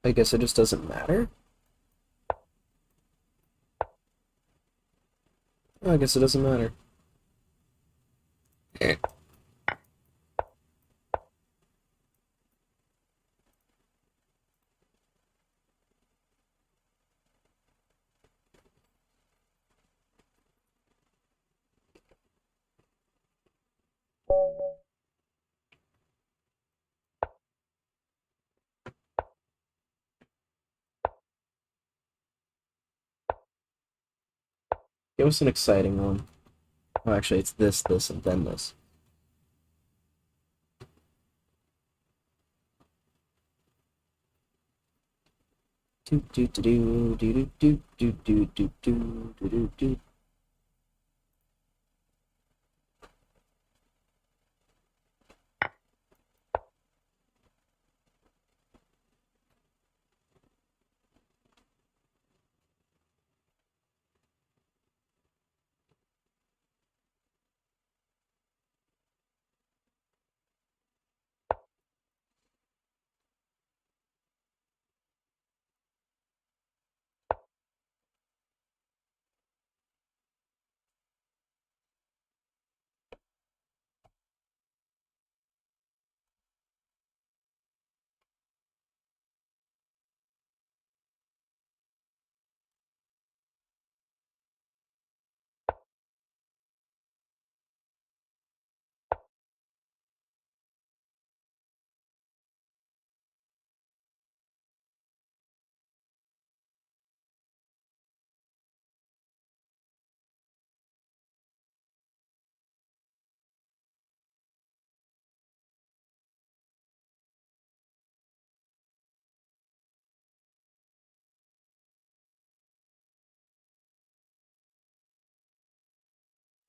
I guess it just doesn't matter? Oh, I guess it doesn't matter. It was an exciting one. Oh, actually, it's this, this, and then this. Do do do do do do do do do do do do do.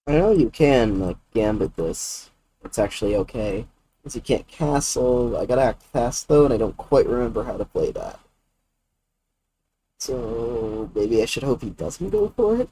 I know you can, like, gambit this. It's actually okay. Because you can't castle. I gotta act fast, though, and I don't quite remember how to play that. So, maybe I should hope he doesn't go for it?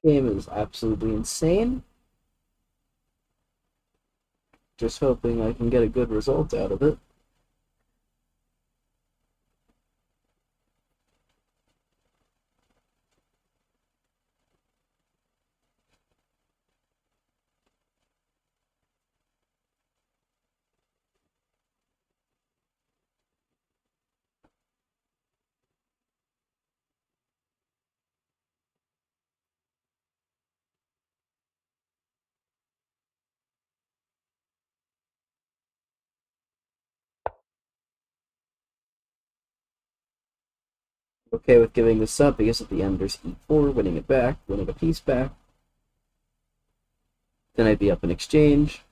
Game is absolutely insane. Just hoping I can get a good result out of it. Okay with giving this up because at the end there's e4, winning it back, winning a piece back. Then I'd be up in exchange.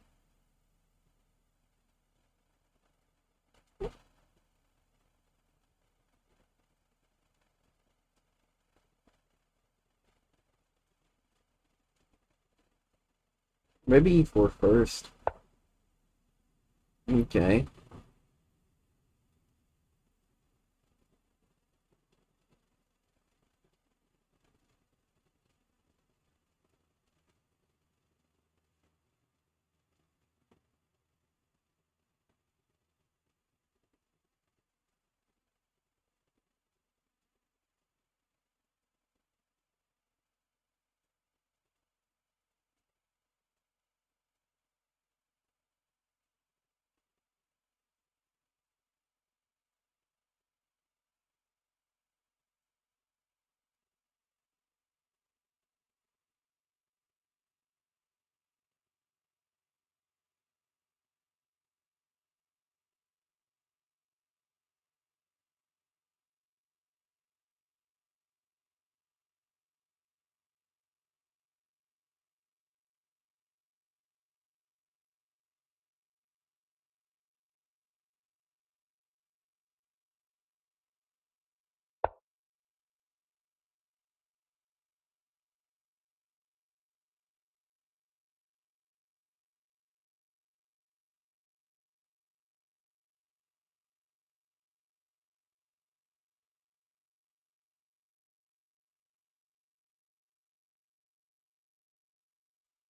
Maybe e4 first. Okay.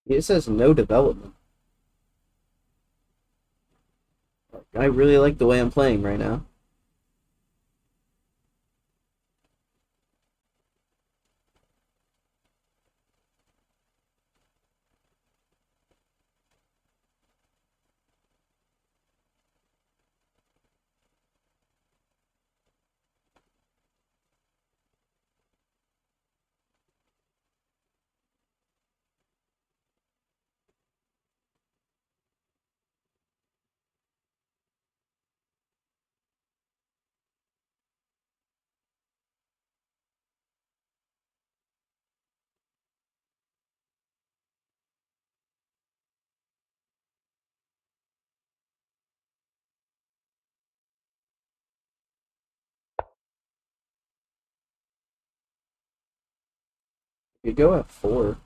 It says no development. I really like the way I'm playing right now. You go at 4.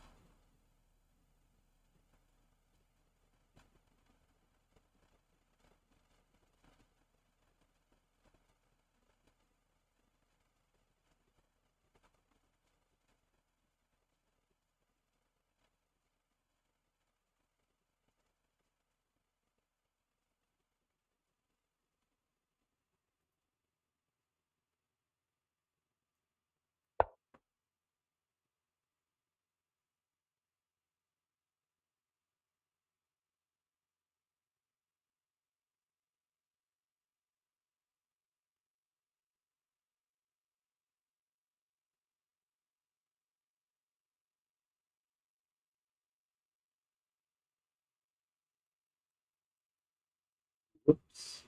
Oops.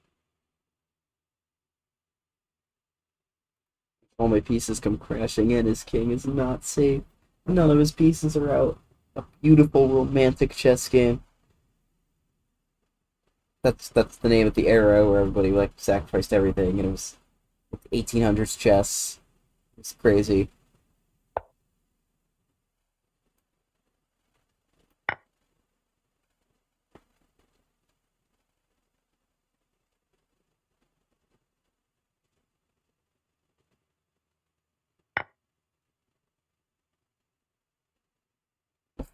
All my pieces come crashing in. His king is not safe. None of his pieces are out. A beautiful romantic chess game. That's the name of the era where everybody like sacrificed everything, and it was 1800s chess. It's crazy.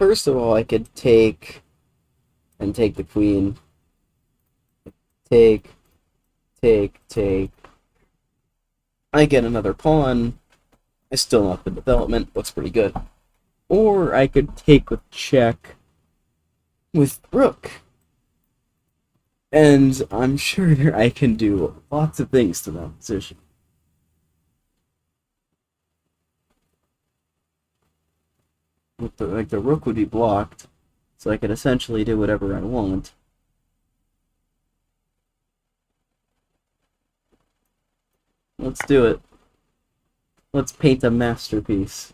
First of all, I could take and take the queen. Take, take. I get another pawn. I still not the development. Looks pretty good. Or I could take with check with rook. And I'm sure I can do lots of things to that position. With the rook would be blocked, so I could essentially do whatever I want. Let's do it. Let's paint a masterpiece.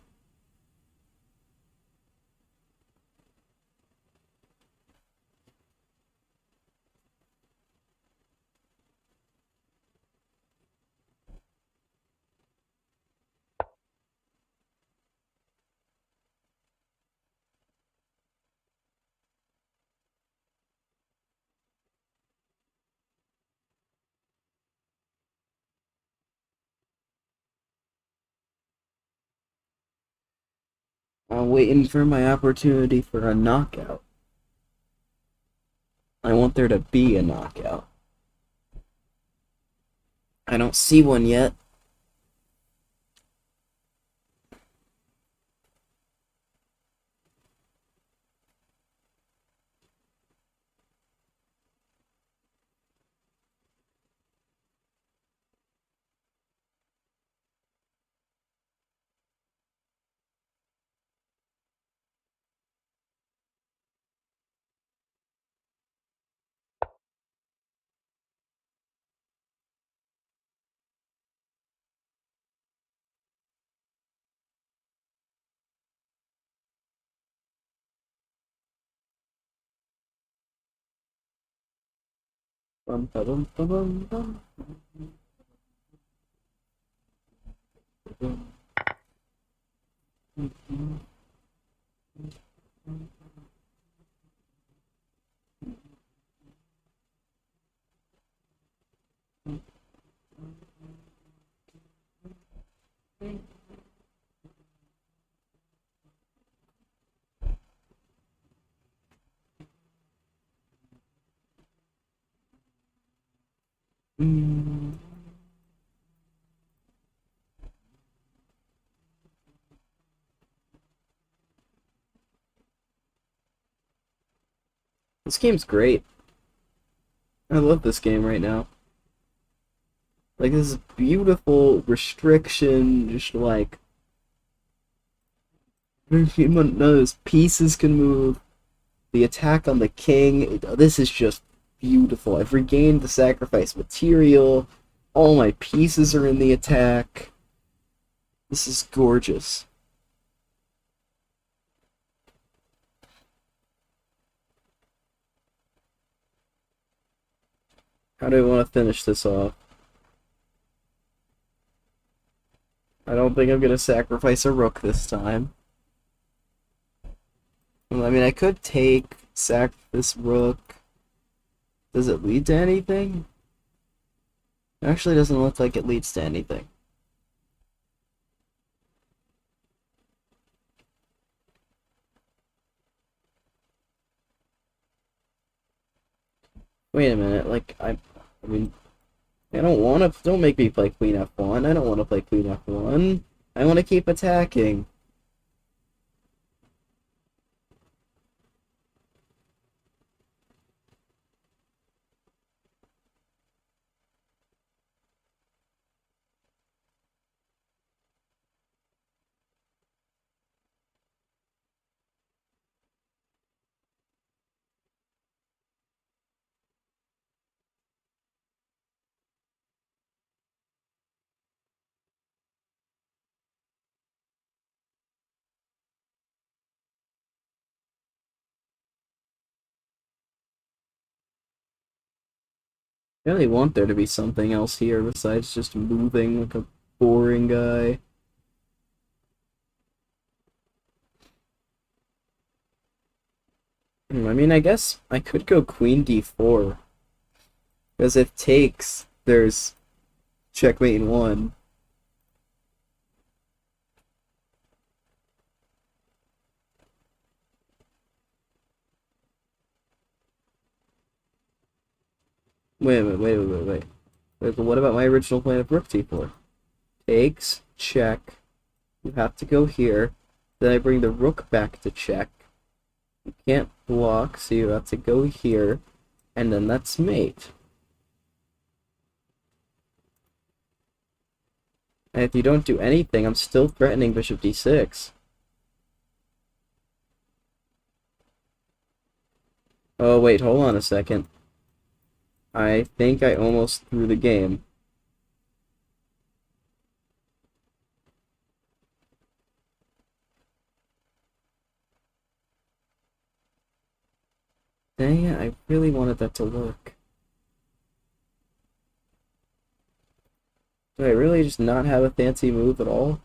I'm waiting for my opportunity for a knockout. I want there to be a knockout. I don't see one yet. Bum, ba-dum, ba-dum, bum. This game's great. I love this game right now. Like, this is beautiful restriction, just like none of those pieces can move. The attack on the king, this is just beautiful. I've regained the sacrifice material. All my pieces are in the attack. This is gorgeous. How do I want to finish this off? I don't think I'm going to sacrifice a rook this time. Well, I mean, I could sack this rook. Does it lead to anything? It actually doesn't look like it leads to anything. Wait a minute, like, I mean, I don't make me play Queen F1. I don't want to play Queen F1. I want to keep attacking. I really want there to be something else here besides just moving like a boring guy. I mean, I guess I could go Queen D4. Because if takes, there's checkmate in one. Wait. But what about my original plan of rook d4? Takes, check. You have to go here. Then I bring the rook back to check. You can't block, so you have to go here. And then that's mate. And if you don't do anything, I'm still threatening bishop d6. Oh, wait, hold on a second. I think I almost threw the game. Dang it, I really wanted that to work. Do I really just not have a fancy move at all?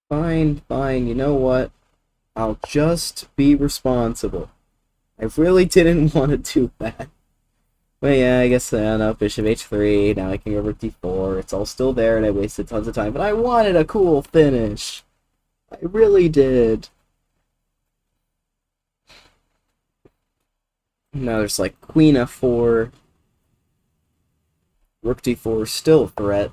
Fine, you know what? I'll just be responsible. I really didn't want to do that. But yeah, I guess I don't know, bishop h3, now I can go rook d4, it's all still there and I wasted tons of time, but I wanted a cool finish. I really did. Now there's like queen f4, rook d4 still a threat.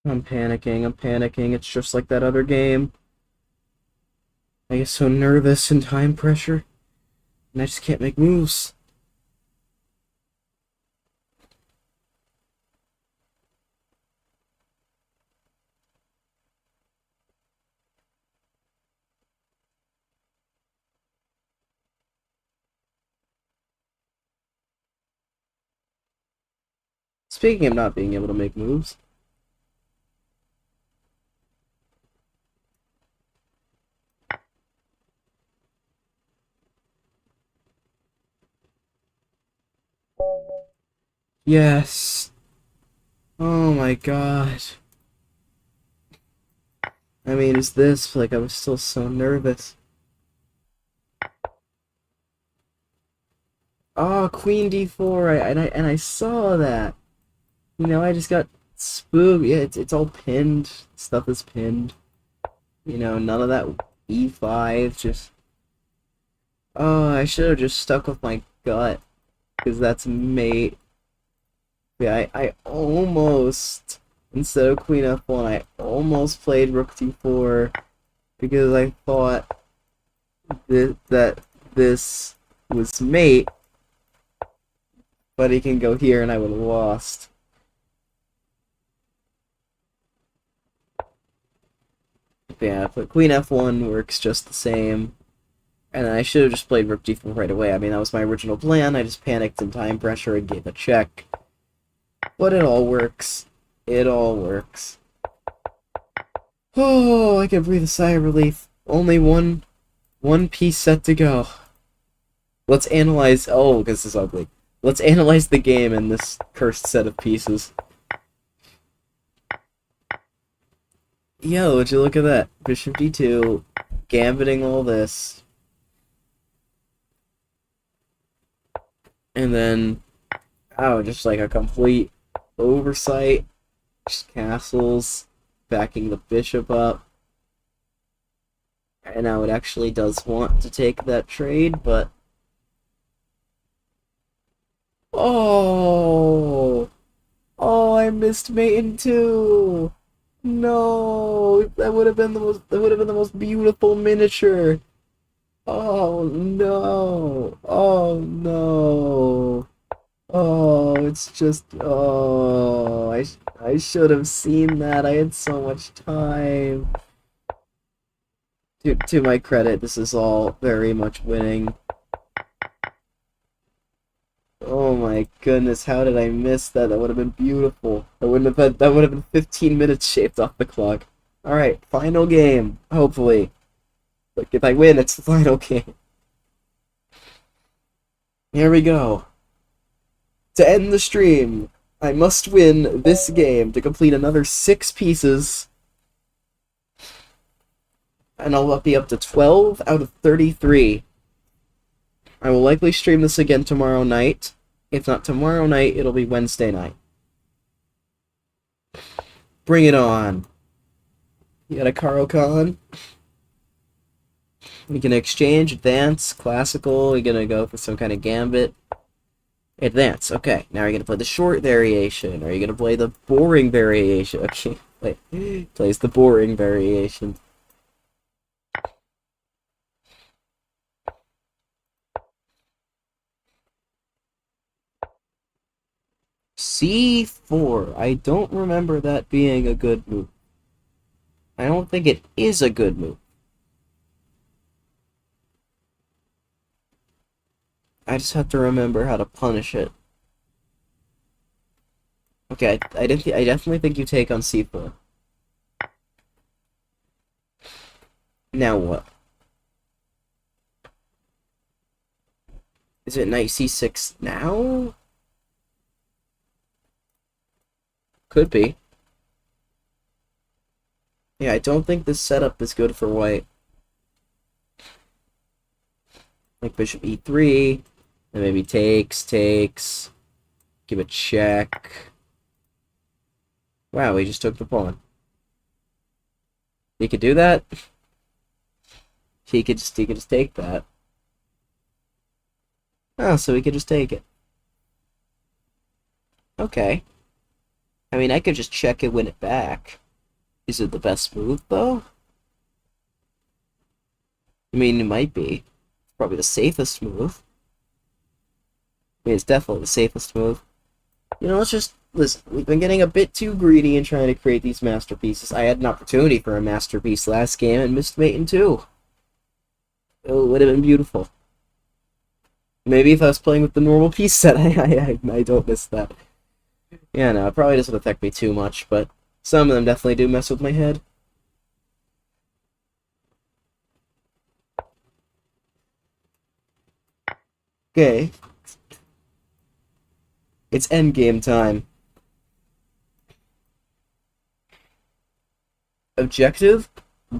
I'm panicking, it's just like that other game. I get so nervous and time pressure, and I just can't make moves. Speaking of not being able to make moves, yes. Oh my god. I mean, is this like I was still so nervous? Oh, queen d4, and I saw that. You know, I just got spooked. Yeah, it's all pinned. Stuff is pinned. You know, none of that e5. Just oh, I should have just stuck with my gut, because that's mate. Yeah, I almost, instead of queen f1, I almost played rook d4 because I thought that this was mate, but he can go here and I would have lost. Yeah, but queen f1 works just the same. And I should have just played rook d4 right away. I mean, that was my original plan. I just panicked in time pressure and gave a check. But it all works. It all works. Oh, I can breathe a sigh of relief. Only one piece set to go. Let's analyze... Oh, this is ugly. Let's analyze the game in this cursed set of pieces. Yo, would you look at that? Bishop d2, gambiting all this. And then... Oh, just like a complete oversight. Just castles, backing the bishop up. And now it actually does want to take that trade, but... Oh! Oh, I missed mate in two! No! That would have been the most beautiful miniature! Oh no! Oh no! Oh, it's just, oh, I should have seen that. I had so much time. To my credit, this is all very much winning. Oh my goodness, how did I miss that? That would have been beautiful. That would have been 15 minutes shaved off the clock. Alright, final game, hopefully. Like, if I win, it's the final game. Here we go. To end the stream, I must win this game to complete another 6 pieces. And I'll be up to 12 out of 33. I will likely stream this again tomorrow night. If not tomorrow night, it'll be Wednesday night. Bring it on. You got a Caro-Kann. We can exchange, advance, classical. You're gonna go for some kind of gambit. Advance. Okay, now you're gonna play the short variation. Or are you gonna play the boring variation? Okay, plays the boring variation. C4. I don't remember that being a good move. I don't think it is a good move. I just have to remember how to punish it. Okay, I definitely think you take on C4. Now what? Is it knight C6 now? Could be. Yeah, I don't think this setup is good for white. Like bishop E3, and maybe takes, give a check. Wow, he just took the pawn. He could do that. He could just take that. Oh, so he could just take it. Okay. I mean, I could just check and win it back. Is it the best move, though? I mean, it might be. It's probably the safest move. I mean, it's definitely the safest move. You know, let's just... Listen, we've been getting a bit too greedy in trying to create these masterpieces. I had an opportunity for a masterpiece last game and missed mate in two. It would have been beautiful. Maybe if I was playing with the normal piece set, I don't miss that. Yeah, no, it probably doesn't affect me too much, but some of them definitely do mess with my head. Okay. It's endgame time. Objective: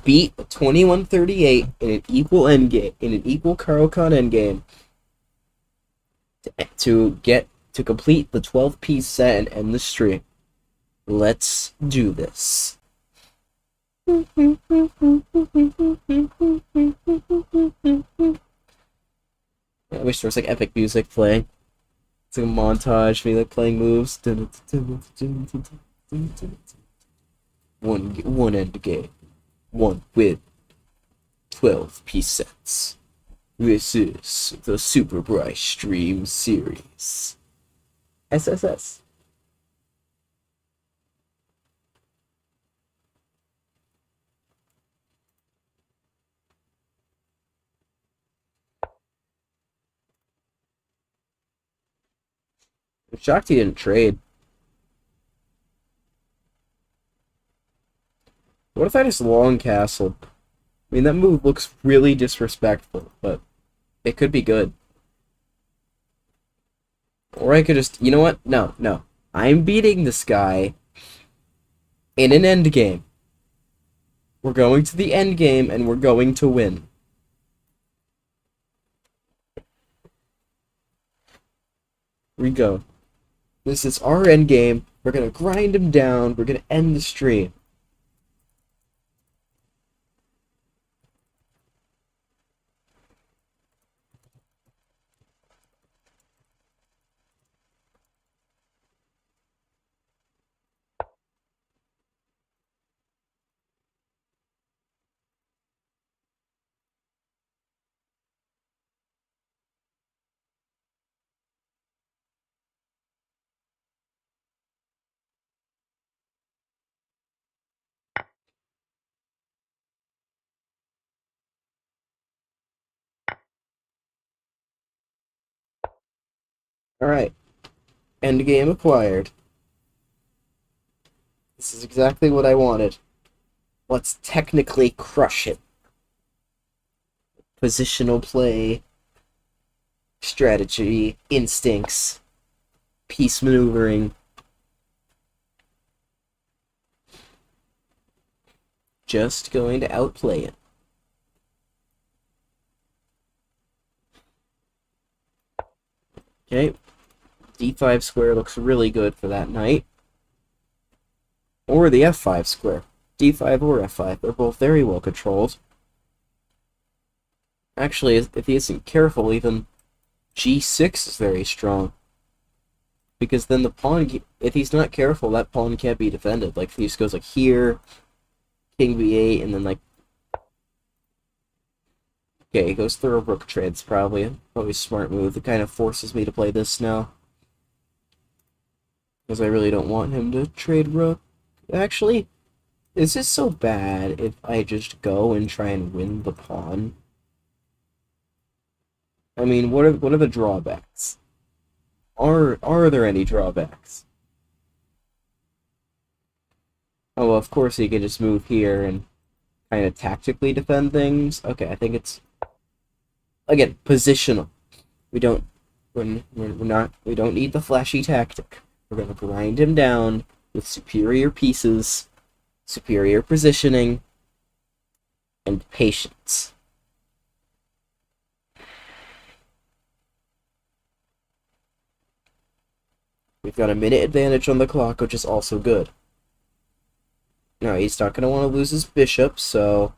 beat 2138 in an equal endgame, in an equal Caro-Kann endgame. To complete the 12-piece set and end the stream. Let's do this. I wish there was like epic music playing. It's like a montage, me like playing moves. One end game. One win. 12-piece sets. This is the Super Bright Stream Series. SSS. I'm shocked he didn't trade. What if I just long castled? I mean, that move looks really disrespectful, but it could be good. Or I could just... You know what? No. I'm beating this guy in an endgame. We're going to the endgame, and we're going to win. Here we go. This is our endgame. We're gonna grind him down. We're gonna end the stream. Alright. Endgame acquired. This is exactly what I wanted. Let's technically crush it. Positional play, strategy, instincts, piece maneuvering. Just going to outplay it. Okay. D5 square looks really good for that knight. Or the F5 square. D5 or F5. They're both very well controlled. Actually, if he isn't careful, even G6 is very strong. Because then the pawn, if he's not careful, that pawn can't be defended. Like, if he just goes like here, King B8, and then like... Okay, he goes through a rook trades, probably a smart move. It kind of forces me to play this now. Because I really don't want him to trade rook. Actually, is this so bad if I just go and try and win the pawn? I mean, what are the drawbacks? Are there any drawbacks? Oh, well, of course he can just move here and kind of tactically defend things. Okay, I think it's again positional. We don't we don't need the flashy tactic. We're gonna grind him down with superior pieces, superior positioning, and patience. We've got a minute advantage on the clock, which is also good. Now, he's not going to want to lose his bishop, so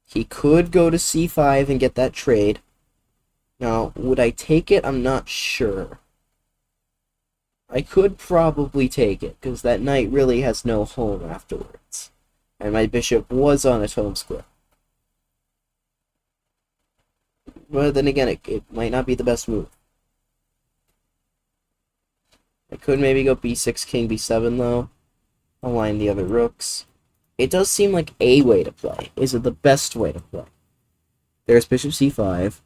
he could go to c5 and get that trade. Now, would I take it? I'm not sure. I could probably take it, because that knight really has no home afterwards. And my bishop was on its home square. But then again, it might not be the best move. I could maybe go b6, king b7, though. Align the other rooks. It does seem like a way to play. Is it the best way to play? There's bishop c5.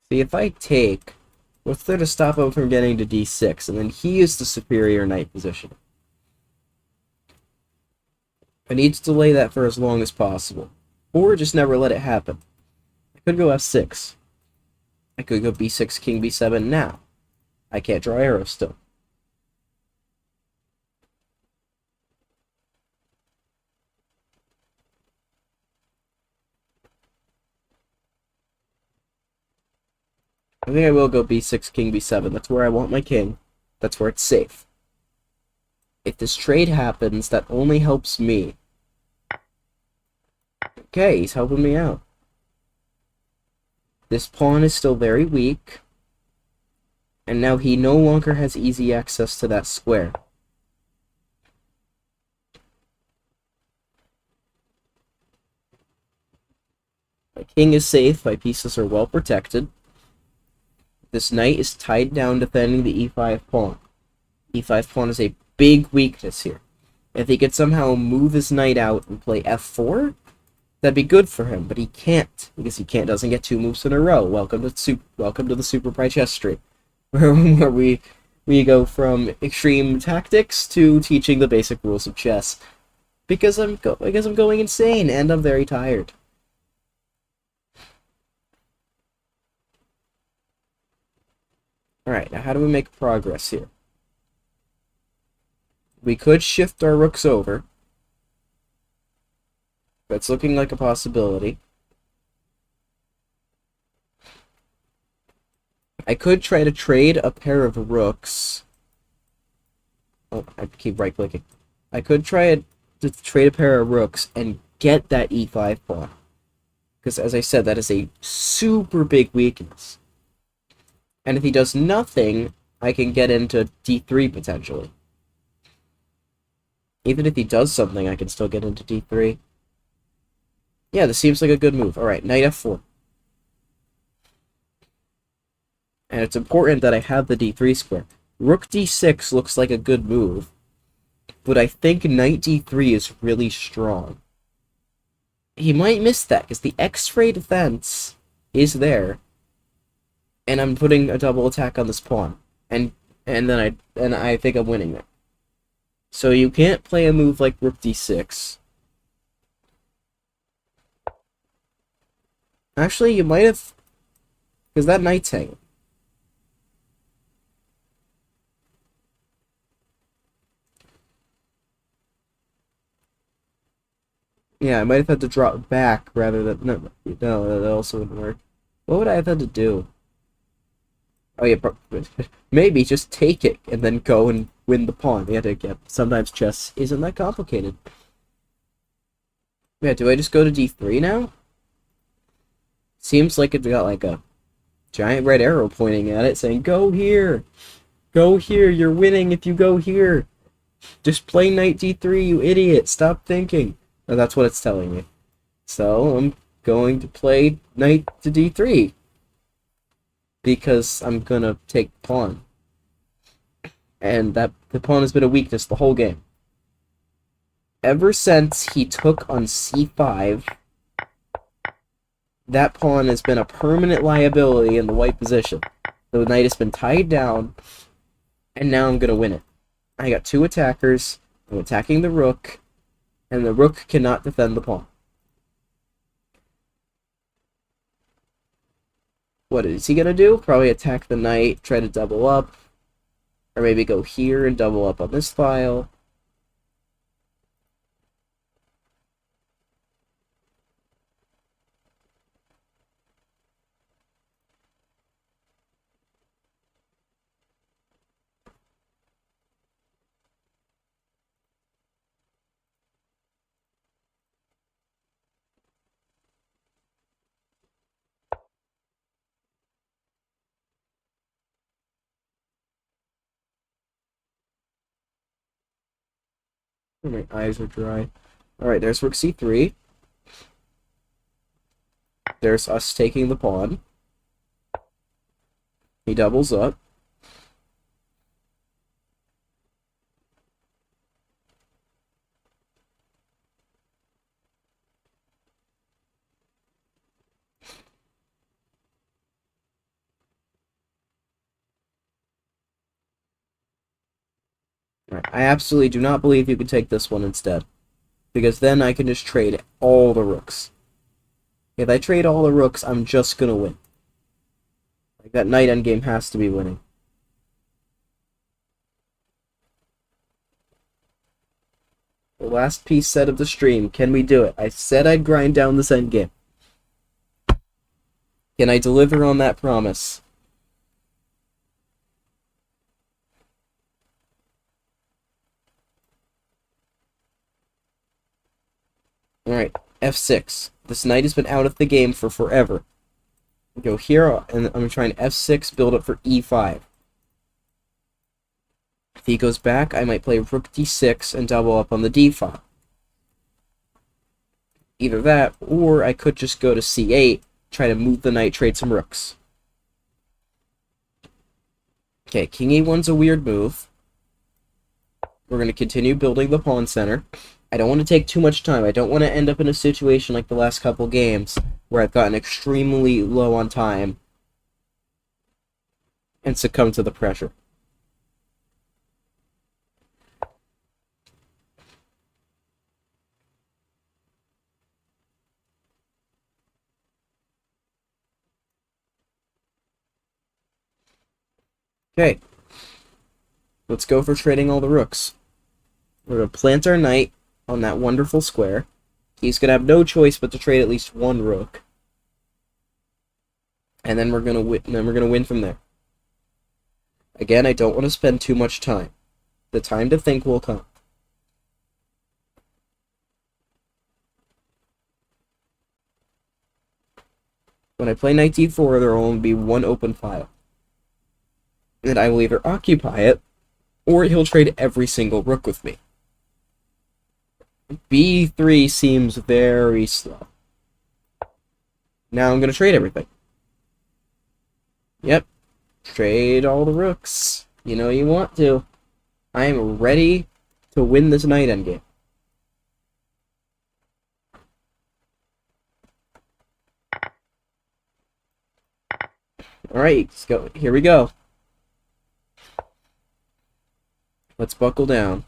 See, if I take, what's there to stop him from getting to d6? And then he is the superior knight position. I need to delay that for as long as possible. Or just never let it happen. I could go f6. I could go b6, king b7 now. I can't draw arrows still. I think I will go b6, king b7. That's where I want my king. That's where it's safe. If this trade happens, that only helps me. Okay, he's helping me out. This pawn is still very weak. And now he no longer has easy access to that square. My king is safe, my pieces are well protected. This knight is tied down defending the e5 pawn. E5 pawn is a big weakness here. If he could somehow move his knight out and play f4, that'd be good for him, but he can't, because he doesn't get two moves in a row. Welcome to the Super Pry Chess Stream, where we go from extreme tactics to teaching the basic rules of chess. Because I'm going insane and I'm very tired. Alright, now how do we make progress here? We could shift our rooks over. That's looking like a possibility. I could try to trade a pair of rooks. Oh, I keep right-clicking. I could try to trade a pair of rooks and get that e5 pawn. Because, as I said, that is a super big weakness. And if he does nothing, I can get into d3 potentially. Even if he does something, I can still get into d3. Yeah, this seems like a good move. Alright, knight f4. And it's important that I have the d3 square. Rook d6 looks like a good move, but I think knight d3 is really strong. He might miss that, because the x-ray defense is there, and I'm putting a double attack on this pawn, and then I think I'm winning it. So you can't play a move like rook d6. Actually, you might have, because that knight's hanging. Yeah, I might have had to drop back rather than... No, that also wouldn't work. What would I have had to do? Oh, yeah, maybe just take it and then go and win the pawn. Yeah, sometimes chess isn't that complicated. Yeah, do I just go to d3 now? Seems like it's got like a giant red arrow pointing at it saying, go here! Go here, you're winning if you go here! Just play knight d3, you idiot! Stop thinking! Oh, that's what it's telling me. So, I'm going to play knight to d3. Because I'm gonna take pawn. And the pawn has been a weakness the whole game. Ever since he took on c5, that pawn has been a permanent liability in the white position. The knight has been tied down, and now I'm gonna win it. I got two attackers, I'm attacking the rook, and the rook cannot defend the pawn. What is he gonna do? Probably attack the knight, try to double up, or maybe go here and double up on this file. My eyes are dry. Alright, there's rook c3. There's us taking the pawn. He doubles up. Right. I absolutely do not believe you can take this one instead. Because then I can just trade all the rooks. If I trade all the rooks, I'm just gonna win. Like, that knight endgame has to be winning. The last piece set of the stream. Can we do it? I said I'd grind down this endgame. Can I deliver on that promise? Alright, f6. This knight has been out of the game for forever. Go here, and I'm trying f6, build up for e5. If he goes back, I might play rook d6 and double up on the d file. Either that, or I could just go to c8, try to move the knight, trade some rooks. Okay, king e1's a weird move. We're going to continue building the pawn center. I don't want to take too much time. I don't want to end up in a situation like the last couple games where I've gotten extremely low on time and succumb to the pressure. Okay. Let's go for trading all the rooks. We're going to plant our knight on that wonderful square. He's going to have no choice but to trade at least one rook. And then we're going to win, win from there. Again, I don't want to spend too much time. The time to think will come. When I play knight d4, there will only be one open file. And I will either occupy it, or he'll trade every single rook with me. b3 seems very slow. Now I'm going to trade everything. Yep. Trade all the rooks. You know you want to. I am ready to win this knight endgame. Alright, let's go. Here we go. Let's buckle down.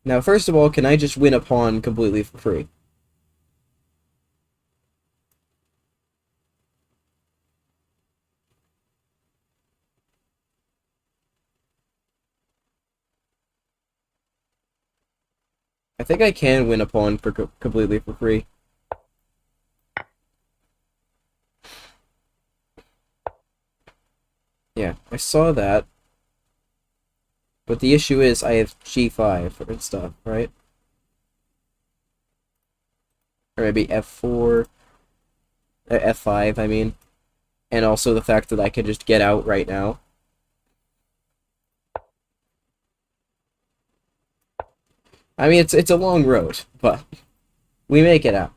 Now, first of all, can I just win a pawn completely for free? I think I can win a pawn for completely for free. Yeah, I saw that. But the issue is I have g5 and stuff, right? Or maybe f4, f5, I mean. And also the fact that I could just get out right now. I mean, it's a long road, but we make it out.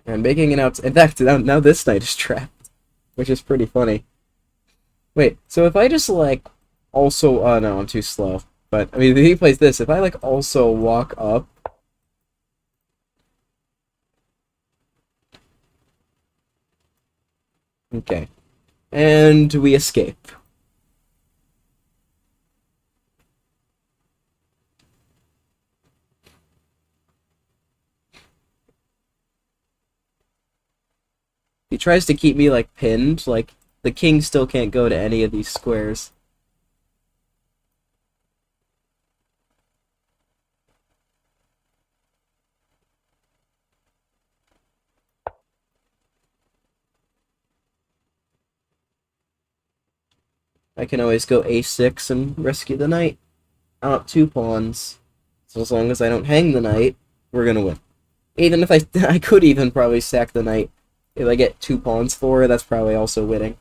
And making it out. In fact, now this knight is trapped, which is pretty funny. Wait, so if I just like also, no, I'm too slow. But I mean, if he plays this, if I like also walk up. Okay, and we escape. He tries to keep me, like, pinned. Like, the king still can't go to any of these squares. I can always go a6 and rescue the knight. I'm up 2 pawns. So as long as I don't hang the knight, we're gonna win. Even if I could even probably sack the knight. If I get 2 pawns for it, that's probably also winning.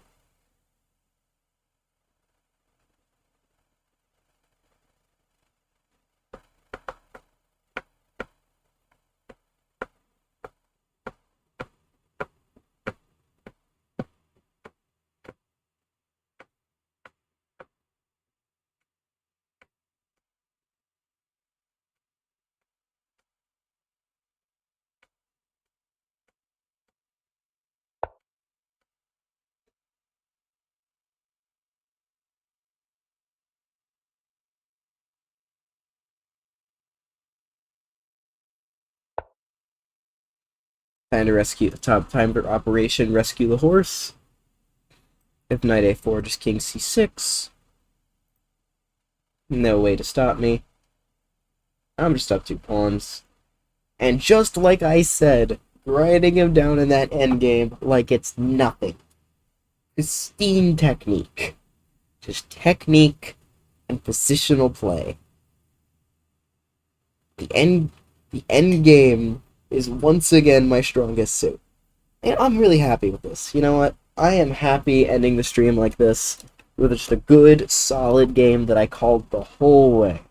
Time to rescue the top time for Operation Rescue the Horse. If knight a4, just king c6. No way to stop me. I'm just up 2 pawns. And just like I said, grinding him down in that endgame like it's nothing. Pristine technique. Just technique and positional play. The end game is once again my strongest suit. And I'm really happy with this. You know what? I am happy ending the stream like this with just a good, solid game that I called the whole way.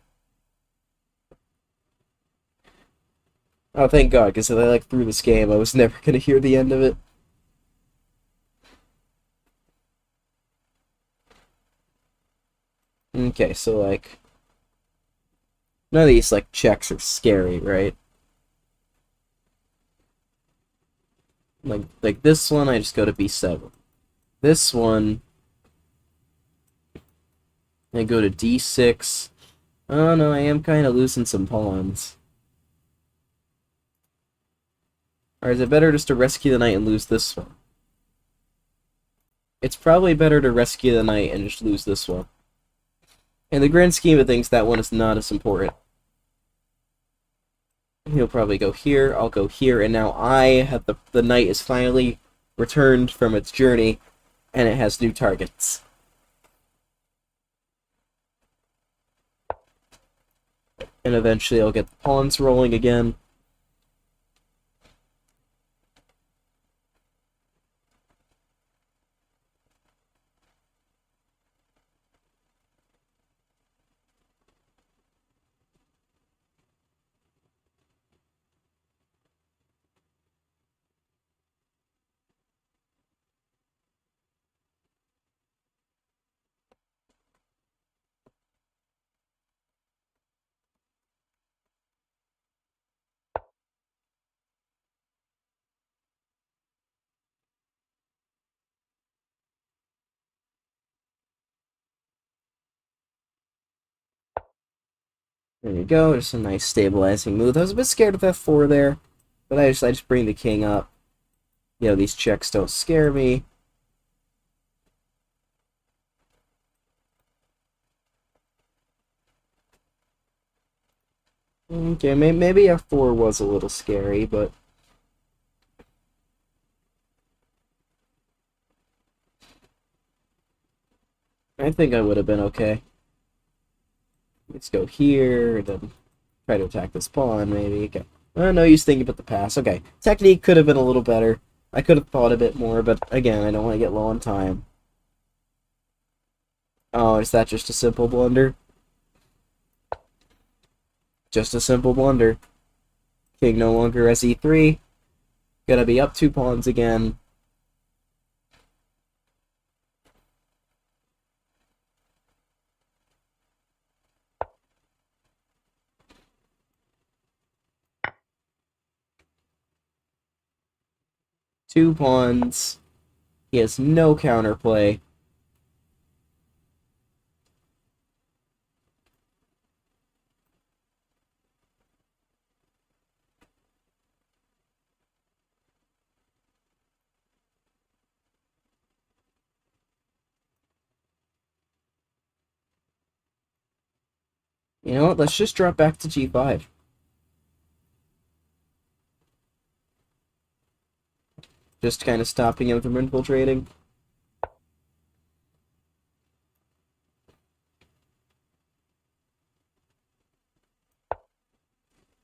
Oh, thank God, because if I like threw this game, I was never gonna hear the end of it. Okay, so like none of these like checks are scary, right? Like this one, I just go to b7. This one, I go to d6. Oh no, I am kind of losing some pawns. Or is it better just to rescue the knight and lose this one? It's probably better to rescue the knight and just lose this one. In the grand scheme of things, that one is not as important. He'll probably go here, I'll go here, and now I have the knight is finally returned from its journey, and it has new targets. And eventually I'll get the pawns rolling again. There you go, just a nice stabilizing move. I was a bit scared of F4 there, but I just bring the king up. You know, these checks don't scare me. Okay, maybe F4 was a little scary, but I think I would have been okay. Let's go here, then try to attack this pawn, maybe. Okay. No use thinking about the pass. Okay, technique could have been a little better. I could have thought a bit more, but again, I don't want to get low on time. Oh, is that just a simple blunder? Just a simple blunder. King no longer has e3. Gonna be up 2 pawns again. Two pawns. He has no counterplay. You know what? Let's just drop back to g5. Just kind of stopping him from infiltrating.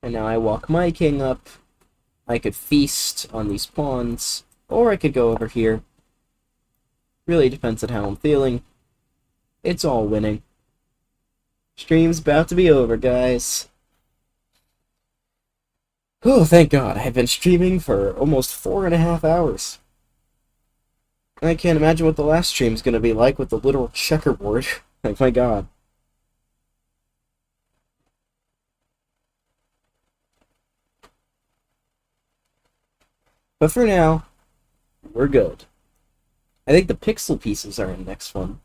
And now I walk my king up. I could feast on these pawns, or I could go over here. Really depends on how I'm feeling. It's all winning. Stream's about to be over, guys. Oh, thank God. I've been streaming for almost 4.5 hours. I can't imagine what the last stream's gonna be like with the literal checkerboard. Like, my God. But for now, we're good. I think the pixel pieces are in the next one,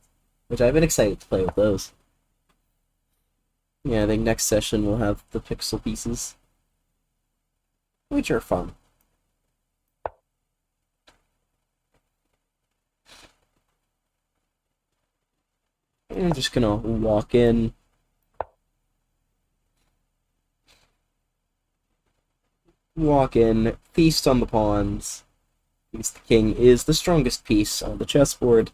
which I've been excited to play with those. Yeah, I think next session we'll have the pixel pieces, which are fun. And I'm just gonna walk in. Walk in, feast on the pawns. Because the king is the strongest piece on the chessboard.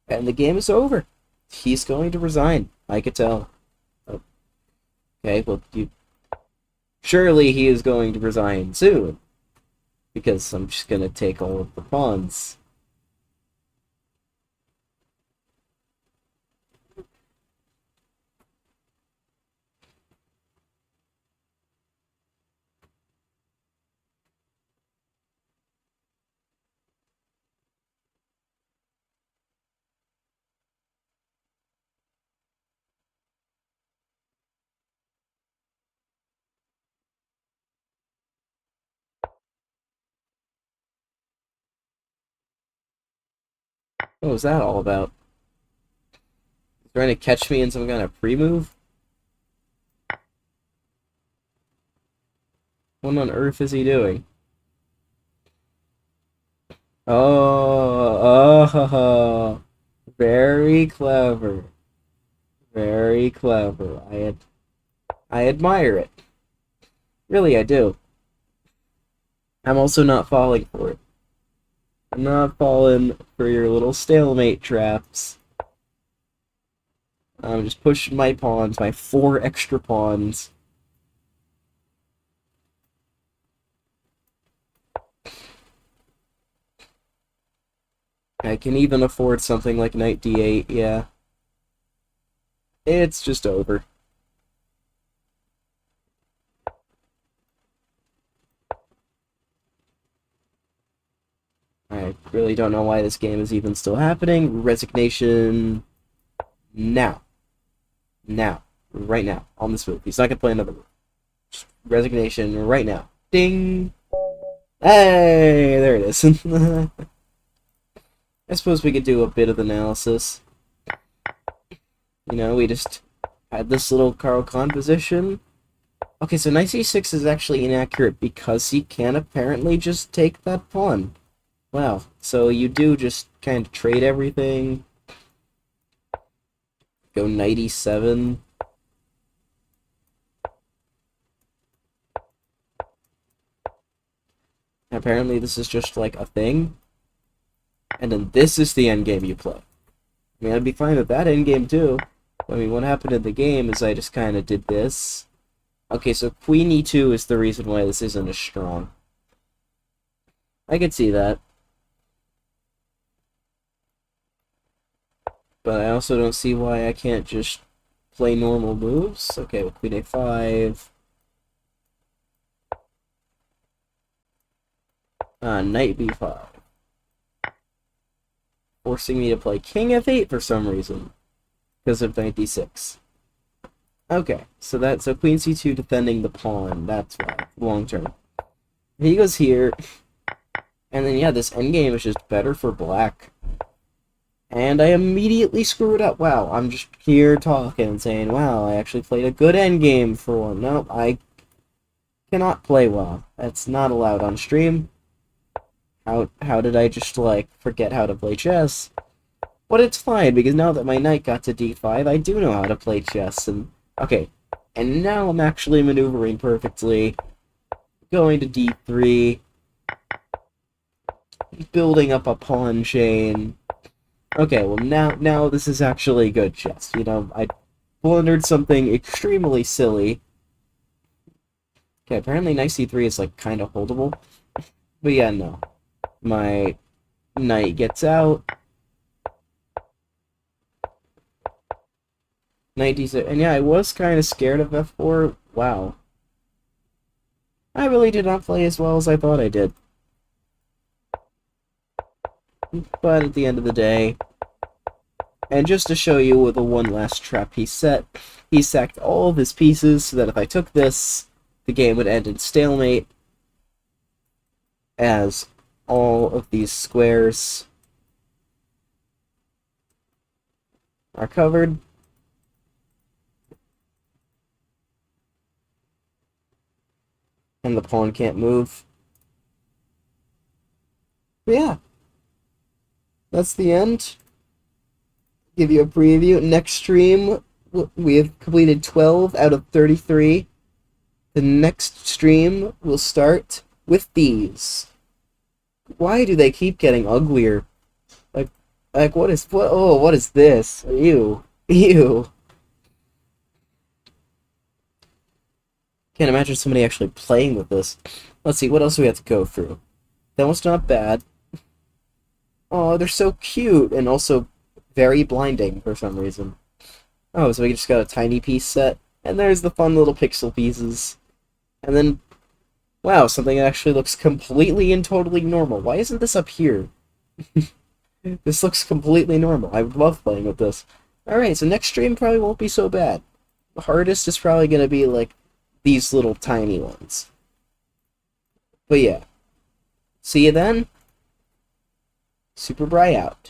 And the game is over. He's going to resign. I could tell. Okay, well, surely he is going to resign soon. Because I'm just gonna take all of the pawns. What was that all about? Trying to catch me in some kind of pre-move? What on earth is he doing? Oh, Oh, very clever. Very clever. I admire it. Really, I do. I'm also not falling for it. I'm not falling for your little stalemate traps. I'm just pushing my pawns, my 4 extra pawns. I can even afford something like knight d8, yeah. It's just over. I really don't know why this game is even still happening. Resignation now. Now. Right now. On this move. He's not gonna play another move. Just resignation right now. Ding! Hey! There it is. I suppose we could do a bit of analysis. You know, we just had this little Caro-Kann position. Okay, so knight c6 is actually inaccurate because he can apparently just take that pawn. Wow, so you do just kind of trade everything. Go knight e7. Apparently this is just like a thing. And then this is the endgame you play. I mean, I'd be fine with that endgame too. I mean, what happened in the game is I just kind of did this. Okay, so queen e2 is the reason why this isn't as strong. I could see that. But I also don't see why I can't just play normal moves. Okay, well, queen a5. Knight b5. Forcing me to play king f8 for some reason. Because of knight d6. Okay, so queen c2 defending the pawn. That's why. Long term. He goes here. And then, yeah, this endgame is just better for black. And I immediately screwed up. Wow, I'm just here talking and saying, wow, I actually played a good endgame for one. Nope, I cannot play well. That's not allowed on stream. How did I just, like, forget how to play chess? But it's fine, because now that my knight got to d5, I do know how to play chess, and... Okay, and now I'm actually maneuvering perfectly. Going to d3. Building up a pawn chain. Okay, well now this is actually good chess. You know, I blundered something extremely silly. Okay, apparently knight c3 is, like, kind of holdable. But yeah, no. My knight gets out. Knight d6. And yeah, I was kind of scared of f4. Wow. I really did not play as well as I thought I did. But at the end of the day, and just to show you the one last trap he set, he sacked all of his pieces so that if I took this, the game would end in stalemate, as all of these squares are covered. And the pawn can't move. But yeah. That's the end. Give you a preview. Next stream, we have completed 12 out of 33. The next stream will start with these. Why do they keep getting uglier? Like what is this? Ew. Ew. Can't imagine somebody actually playing with this. Let's see, what else do we have to go through? That one's not bad. Oh, they're so cute, and also very blinding for some reason. Oh, so we just got a tiny piece set, and there's the fun little pixel pieces. And then, wow, something that actually looks completely and totally normal. Why isn't this up here? This looks completely normal. I would love playing with this. Alright, so next stream probably won't be so bad. The hardest is probably going to be, like, these little tiny ones. But yeah. See you then. Super Bri out.